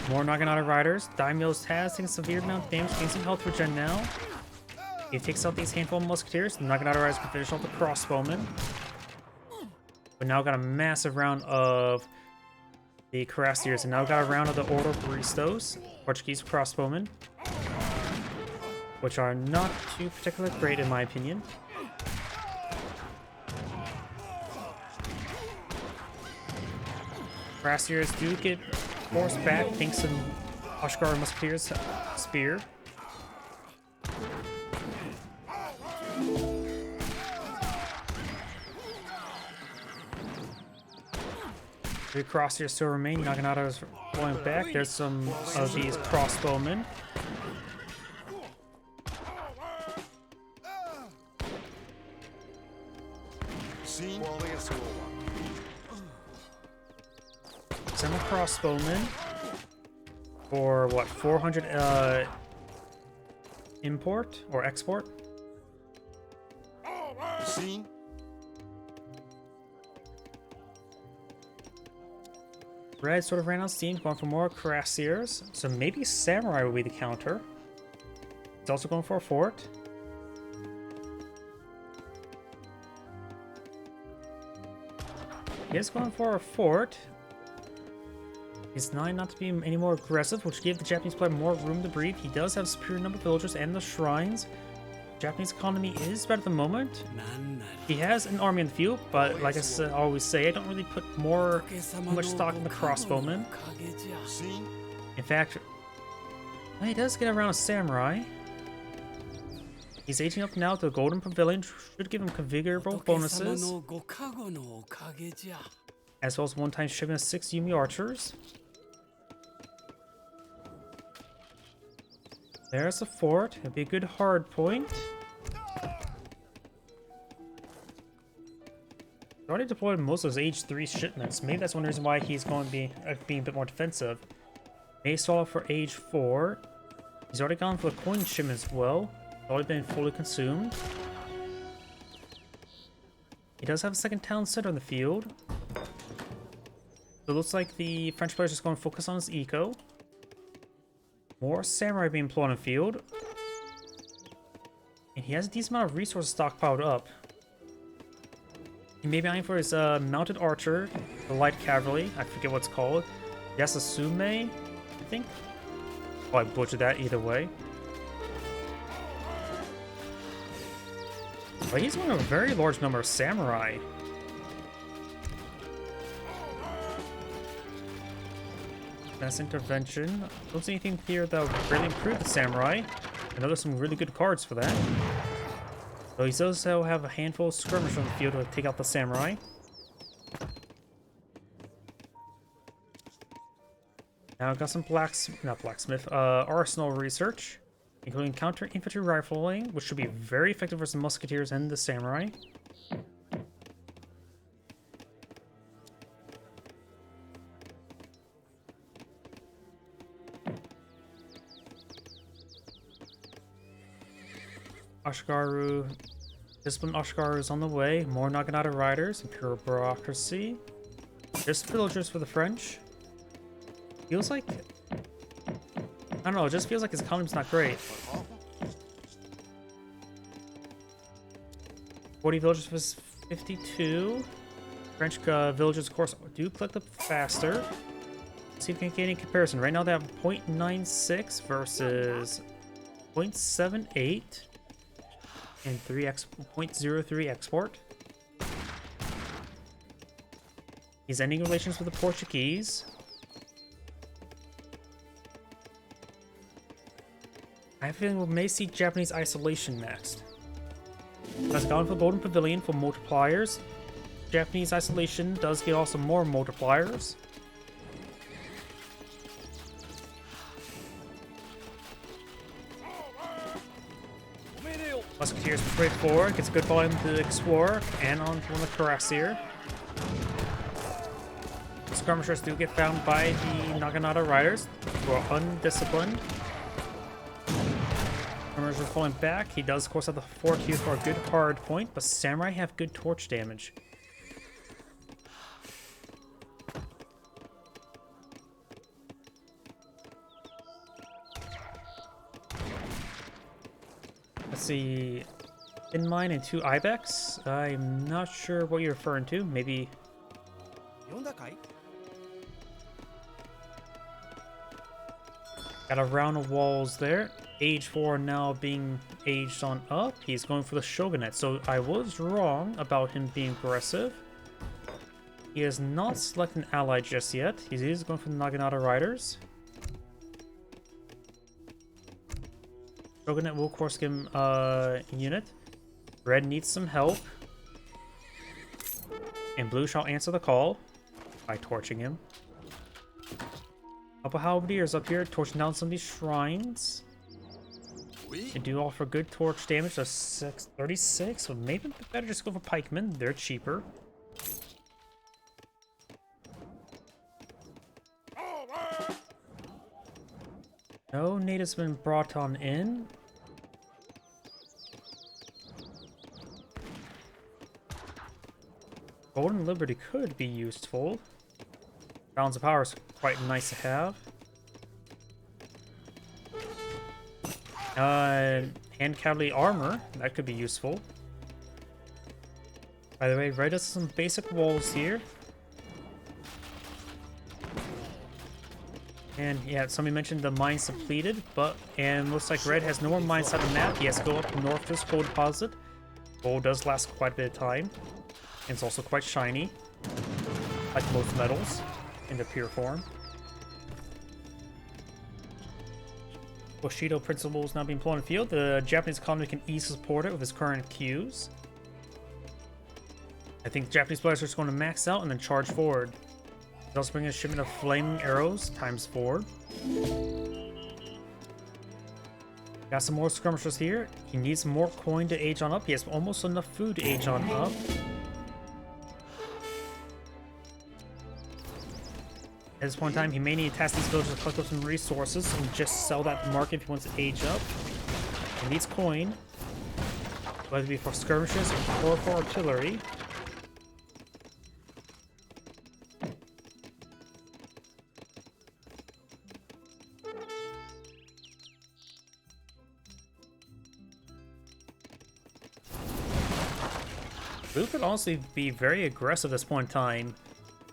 More Naginata riders. Daimyo's has taken severe amount of damage, gains some health regen now. He takes out these handful of musketeers. The Naginata riders can finish off the crossbowmen. But now got a massive round of the cuirassiers, and now got a round of the Order of Baristos, Portuguese crossbowmen, which are not too particularly great in my opinion. Cuirassiers do get forced back thanks to Ashgar musketeers' spear. Three cuirassiers still remain. Naginata is going back. There's some of these crossbowmen. Sim. Send a crossbowman for what, 400 import or export? Sim. Red sort of ran out of steam, going for more cuirassiers, so maybe samurai will be the counter. He's also going for a fort. He is going for a fort. He's not to be any more aggressive, which gave the Japanese player more room to breathe. He does have superior number of villagers and the shrines. Japanese economy is better at the moment. He has an army in the field, but like I always say, I don't really put much stock in the crossbowmen. Sim. In fact, he does get around a samurai. He's aging up now to the Golden Pavilion, should give him configurable bonuses, as well as one-time shipment of 6 Yumi archers. There's a fort. It'd be a good hard point. He already deployed most of his age 3 shipments. Maybe that's one reason why he's going to be being a bit more defensive. May stall for age 4. He's already gone for the coin shipment as well. It's already been fully consumed. He does have a second town center in the field. So it looks like the French player is just going to focus on his eco. More samurai being employed in the field. And he has a decent amount of resources stockpiled up. He may be eyeing for his mounted archer, the light cavalry, I forget what it's called. Yasusume, I think? Oh, I butchered that either way. But he's one of a very large number of samurai. Mass intervention. Don't see anything here that would really improve the samurai. I know there's some really good cards for that. Though he does also have a handful of skirmishers on the field to take out the samurai. Now I've got some arsenal research, including counter infantry rifling, which should be very effective versus the musketeers and the samurai. Ashikaru, disciplined Ashikaru is on the way. More Naginata riders, imperial bureaucracy. Just villagers for the French. Feels like, I don't know, it just feels like his economy's not great. 40 villagers versus 52. French villagers, of course, do collect up faster. Let's see if we can get any comparison. Right now they have 0.96 versus 0.78 and 0.03 export. He's ending relations with the Portuguese. I have a feeling we may see Japanese isolation next. Has gone for Golden Pavilion for multipliers. Japanese isolation does get also more multipliers. Musketeers straight forward, gets a good volume to explore, and on one of the cuirassier. The skirmishers do get found by the Naginata riders, who are undisciplined. Skirmishers falling back. He does, of course, have the fort here for a good hard point, but samurai have good torch damage. Let's see, in mine and 2 ibex. I'm not sure what you're referring to. Maybe got a round of walls there. Age 4 now being aged on up. He's going for the shogunate. So I was wrong about him being aggressive. He has not selected an ally just yet. He is going for the Naginata riders. Shogunate will, of course, give him a unit. Red needs some help. And blue shall answer the call by torching him. Couple halberdiers up here, torching down some of these shrines. They do offer good torch damage, so 36, so maybe better just go for pikemen. They're cheaper. No natives been brought on in. Golden Liberty could be useful. Balance of Power is quite nice to have. Hand Cavalry Armor, that could be useful. By the way, Red does some basic walls here. And yeah, somebody mentioned the mine's depleted, and looks like Red has no more mines on the map. He has to go up north to this gold deposit. Gold does last quite a bit of time. And it's also quite shiny, like most metals in the pure form. Bushido principle is now being employed in the field. The Japanese economy can easily support it with its current queues. I think the Japanese players are just going to max out and then charge forward. He's also bringing a shipment of flaming arrows ×4. Got some more skirmishers here. He needs more coin to age on up. He has almost enough food to age on up. At this point in time, he may need to task these villagers to collect up some resources and just sell that to the market if he wants to age up. He needs coin, whether it be for skirmishes or for artillery. Blue could honestly be very aggressive at this point in time.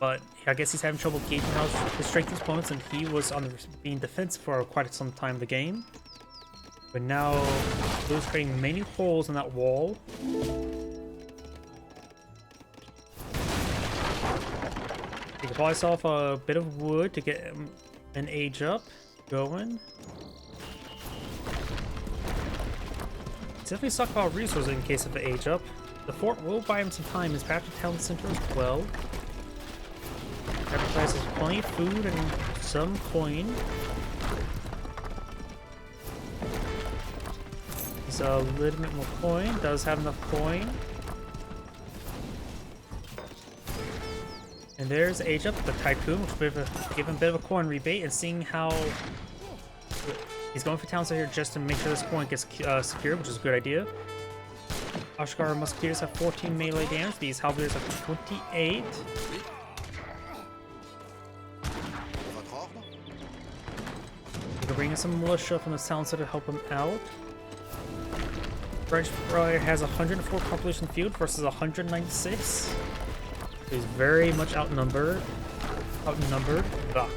But I guess he's having trouble gauging how his strength of his opponents, and he was on being defensive for quite some time in the game. But now, Blue's creating many holes in that wall. You can buy yourself a bit of wood to get an age up going. Definitely stockpile resources in case of an age up. The fort will buy him some time. His path to town center as well. Advertises plenty of food and some coin. He's a little bit more coin. Does have enough coin. And there's Age Up, the Tycoon, which will give him a bit of a coin rebate. And seeing how he's going for town center here just to make sure this coin gets secured, which is a good idea. Ashgar Musketeers have 14 melee damage. These Halberdiers have 28. We're bringing some militia from the town center to help him out. French Briar has 104 population field versus 196. He's very much outnumbered. Ugh.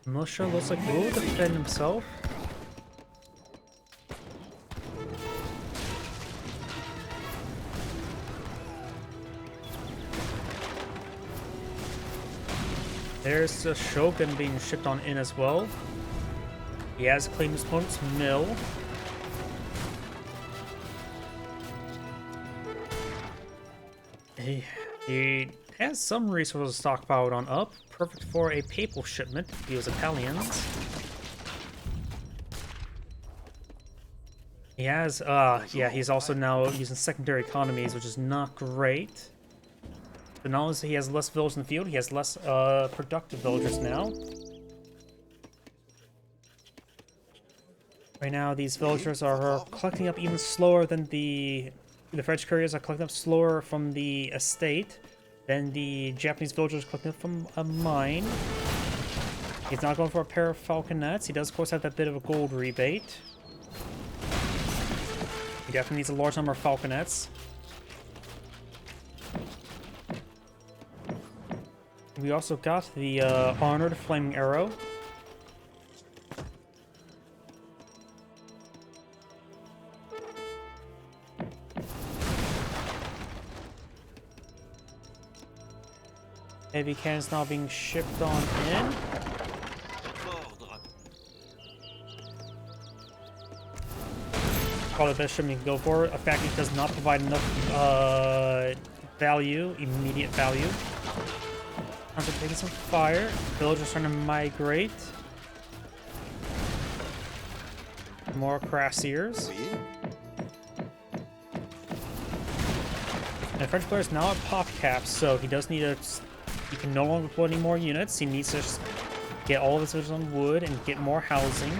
Militia looks like will defend himself. There's the Shogun being shipped on in as well. He has claimed his opponent's mill. He has some resources stockpiled on up, perfect for a papal shipment to those Italians. He has, yeah, he's also now using secondary economies, which is not great. But not only does he has less villagers in the field, he has less productive villagers now. Right now, these villagers are collecting up even slower than the French couriers are collecting up slower from the estate than the Japanese villagers collecting up from a mine. He's not going for a pair of falconets. He does, of course, have that bit of a gold rebate. He definitely needs a large number of falconets. We also got the Honored Flaming Arrow. Heavy cannons now being shipped on in. Probably the best shipment you can go for. A factory does not provide enough value, immediate value. After taking some fire, villagers trying to migrate. More Crassiers. And French player is now at pop cap, so he does need to. He can no longer put any more units. He needs to just get all of his villagers on wood and get more housing.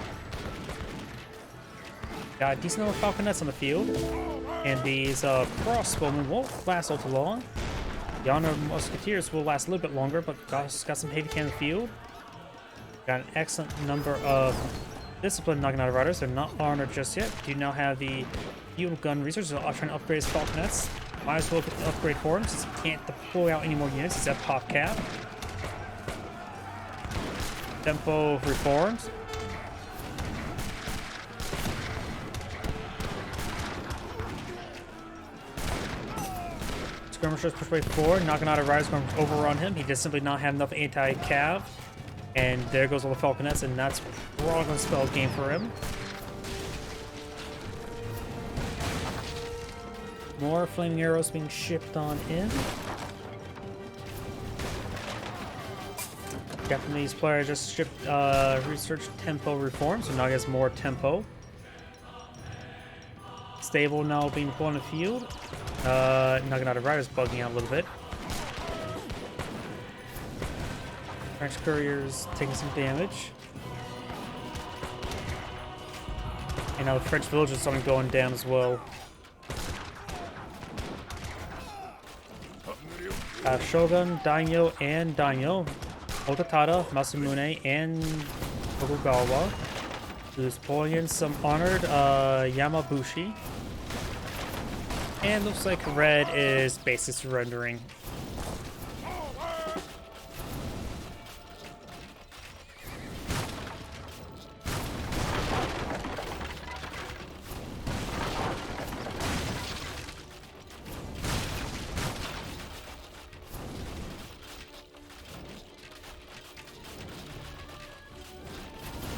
Got a decent number of falconets on the field, and these crossbowmen won't last all too long. The honor musketeers will last a little bit longer, but got some heavy cannon in the field. Got an excellent number of disciplined Naginata riders. They're not honored just yet. Do now have the field gun researchers trying to upgrade his falconets. Might as well get the upgrade for him since he can't deploy out any more units. He's at pop cap. Tempo reforms. Skirmishers push way forward. Naginata riders going to overrun him. He does simply not have enough anti-cav. And there goes all the falconets, and that's probably going to spell a game for him. More flaming arrows being shipped on in. Japanese player just shipped research tempo reform, so now he has more tempo. Stable now being pulled in the field. Naginata riders bugging out a little bit. French couriers taking some damage. And now the French villagers are going down as well. Shogun, Daimyo, and Daimyo, Otatada, Masamune, and Tokugawa, who's pulling in some honored Yamabushi. And looks like red is basically surrendering.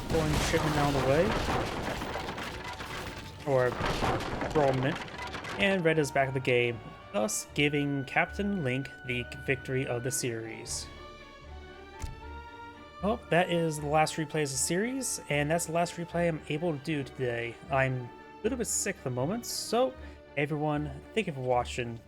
Pulling shipment down the way. Or rollment. And red is back in the game, thus giving Captain Link the victory of the series. Well, that is the last replay of the series, and that's the last replay I'm able to do today. I'm a little bit sick at the moment, so everyone, thank you for watching.